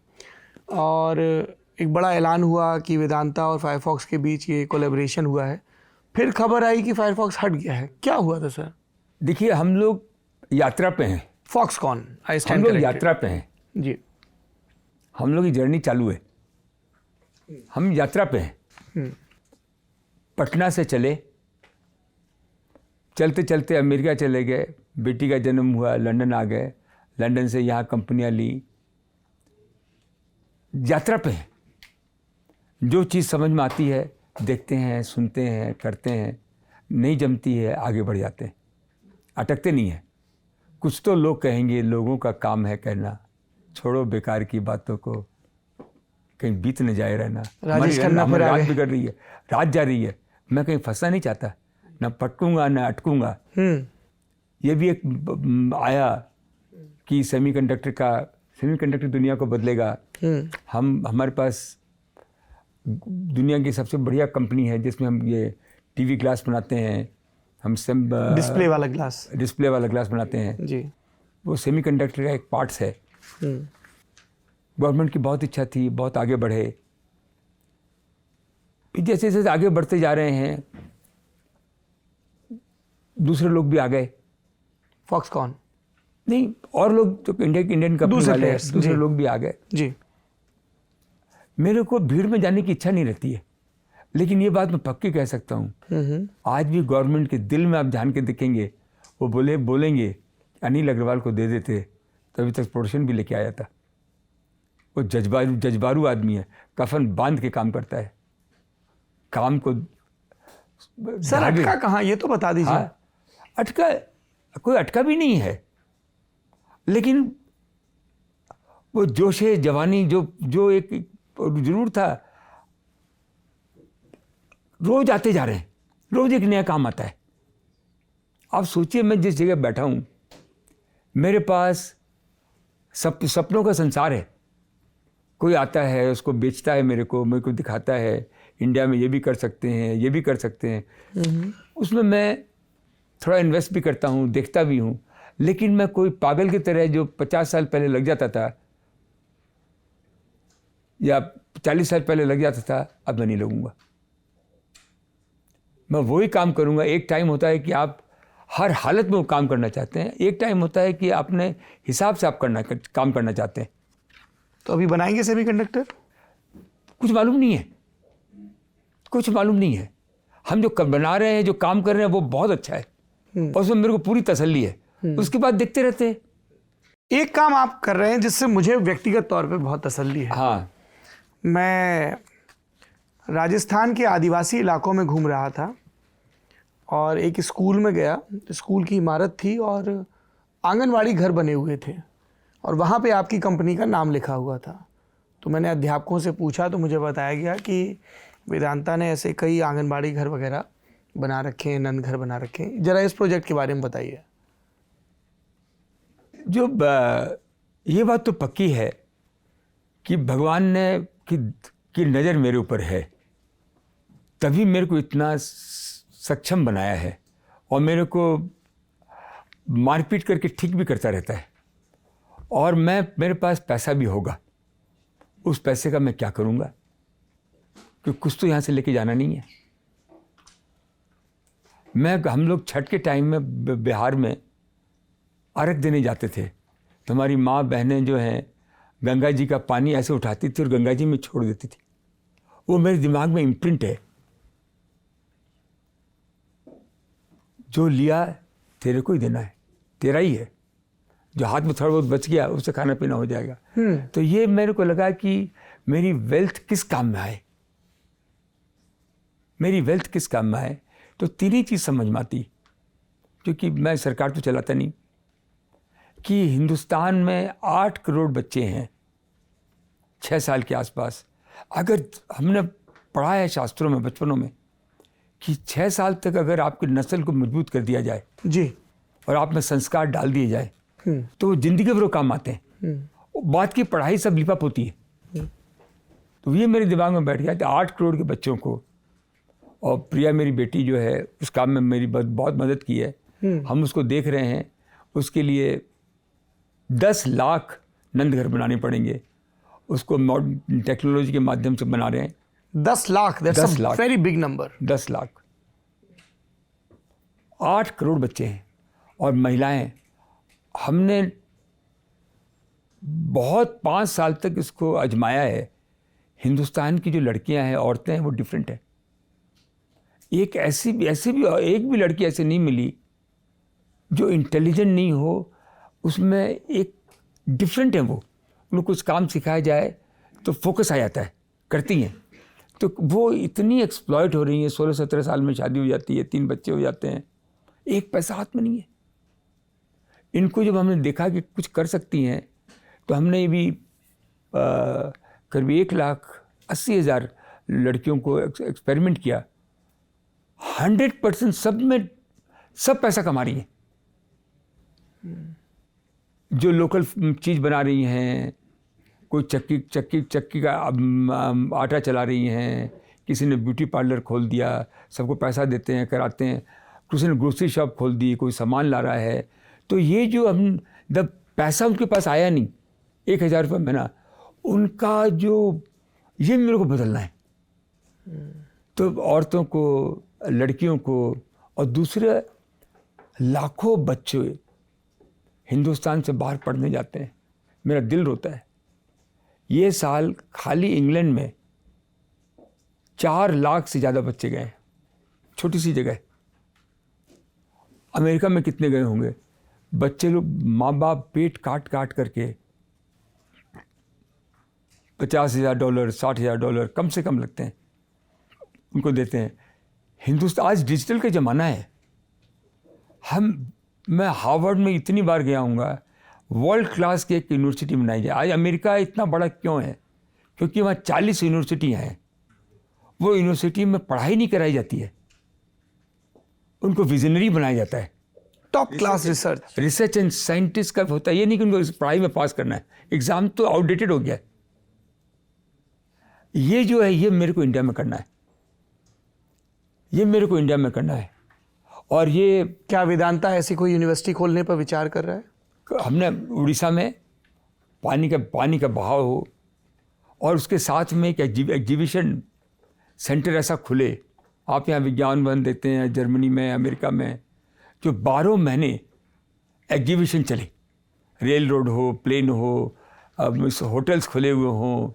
और एक बड़ा ऐलान हुआ कि वेदांता और फायरफॉक्स के बीच ये कोलैबोरेशन हुआ है। फिर खबर आई कि फायरफॉक्स हट गया है। क्या हुआ था सर? देखिए, हम लोग यात्रा पे हैं। फॉक्सकॉन, हम लोग यात्रा पे हैं जी। हम लोग की जर्नी चालू है, हम यात्रा पे हैं। पटना से चले, चलते चलते अमेरिका चले गए, बेटी का जन्म हुआ, लंदन आ गए, लंदन से यहाँ कंपनियाँ ली। यात्रा पे हैं। जो चीज़ समझ में आती है देखते हैं, सुनते हैं, करते हैं, नहीं जमती है आगे बढ़ जाते हैं, अटकते नहीं हैं। कुछ तो लोग कहेंगे, लोगों का काम है कहना, छोड़ो बेकार की बातों को, कहीं बीत न जाए रहना। हमारी रात बिगड़ रही है, रात जा रही है, मैं कहीं फंसना नहीं चाहता, ना पटकूंगा ना अटकूंगा। ये भी एक आया कि सेमीकंडक्टर दुनिया को बदलेगा। हमारे पास दुनिया की सबसे बढ़िया कंपनी है जिसमें हम ये टीवी ग्लास बनाते हैं, हम सब डिस्प्ले वाला ग्लास बनाते हैं जी। वो सेमीकंडक्टर का एक पार्ट्स है। गवर्नमेंट की बहुत इच्छा थी, बहुत आगे बढ़े। जैसे जैसे आगे बढ़ते जा रहे हैं दूसरे लोग भी आ गए। फॉक्सकॉन नहीं, और लोग जो इंडियन कंपनी वाले हैं, दूसरे लोग भी आ गए जी। मेरे को भीड़ में जाने की इच्छा नहीं रहती है, लेकिन ये बात मैं पक्की कह सकता हूँ, आज भी गवर्नमेंट के दिल में आप ध्यान के देखेंगे, वो बोलेंगे अनिल अग्रवाल को दे देते तो अभी तक प्रोडक्शन भी लेके आया था। वो जज्बारू आदमी है, कफन बांध के काम करता है, काम को। सर अटका कहाँ, ये तो बता दीजिए। हाँ, अटका कोई अटका भी नहीं है, लेकिन वो जोश जवानी जो एक जरूर था, रोज आते जा रहे हैं, रोज एक नया काम आता है। आप सोचिए, मैं जिस जगह बैठा हूं, मेरे पास सपनों का संसार है। कोई आता है, उसको बेचता है, मेरे को दिखाता है, इंडिया में ये भी कर सकते हैं, ये भी कर सकते हैं। उसमें मैं थोड़ा इन्वेस्ट भी करता हूँ, देखता भी हूँ, लेकिन मैं कोई पागल की तरह जो 50 साल पहले लग जाता था या 40 साल पहले लग जाता था, अब मैं नहीं लगूंगा। मैं वही काम करूंगा। एक टाइम होता है कि आप हर हालत में वो काम करना चाहते हैं, एक टाइम होता है कि अपने हिसाब से आप काम करना चाहते हैं। तो अभी बनाएंगे सेमीकंडक्टर? कुछ मालूम नहीं है। हम जो बना रहे हैं, जो काम कर रहे हैं, वो बहुत अच्छा है और उसमें मेरे को पूरी तसल्ली है। उसके बाद देखते रहते हैं। एक काम आप कर रहे हैं जिससे मुझे व्यक्तिगत तौर पे बहुत तसल्ली है। हाँ, मैं राजस्थान के आदिवासी इलाकों में घूम रहा था और एक स्कूल में गया। स्कूल की इमारत थी और आंगनवाड़ी घर बने हुए थे और वहाँ पे आपकी कंपनी का नाम लिखा हुआ था। तो मैंने अध्यापकों से पूछा तो मुझे बताया गया कि वेदांता ने ऐसे कई आंगनबाड़ी घर वगैरह बना रखे हैं, नंद घर बना रखे हैं। ज़रा इस प्रोजेक्ट के बारे में बताइए। ये बात तो पक्की है कि भगवान ने की नज़र मेरे ऊपर है, तभी मेरे को इतना सक्षम बनाया है और मेरे को मारपीट करके ठीक भी करता रहता है। और मेरे पास पैसा भी होगा, उस पैसे का मैं क्या करूँगा, क्योंकि कुछ तो यहाँ से लेके जाना नहीं है। हम लोग छठ के टाइम में बिहार में अर्घ देने जाते थे, तो हमारी माँ बहनें जो हैं गंगा जी का पानी ऐसे उठाती थी और गंगा जी में छोड़ देती थी। वो मेरे दिमाग में इम्प्रिंट है, जो लिया तेरे को ही देना है, तेरा ही है। जो हाथ में थोड़ा बहुत बच गया उससे खाना पीना हो जाएगा। तो ये मेरे को लगा कि मेरी वेल्थ किस काम में आए, तो तीन ही चीज़ समझ में आती, क्योंकि मैं सरकार तो चलाता नहीं, कि हिंदुस्तान में 8 करोड़ बच्चे हैं 6 साल के आसपास। अगर हमने पढ़ा है शास्त्रों में बचपनों में कि 6 साल तक अगर आपकी नस्ल को मजबूत कर दिया जाए जी और आप में संस्कार डाल दिए जाए तो वो जिंदगी भर काम आते हैं। बात की पढ़ाई सब लिपाप होती है। तो ये मेरे दिमाग में बैठ गया कि 8 करोड़ के बच्चों को, और प्रिया मेरी बेटी जो है उस काम में मेरी बहुत मदद की है। हम उसको देख रहे हैं, उसके लिए 10 लाख नंद घर बनाने पड़ेंगे, उसको मॉडर्न टेक्नोलॉजी के माध्यम से बना रहे हैं। 10 lakh, 10 lakh, very big number. 10 lakh, 8 crore बच्चे हैं और महिलाएं। हमने बहुत 5 साल तक इसको आजमाया है। हिंदुस्तान की जो लड़कियां हैं, औरतें हैं, वो डिफरेंट है। एक एक भी लड़की ऐसे नहीं मिली जो इंटेलिजेंट नहीं हो, उसमें एक डिफरेंट है। वो उनको कुछ काम सिखाया जाए तो फोकस आ जाता है, करती हैं। तो वो इतनी एक्सप्लॉइट हो रही हैं, 16-17 साल में शादी हो जाती है, 3 बच्चे हो जाते हैं, एक पैसा हाथ में नहीं है। इनको जब हमने देखा कि कुछ कर सकती हैं, तो हमने भी करीब 1,80,000 लड़कियों को एक्सपेरिमेंट किया। 100% सब पैसा कमा रही हैं। जो लोकल चीज़ बना रही हैं, कोई चक्की का आटा चला रही हैं, किसी ने ब्यूटी पार्लर खोल दिया, सबको पैसा देते हैं, कराते हैं, किसी ने ग्रोसरी शॉप खोल दी, कोई सामान ला रहा है। तो ये जो हम जब पैसा उनके पास आया नहीं, 1,000 रुपये महीना, उनका जो ये मेरे को बदलना है। तो औरतों को, लड़कियों को और दूसरे लाखों बच्चे हिंदुस्तान से बाहर पढ़ने जाते हैं, मेरा दिल रोता है। ये साल खाली इंग्लैंड में 4 लाख से ज़्यादा बच्चे गए, छोटी सी जगह। अमेरिका में कितने गए होंगे? बच्चे लोग, माँ बाप पेट काट काट करके $50,000, $60,000 कम से कम लगते हैं, उनको देते हैं। हिंदुस्तान आज डिजिटल का ज़माना है। मैं हार्वर्ड में इतनी बार गया हूँगा, वर्ल्ड क्लास की एक यूनिवर्सिटी बनाई जाए। आज अमेरिका इतना बड़ा क्यों है? क्योंकि वहाँ 40 यूनिवर्सिटियाँ हैं। वो यूनिवर्सिटी में पढ़ाई नहीं कराई जाती है, उनको विजनरी बनाया जाता है। Top class research and scientist का होता है। ये नहीं कि उनको पढ़ाई में पास करना है, एग्ज़ाम तो आउटडेटेड हो गया है। ये जो है, ये मेरे को इंडिया में करना है, ये मेरे को इंडिया में करना है। और ये क्या वेदांता ऐसी कोई यूनिवर्सिटी खोलने पर विचार कर रहा है? हमने उड़ीसा में पानी का बहाव हो और उसके साथ में एक एग्जीबिशन सेंटर ऐसा खुले। आप यहाँ विज्ञान वन देते हैं, जर्मनी में, अमेरिका में, जो 12 महीने एग्जीबिशन चले, रेल रोड हो, प्लेन हो, होटल्स खुले हुए हों,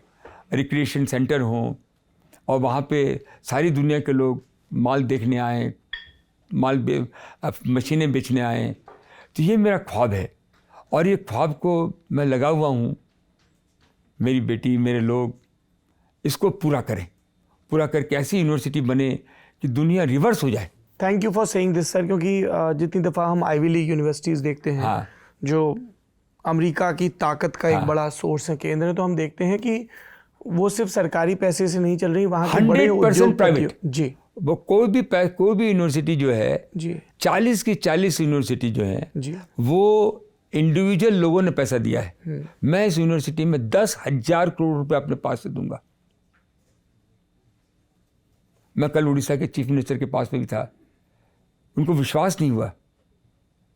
रिक्रिएशन सेंटर हों, और वहाँ पे सारी दुनिया के लोग माल देखने आएँ, मशीनें बेचने आएँ। तो ये मेरा ख्वाब है और ये ख्वाब को मैं लगा हुआ हूँ। मेरी बेटी, मेरे लोग इसको पूरा करें, पूरा करके ऐसी यूनिवर्सिटी बने कि दुनिया रिवर्स हो जाए। Thank you for saying this sir, क्योंकि जितनी दफ़ा हम आईवी लीग यूनिवर्सिटीज़ देखते हैं, हाँ, जो अमेरिका की ताकत का एक बड़ा सोर्स है, केंद्र है, तो हम देखते हैं कि वो सिर्फ सरकारी पैसे से नहीं चल रही, वहाँ के बड़े 100% प्राइवेट। जी, वो कोई भी यूनिवर्सिटी जो है जी, 40 की 40 यूनिवर्सिटी जो है जी, वो इंडिविजुअल लोगों ने पैसा दिया है। मैं इस यूनिवर्सिटी में 10,000 करोड़ रुपए अपने पास से दूंगा। मैं कल उड़ीसा के चीफ मिनिस्टर के पास में भी था, उनको विश्वास नहीं हुआ।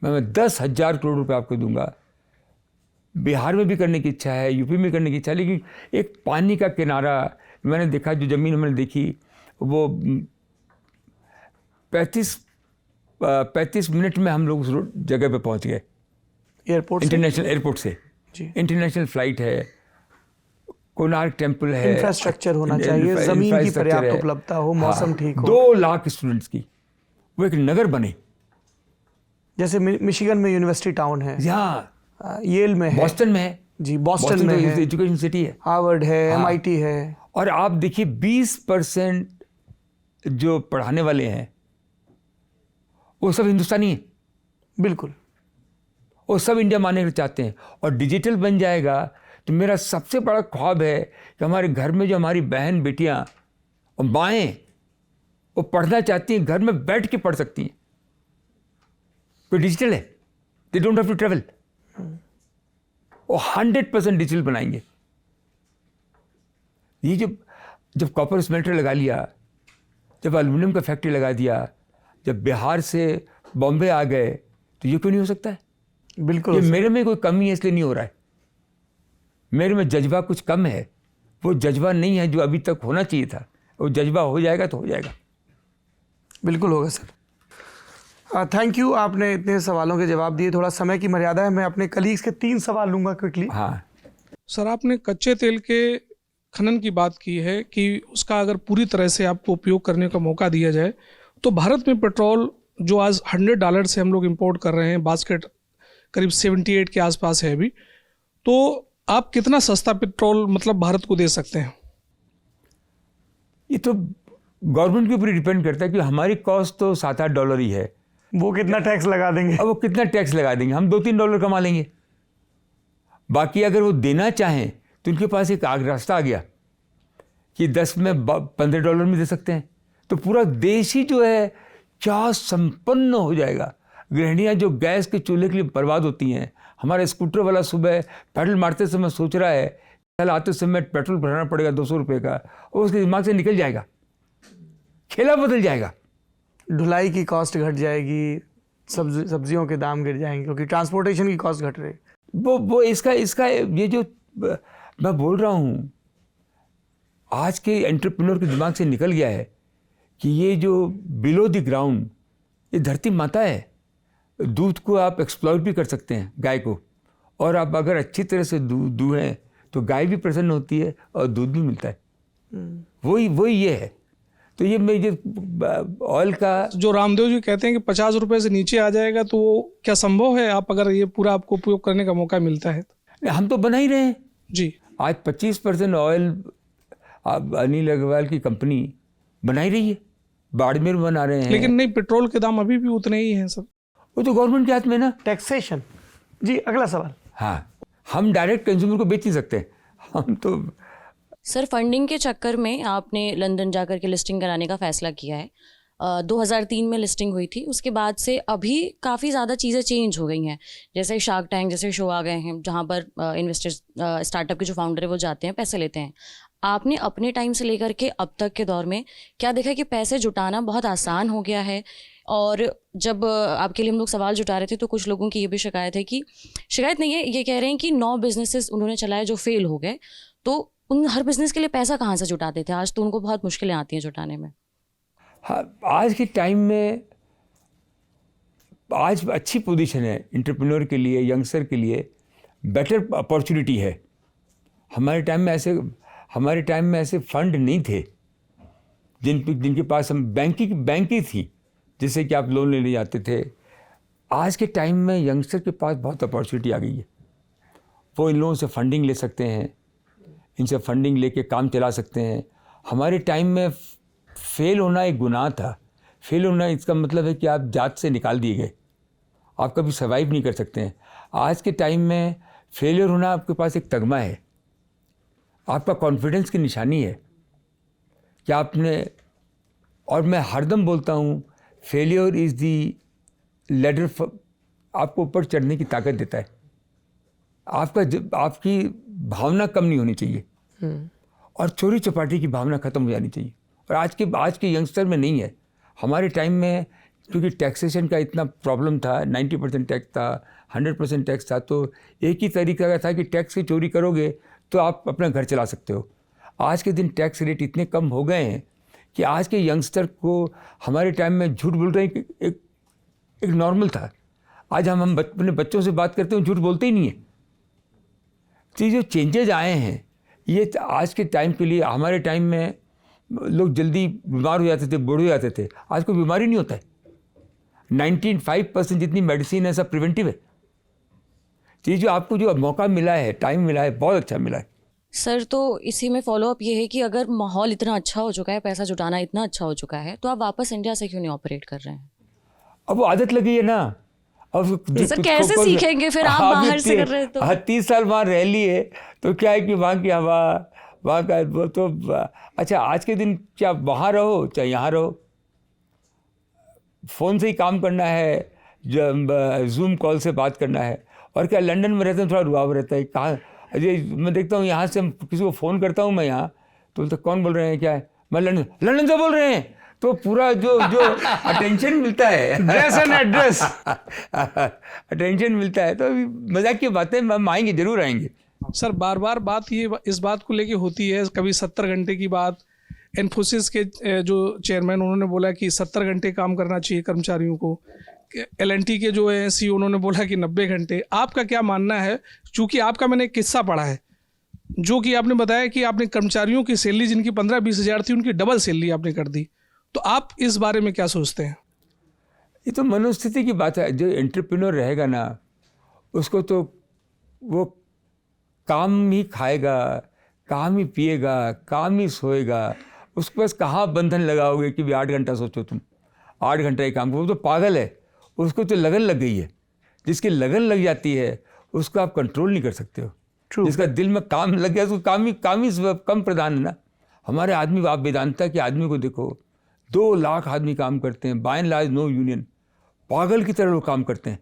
मैं 10,000 करोड़ रुपए आपको दूंगा। बिहार में भी करने की इच्छा है, यूपी में करने की इच्छा है, लेकिन एक पानी का किनारा मैंने देखा, जो ज़मीन हमने देखी वो 35 मिनट में हम लोग उस जगह पे पहुंच गए, एयरपोर्ट, इंटरनेशनल एयरपोर्ट से। जी, इंटरनेशनल फ्लाइट है, कोणार्क टेम्पल है, इंफ्रास्ट्रक्चर होना चाहिए, ज़मीन की पर्याप्त उपलब्धता हो, मौसम ठीक हो। 2 लाख स्टूडेंट्स की वो एक नगर बने। जैसे मिशिगन में यूनिवर्सिटी टाउन है, यहाँ येल में है, बॉस्टन में है, जी, बॉस्टन में है, एजुकेशन सिटी है, हार्वर्ड है, MIT है। और आप देखिए 20% जो पढ़ाने वाले हैं वो सब हिंदुस्तानी हैं, बिल्कुल, वो सब इंडिया मानने चाहते हैं। और डिजिटल बन जाएगा तो मेरा सबसे बड़ा ख्वाब है कि हमारे घर में जो हमारी बहन बेटियां और माएँ वो पढ़ना चाहती हैं, घर में बैठ के पढ़ सकती हैं। तो डिजिटल है, they don't have to travel. वो 100% डिजिटल बनाएंगे। ये जब कॉपर स्मेल्टर लगा लिया, जब एल्युमिनियम का फैक्ट्री लगा दिया, जब बिहार से बॉम्बे आ गए, तो ये क्यों नहीं हो सकता है? बिल्कुल। ये मेरे में कोई कमी है इसलिए नहीं हो रहा है। मेरे में जज्बा कुछ कम है, वो जज्बा नहीं है जो अभी तक होना चाहिए था। वो जज्बा हो जाएगा तो हो जाएगा। बिल्कुल होगा सर। थैंक यू, आपने इतने सवालों के जवाब दिए। थोड़ा समय की मर्यादा है, मैं अपने कलीग्स के 3 सवाल लूँगा क्विकली। हाँ सर, आपने कच्चे तेल के खनन की बात की है कि उसका अगर पूरी तरह से आपको उपयोग करने का मौका दिया जाए तो भारत में पेट्रोल जो आज $100 से हम लोग इंपोर्ट कर रहे हैं, बास्केट करीब 78 के आसपास है अभी, तो आप कितना सस्ता पेट्रोल मतलब भारत को दे सकते हैं? ये तो गवर्नमेंट के ऊपर डिपेंड करता है कि हमारी कॉस्ट तो $7-8 ही है। वो कितना टैक्स लगा देंगे? अब वो कितना टैक्स लगा देंगे? हम $2-3 कमा लेंगे। बाकी अगर वो देना चाहें तो उनके पास एक रास्ता आ गया कि 10 में $15 में दे सकते हैं। तो पूरा देश ही जो है क्या संपन्न हो जाएगा। गृहिणियाँ जो गैस के चूल्हे के लिए बर्बाद होती हैं, हमारा स्कूटर वाला सुबह पेडल मारते समय सोच रहा है कल आते समय पेट्रोल भराना पड़ेगा 200 रुपये का, और उसके दिमाग से निकल जाएगा, खेला बदल जाएगा। ढुलाई की कॉस्ट घट जाएगी, सब्जियों के दाम गिर जाएंगे क्योंकि ट्रांसपोर्टेशन की कॉस्ट घट रही। वो इसका ये जो मैं बोल रहा हूँ, आज के एंटरप्रेन्योर के दिमाग से निकल गया है कि ये जो बिलो द ग्राउंड, ये धरती माता है। दूध को आप एक्सप्लॉइट भी कर सकते हैं, गाय को, और आप अगर अच्छी तरह से दूहें तो गाय भी प्रसन्न होती है और दूध भी मिलता है। वही ये है। तो ये ऑयल का जो रामदेव जी कहते हैं कि 50 रुपए से नीचे आ जाएगा, तो वो क्या संभव है? आप अगर ये पूरा आपको उपयोग करने का मौका मिलता है? हम तो बना ही रहे हैं जी। आज 25% ऑयल अनिल अग्रवाल की कंपनी बना ही रही है, बाड़मेर में बना रहे हैं। लेकिन नहीं, पेट्रोल के दाम अभी भी उतने ही हैं सर। वो तो गवर्नमेंट के हाथ में ना। टैक्सेशन। जी, अगला सवाल। हाँ, हम डायरेक्ट कंज्यूमर को बेच नहीं सकते, हम तो। सर, फंडिंग के चक्कर में आपने लंदन जाकर के लिस्टिंग कराने का फैसला किया है। 2003 में लिस्टिंग हुई थी, उसके बाद से अभी काफ़ी ज़्यादा चीज़ें चेंज हो गई हैं। जैसे शार्क टैंक जैसे शो आ गए हैं, जहाँ पर इन्वेस्टर्स, स्टार्टअप के जो फाउंडर है वो जाते हैं, पैसे लेते हैं। आपने अपने टाइम से लेकर के अब तक के दौर में क्या देखा कि पैसे जुटाना बहुत आसान हो गया है? और जब आपके लिए हम लोग सवाल जुटा रहे थे तो कुछ लोगों की ये भी शिकायत है कि, शिकायत नहीं है, ये कह रहे हैं कि 9 बिजनेसेस उन्होंने चलाए जो फेल हो गए, तो उन हर बिजनेस के लिए पैसा कहाँ से जुटाते थे? आज तो उनको बहुत मुश्किलें आती हैं जुटाने में। हाँ, आज के टाइम में आज अच्छी पोजीशन है एंटरप्रेन्योर के लिए, यंगस्टर के लिए बेटर अपॉर्चुनिटी है। हमारे टाइम में ऐसे फंड नहीं थे जिनके पास हम बैंक ही थी जिससे कि आप लोन लेने जाते थे। आज के टाइम में यंगस्टर के पास बहुत अपॉर्चुनिटी आ गई है। वो इन लोगों से फंडिंग ले सकते हैं, इनसे फंडिंग लेके काम चला सकते हैं। हमारे टाइम में फेल होना एक गुनाह था। फेल होना इसका मतलब है कि आप जात से निकाल दिए गए, आप कभी सर्वाइव नहीं कर सकते हैं। आज के टाइम में फेलियर होना आपके पास एक तगमा है, आपका कॉन्फिडेंस की निशानी है कि आपने, और मैं हरदम बोलता हूँ फेलियर इज़ दी लैडर, आपको ऊपर चढ़ने की ताकत देता है। आपकी भावना कम नहीं होनी चाहिए और चोरी चपाटी की भावना ख़त्म हो जानी चाहिए। और आज के यंगस्टर में नहीं है। हमारे टाइम में क्योंकि टैक्सेशन का इतना प्रॉब्लम था, 90% टैक्स था, 100% टैक्स था, तो एक ही तरीका का था कि टैक्स की चोरी करोगे तो आप अपना घर चला सकते हो। आज के दिन टैक्स रेट इतने कम हो गए हैं कि आज के यंगस्टर को, हमारे टाइम में झूठ बोल रहे हैं एक नॉर्मल था। आज हम अपने बच्चों से बात करते हैं, झूठ बोलते ही नहीं है। तो जो चेंजेज आए हैं ये आज के टाइम के लिए, हमारे टाइम में लोग जल्दी बीमार हो जाते थे, बूढ़े हो जाते थे, आज कोई बीमारी नहीं होता है। 95% जितनी मेडिसिन है सब प्रिवेंटिव है। तो जो आपको जो मौका मिला है, टाइम मिला है, बहुत अच्छा मिला है। सर, तो इसी में फॉलोअप ये है कि अगर माहौल इतना अच्छा हो चुका है, पैसा जुटाना इतना अच्छा हो चुका है, तो आप वापस इंडिया से क्यों नहीं ऑपरेट कर रहे हैं? अब वो आदत लगी है ना। अब सर कैसे सीखेंगे फिर? आप बाहर से कर रहे हैं तो। 30 साल वहाँ रह लिए तो क्या है कि वहाँ की हवा, वहाँ का वो तो अच्छा। आज के दिन क्या वहाँ रहो चाहे यहाँ रहो, फ़ोन से ही काम करना है, जूम कॉल से बात करना है। और क्या लंदन में रहते हैं थोड़ा रुआव रहता है। कहाँ अजय, मैं देखता हूँ यहाँ से हम किसी को फ़ोन करता हूँ मैं यहाँ, तो कौन बोल रहे हैं, क्या है, मैं लंदन से बोल रहे हैं, तो पूरा जो अटेंशन मिलता है, ड्रेस एंड एड्रेस अटेंशन मिलता है। तो मजाक की बातें, हम आएंगे, जरूर आएंगे। सर, बार बार बात ये इस बात को लेके होती है, कभी 70 घंटे की बात। इन्फोसिस के जो चेयरमैन, उन्होंने बोला कि 70 घंटे काम करना चाहिए कर्मचारियों को। LNT के जो है CEO, उन्होंने बोला कि 90 घंटे। आपका क्या मानना है? चूँकि आपका मैंने एक किस्सा पढ़ा है जो कि आपने बताया कि आपने कर्मचारियों की सैलरी जिनकी 15-20 हज़ार थी, उनकी डबल सैलरी आपने कर दी। तो आप इस बारे में क्या सोचते हैं? ये तो मनोस्थिति की बात है। जो एंटरप्रेन्योर रहेगा ना, उसको तो वो काम ही खाएगा, काम ही पिएगा, काम ही सोएगा। उसके पास कहाँ बंधन लगाओगे कि भी 8 घंटा सोचो तुम, 8 घंटा ही काम करो। वो तो पागल है, उसको तो लगन लग गई है। जिसकी लगन लग जाती है उसको आप कंट्रोल नहीं कर सकते हो। जिसका दिल में काम लग गया उसको काम ही कम प्रधान है ना। हमारे आदमी, आप वेदांता के आदमी को देखो, 2 लाख आदमी काम करते हैं, by and large no union. पागल की तरह लोग काम करते हैं।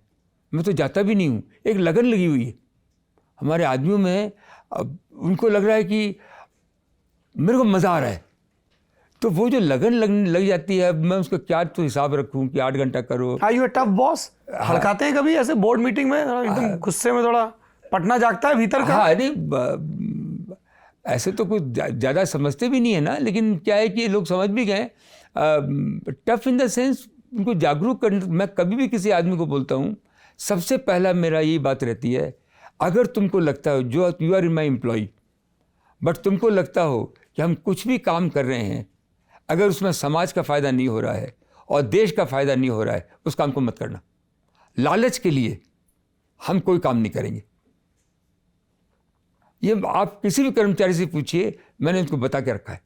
मैं तो जाता भी नहीं हूँ, एक लगन लगी हुई है हमारे आदमियों में। उनको लग रहा है कि मेरे को मज़ा आ रहा है, तो वो जो लगन लग जाती है, मैं उसका क्या तो हिसाब रखूँ कि 8 घंटा करो। Are you a tough boss? हड़काते हैं कभी ऐसे बोर्ड मीटिंग में एकदम गुस्से में, थोड़ा पटना जागता है भीतर का? हाँ, नहीं ऐसे तो कुछ ज़्यादा समझते भी नहीं है ना, लेकिन क्या है कि लोग समझ भी गए। टफ इन द सेंस उनको जागरूक करने। मैं कभी भी किसी आदमी को बोलता हूँ, सबसे पहला मेरा यही बात रहती है, अगर तुमको लगता हो, जो you are my employ, but तुमको लगता हो कि हम कुछ भी काम कर रहे हैं, अगर उसमें समाज का फ़ायदा नहीं हो रहा है और देश का फ़ायदा नहीं हो रहा है, उस काम को मत करना। लालच के लिए हम कोई काम नहीं करेंगे। ये आप किसी भी कर्मचारी से पूछिए, मैंने उनको बता के रखा है।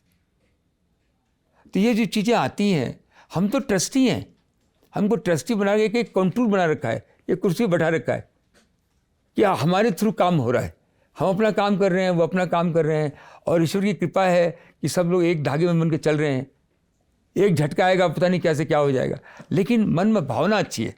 तो ये जो चीज़ें आती हैं, हम तो ट्रस्टी हैं, हमको ट्रस्टी बना के एक कंट्रोल बना रखा है, एक कुर्सी बैठा रखा है कि हमारे थ्रू काम हो रहा है, हम अपना काम कर रहे हैं, वो अपना काम कर रहे हैं, और ईश्वर की कृपा है कि सब लोग एक धागे में बन के चल रहे हैं। एक झटका आएगा, पता नहीं कैसे क्या हो जाएगा, लेकिन मन में भावना अच्छी है,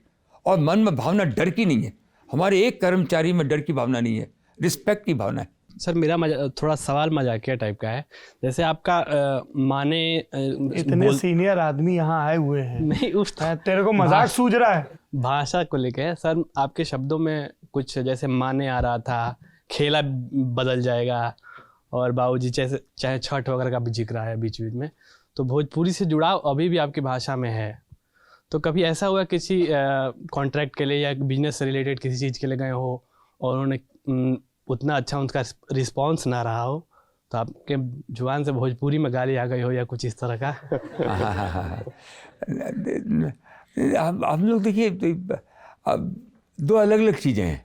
और मन में भावना डर की नहीं है। हमारे एक कर्मचारी में डर की भावना नहीं है, रिस्पेक्ट की भावना है। सर मेरा थोड़ा सवाल मजाकिया टाइप का है। जैसे आपका माने इतने सीनियर आदमी यहाँ आए हुए हैं, नहीं उस तेरे को मजाक सूझ रहा है? भाषा को लेके सर, आपके शब्दों में कुछ जैसे माने आ रहा था, खेला बदल जाएगा, और बाबूजी चाहे छठ वगैरह का भी जिक्र आया बीच बीच में, तो भोजपुरी से जुड़ाव अभी भी आपकी भाषा में है। तो कभी ऐसा हुआ किसी कॉन्ट्रैक्ट के लिए या बिजनेस से रिलेटेड किसी चीज़ के लिए गए हो और उन्होंने उतना अच्छा उनका रिस्पॉन्स ना रहा हो, तो आपके जुबान से भोजपुरी में गाली आ गई हो या कुछ इस तरह का? हम लोग देखिए, दो अलग अलग चीज़ें हैं।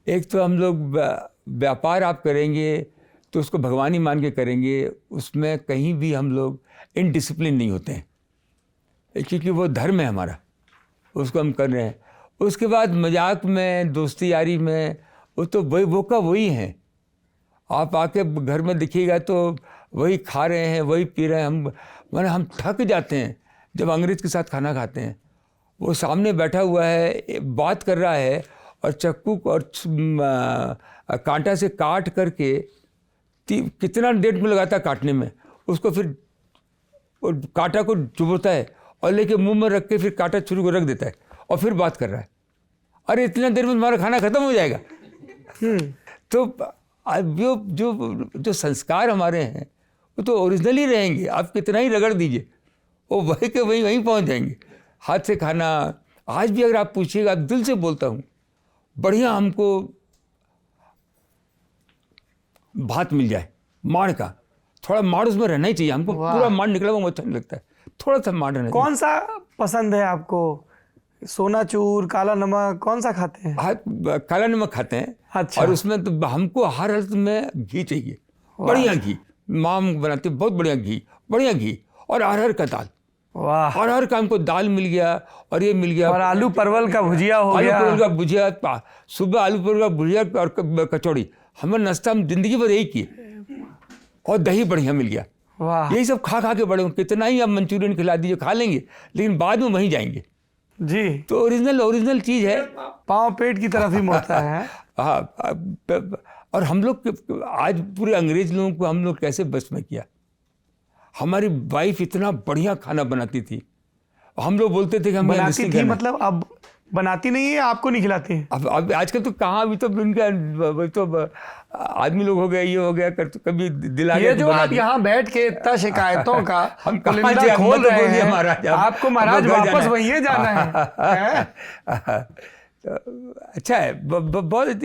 एक तो हम लोग व्यापार आप करेंगे तो उसको भगवानी मान के करेंगे, उसमें कहीं भी हम लोग इनडिसिप्लिन नहीं होते हैं, क्योंकि वो धर्म है हमारा, उसको हम कर रहे हैं। उसके बाद मजाक में, दोस्ती यारी में, वो तो वो का वही है। आप आके घर में दिखिएगा तो वही खा रहे हैं, वही पी रहे हैं। हम थक जाते हैं जब अंग्रेज़ के साथ खाना खाते हैं। वो सामने बैठा हुआ है, बात कर रहा है, और चक्कू और कांटा से काट करके कितना देर में लगाता है काटने में, उसको फिर कांटा को चुभोता है और लेके मुंह में रख के फिर कांटा छुरी को रख देता है और फिर बात कर रहा है। अरे इतना देर में तुम्हारा खाना खत्म हो जाएगा। तो जो संस्कार हमारे हैं वो तो ओरिजिनली रहेंगे। आप कितना ही रगड़ दीजिए, वो वही के वहीं पहुंच जाएंगे। हाथ से खाना आज भी अगर आप पूछिएगा, दिल से बोलता हूँ, बढ़िया हमको भात मिल जाए माड़ का, थोड़ा माड़ उसमें रहना ही चाहिए हमको। पूरा माड़ निकला हुआ अच्छा नहीं लगता है, थोड़ा सा माड़ रहना चाहिए। कौन सा पसंद है आपको? सोना चूर, काला नमक, कौन सा खाते हैं? हाँ, काला नमक खाते हैं। अच्छा। और उसमें तो हमको हर हालत में घी चाहिए, बढ़िया घी। माम बनाते बहुत बढ़िया घी, और अरहर का दाल। वाह। अरहर का हमको दाल मिल गया, और ये मिल गया, और आलू परवल का भुजिया हो गया। आलू परवल का भुजिया, सुबह आलू परवल का भुजिया और कचौड़ी। हमारे नाश्ता हम जिंदगी भर यही किए, और दही बढ़िया मिल गया। वाह। यही सब खा के बड़े। कितना ही आप मंचूरियन खिला दीजिए, खा लेंगे, लेकिन बाद में वहीं जाएंगे जी। तो ओरिजिनल चीज़ है। पाँव पेट की तरफ ही मुड़ता है। हाँ। और हम लोग आज पूरे अंग्रेज लोगों को हम लोग कैसे बस में किया। हमारी वाइफ इतना बढ़िया खाना बनाती थी, हम लोग बोलते थे कि हम बनाती थी, मतलब अब बनाती नहीं है, आपको नहीं खिलाती है? अब आजकल तो कहाँ, अभी तो इनका तो आदमी लोग हो गए, ये हो गया, कर तो कभी दिला ये जो आप यहाँ बैठ के इतना शिकायतों का हम पुलिंदा खोल रहे हैं, महाराज, आपको महाराज वापस वहीं जाना है। तो अच्छा है, बहुत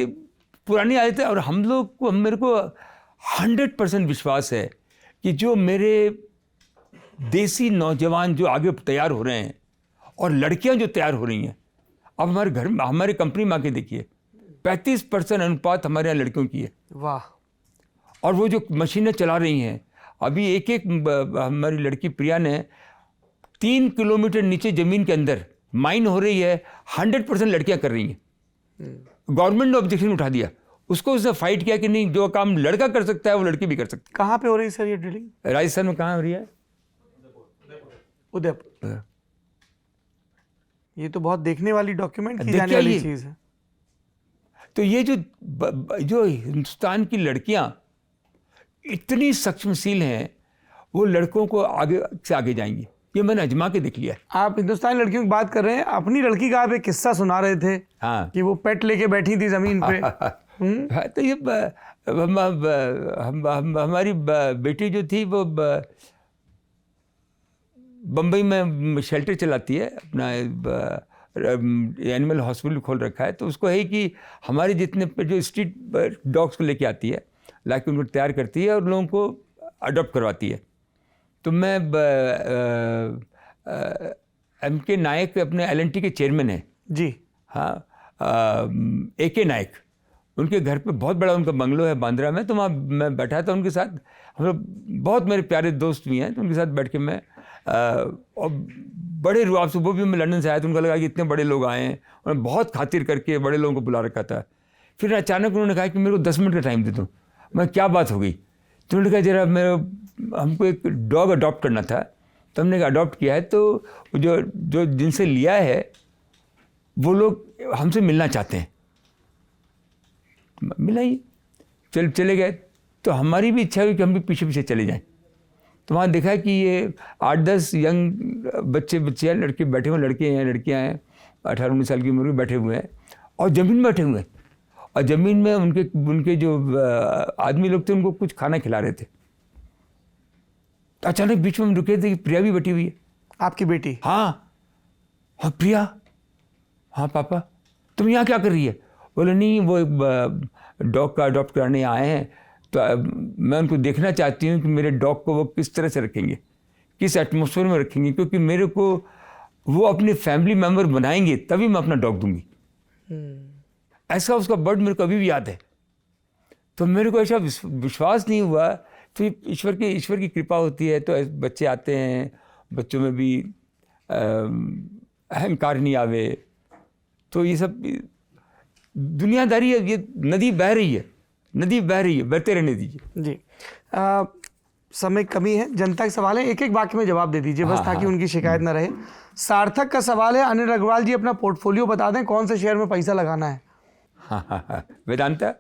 पुरानी आदत है। और हम लोग को, मेरे को 100% विश्वास है कि जो मेरे देसी नौजवान जो आगे तैयार हो रहे हैं, और लड़कियां जो तैयार हो रही हैं, अब हमारे घर में, हमारे कंपनी में आके देखिए, 35% अनुपात हमारे यहाँ लड़कियों की है। वाह। और वो जो मशीनें चला रही हैं, अभी एक हमारी लड़की प्रिया ने 3 किलोमीटर नीचे ज़मीन के अंदर माइन हो रही है, 100% लड़कियां कर रही हैं। गवर्नमेंट ने ऑब्जेक्शन उठा दिया, उसको उसने फाइट किया कि नहीं, जो काम लड़का कर सकता है वो लड़की भी कर सकती है। कहाँ पे हो रही है सर ये ड्रिलिंग? राजस्थान में। कहाँ हो रही है? उदयपुर। ये तो बहुत देखने वाली, डॉक्यूमेंट की देखिए जाने वाली ये- चीज है। तो ये जो हिंदुस्तान की लड़कियां इतनी सक्षमशील हैं, वो लड़कों को आगे से आगे जाएंगी, ये मैंने अजमा के देख लिया है। आप हिंदुस्तानी लड़कियों की बात कर रहे हैं, अपनी लड़की का आप एक किस्सा सुना रहे थे हाँ कि वो पेट लेके बैठी थी जमीन पे। हाँ, तो ये हमारी बेटी जो थी वो बम्बई में शेल्टर चलाती है, अपना एनिमल हॉस्पिटल खोल रखा है। तो उसको है कि हमारे जितने जो स्ट्रीट डॉग्स को लेके आती है, लाके उनको तैयार करती है और लोगों को अडॉप्ट करवाती है। तो मैं M.K. नायक अपने L&T के चेयरमैन हैं जी। हाँ, A.K. नायक, उनके घर पे बहुत बड़ा उनका बंगलो है बांद्रा में। तो वहाँ मैं बैठा था उनके साथ, हम लोग बहुत मेरे प्यारे दोस्त भी हैं। तो उनके साथ बैठ के मैं और बड़े रुआब से, वो भी मैं लंदन से आया, तो उनको लगा कि इतने बड़े लोग आए हैं, उन्होंने बहुत खातिर करके बड़े लोगों को बुला रखा था। फिर अचानक उन्होंने कहा कि मेरे को 10 मिनट का टाइम दे दो। मैं क्या बात हो गई? तो उन्होंने कहा जरा हमको एक डॉग अडॉप्ट करना था। तो हमने अडॉप्ट किया है, तो जो जिनसे लिया है वो लोग हमसे मिलना चाहते हैं। मिला ही, चले गए। तो हमारी भी इच्छा हुई कि हम भी पीछे पीछे चले जाएं। तो वहाँ देखा कि ये 8-10 यंग बच्चे लड़के बैठे हुए, लड़के हैं लड़कियाँ हैं, 18-19 साल की उम्र में बैठे हुए हैं और ज़मीन में बैठे हुए हैं। और ज़मीन में उनके जो आदमी लोग थे, उनको कुछ खाना खिला रहे थे। तो अचानक बीच में हम रुके थे कि प्रिया भी बैठी हुई है। आपकी बेटी? हाँ प्रिया, हाँ पापा तुम यहाँ क्या कर रही है? बोले नहीं, वो एक डॉग का अडॉप्ट कराने आए हैं, तो मैं उनको देखना चाहती हूँ कि मेरे डॉग को वो किस तरह से रखेंगे, किस एटमॉस्फेयर में रखेंगे, क्योंकि मेरे को वो अपने फैमिली मेम्बर बनाएंगे तभी मैं अपना डॉग दूंगी। ऐसा उसका वर्ड मेरे को अभी भी याद है। तो मेरे को ऐसा विश्वास नहीं हुआ। तो ईश्वर की कृपा होती है, तो बच्चे आते हैं, बच्चों में भी अहंकार नहीं आवे। तो ये सब दुनियादारी है, ये नदी बह रही है, बहते रहने दीजिए। जी। समय कमी है, जनता के सवाल है, एक एक वाक्य में जवाब दे दीजिए बस, ताकि उनकी शिकायत ना रहे। सार्थक का सवाल है, अनिल अग्रवाल जी अपना पोर्टफोलियो बता दें, कौन से शेयर में पैसा लगाना है? वेदांता।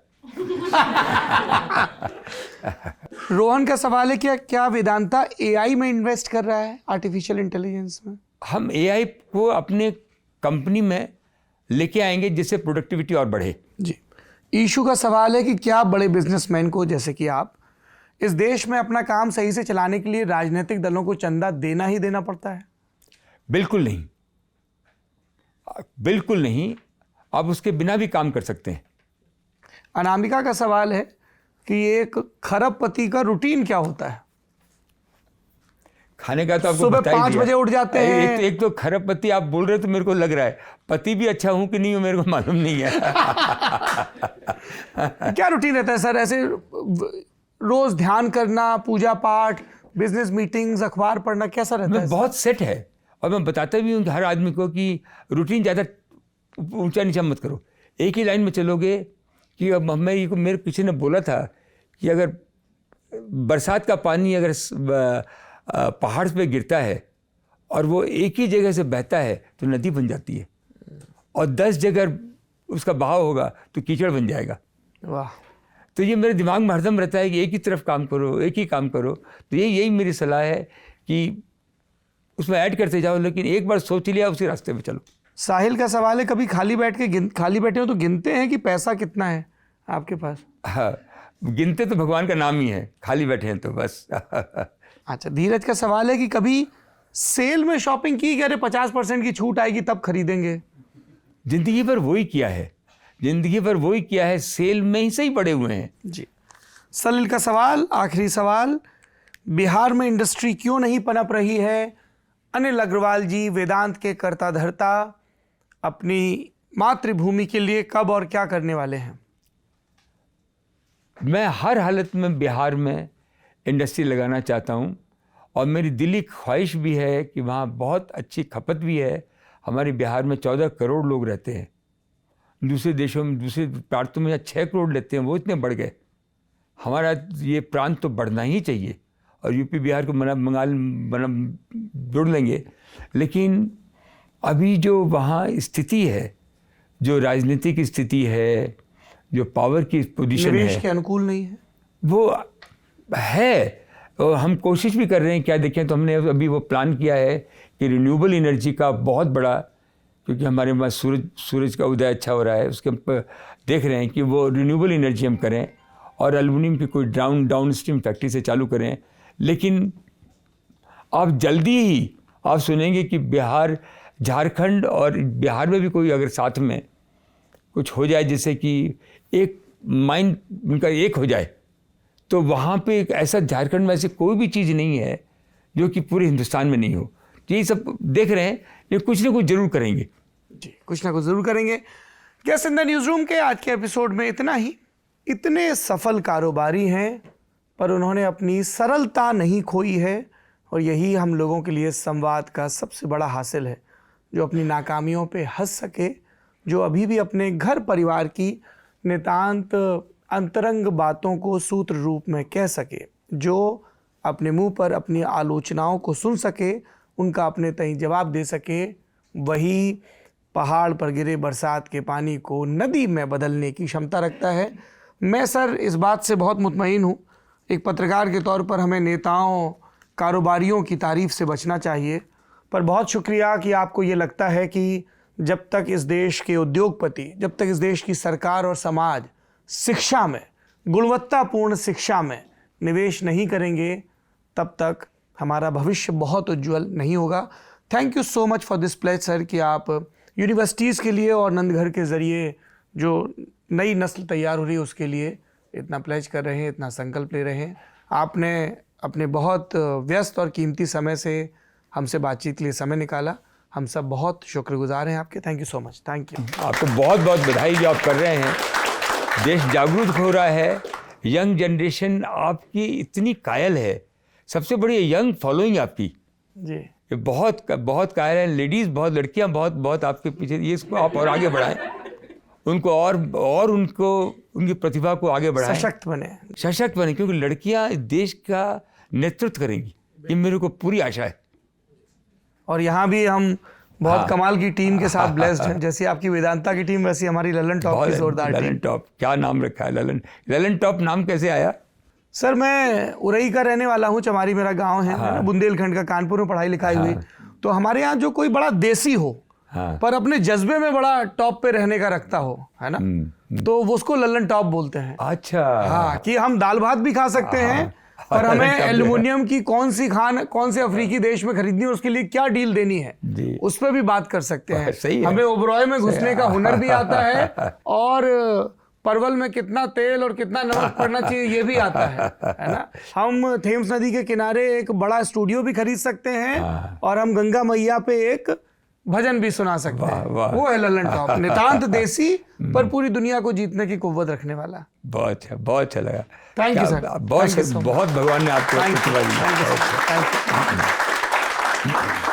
रोहन का सवाल है, क्या वेदांता AI में इन्वेस्ट कर रहा है, आर्टिफिशियल इंटेलिजेंस में? हम AI को अपने कंपनी में लेके आएंगे जिससे प्रोडक्टिविटी और बढ़े। जी। ईशू का सवाल है कि क्या बड़े बिजनेसमैन को, जैसे कि आप, इस देश में अपना काम सही से चलाने के लिए राजनीतिक दलों को चंदा देना ही देना पड़ता है? बिल्कुल नहीं, बिल्कुल नहीं, आप उसके बिना भी काम कर सकते हैं। अनामिका का सवाल है कि एक खरबपति का रूटीन क्या होता है? खाने का तो आपको सुबह बता ही 5 दिया। बजे उठ जाते हैं। एक तो खरबपति आप बोल रहे हो, तो मेरे को लग रहा है पति भी अच्छा हूं कि नहीं हो मेरे को मालूम नहीं है। क्या रूटीन रहता है सर? ऐसे रोज ध्यान करना, पूजा पाठ, बिजनेस मीटिंग्स, अखबार पढ़ना, कैसा रहता है? बहुत सेट है, और मैं बताता भी हूँ हर आदमी को कि रूटीन ज़्यादा ऊंचा नीचा मत करो, एक ही लाइन में चलोगे। कि अब मेरे किसी ने बोला था कि अगर बरसात का पानी अगर पहाड़ पे गिरता है और वो एक ही जगह से बहता है तो नदी बन जाती है, और 10 जगह उसका बहाव होगा तो कीचड़ बन जाएगा। वाह। तो ये मेरे दिमाग में हरदम रहता है कि एक ही तरफ काम करो, एक ही काम करो। तो यही मेरी सलाह है कि उसमें ऐड करते जाओ, लेकिन एक बार सोच लिया उसी रास्ते पे चलो। साहिल का सवाल है, कभी खाली बैठे हो तो गिनते हैं कि पैसा कितना है आपके पास? हाँ, गिनते तो भगवान का नाम ही है, खाली बैठे हैं तो बस। अच्छा। धीरज का सवाल है कि कभी सेल में शॉपिंग की, अरे 50% की छूट आएगी तब खरीदेंगे? जिंदगी भर वही किया है, सेल में ही सही पड़े हुए हैं जी। सलील का सवाल, आखिरी सवाल, बिहार में इंडस्ट्री क्यों नहीं पनप रही है? अनिल अग्रवाल जी, वेदांत के कर्ता धर्ता, अपनी मातृभूमि के लिए कब और क्या करने वाले हैं? मैं हर हालत में बिहार में इंडस्ट्री लगाना चाहता हूं, और मेरी दिली ख्वाहिश भी है कि वहाँ बहुत अच्छी खपत भी है। हमारे बिहार में 14 करोड़ लोग रहते हैं, दूसरे देशों में, दूसरे प्रांतों में 6 करोड़ लेते हैं, वो इतने बढ़ गए। हमारा ये प्रांत तो बढ़ना ही चाहिए, और यूपी बिहार को बंगाल जोड़ लेंगे। लेकिन अभी जो वहाँ स्थिति है, जो राजनीतिक स्थिति है, जो पावर की पोजीशन निवेश है, के अनुकूल नहीं है। वो है। और हम कोशिश भी कर रहे हैं। क्या देखें तो हमने अभी वो प्लान किया है कि रिन्यूएबल एनर्जी का बहुत बड़ा, क्योंकि हमारे पास सूरज का उदय अच्छा हो रहा है, उसके ऊपर देख रहे हैं कि वो रिन्यूएबल एनर्जी हम करें और एल्युमिनियम की कोई डाउन स्ट्रीम फैक्ट्री से चालू करें। लेकिन आप जल्दी ही आप सुनेंगे कि बिहार, झारखंड और बिहार में भी कोई अगर साथ में कुछ हो जाए, जैसे कि एक माइंड उनका एक हो जाए, तो वहाँ पे एक ऐसा, झारखंड में ऐसी कोई भी चीज़ नहीं है जो कि पूरे हिंदुस्तान में नहीं हो। ये सब देख रहे हैं, ये कुछ ना कुछ जरूर करेंगे जी, कुछ ना कुछ ज़रूर करेंगे। Guest in the news room के आज के एपिसोड में इतना ही। इतने सफल कारोबारी हैं, पर उन्होंने अपनी सरलता नहीं खोई है, और यही हम लोगों के लिए संवाद का सबसे बड़ा हासिल है। जो अपनी नाकामियों पे हंस सके, जो अभी भी अपने घर परिवार की नितांत अंतरंग बातों को सूत्र रूप में कह सके, जो अपने मुंह पर अपनी आलोचनाओं को सुन सके, उनका अपने तय जवाब दे सके, वही पहाड़ पर गिरे बरसात के पानी को नदी में बदलने की क्षमता रखता है। मैं सर इस बात से बहुत मुतमईन हूँ। एक पत्रकार के तौर पर हमें नेताओं, कारोबारियों की तारीफ से बचना चाहिए, पर बहुत शुक्रिया कि आपको ये लगता है कि जब तक इस देश के उद्योगपति, जब तक इस देश की सरकार और समाज शिक्षा में, गुणवत्तापूर्ण शिक्षा में निवेश नहीं करेंगे, तब तक हमारा भविष्य बहुत उज्जवल नहीं होगा। Thank you so much for this pledge sir कि आप यूनिवर्सिटीज़ के लिए और नंदघर के ज़रिए जो नई नस्ल तैयार हो रही है उसके लिए इतना प्लेज कर रहे हैं, इतना संकल्प ले रहे हैं। आपने अपने बहुत व्यस्त और कीमती समय से हमसे बातचीत के लिए समय निकाला। हम सब बहुत शुक्रगुजार हैं आपके। Thank you so much. Thank you. आपको बहुत बहुत बधाई जो आप कर रहे हैं। देश जागरूक हो रहा है, यंग जनरेशन आपकी इतनी कायल है, सबसे बड़ी यंग फॉलोइंग आपकी जी, ये बहुत बहुत कायल है। लेडीज़ बहुत, लड़कियां बहुत बहुत आपके पीछे, ये इसको आप और आगे बढ़ाएं, उनको और उनको उनकी प्रतिभा को आगे बढ़ाएं, सशक्त बने, क्योंकि लड़कियां देश का नेतृत्व करेंगी, ये मेरे को पूरी आशा है। और यहाँ भी हम बहुत कमाल की टीम के साथ ब्लेस्ड हैं। जैसी आपकी वेदांता की टीम, वैसी हमारी ललन टॉप की जोरदार टीम। ललन टॉप, क्या नाम रखा है ललन टॉप नाम कैसे आया? सर मैं उरई का रहने वाला हूँ, चमारी मेरा गांव है, बुंदेलखंड का, कानपुर में पढ़ाई लिखाई हुई। तो हमारे यहाँ जो कोई बड़ा देसी हो पर अपने जज्बे में बड़ा टॉप पे रहने का रखता हो, है ना, तो वो उसको ललन टॉप बोलते हैं। अच्छा, हाँ, कि हम दाल भात भी खा सकते हैं, पर हमें एल्युमिनियम की कौन से अफ्रीकी देश में खरीदनी है, उसके लिए क्या डील देनी है, उस पर भी बात कर सकते हैं। हमें ओबरॉय में घुसने का हुनर भी आता है, और परवल में कितना तेल और कितना नमक पड़ना चाहिए ये भी आता है ना। हम थेम्स नदी के किनारे एक बड़ा स्टूडियो भी खरीद सकते हैं, और हम गंगा मैया पे एक भजन भी सुना सकते हैं। वो है ललन टॉप, नितांत देसी पर पूरी दुनिया को जीतने की कुव्वत रखने वाला। बहुत अच्छा लगा। Thank you sir. बहुत भगवान ने आपको थैंक यू।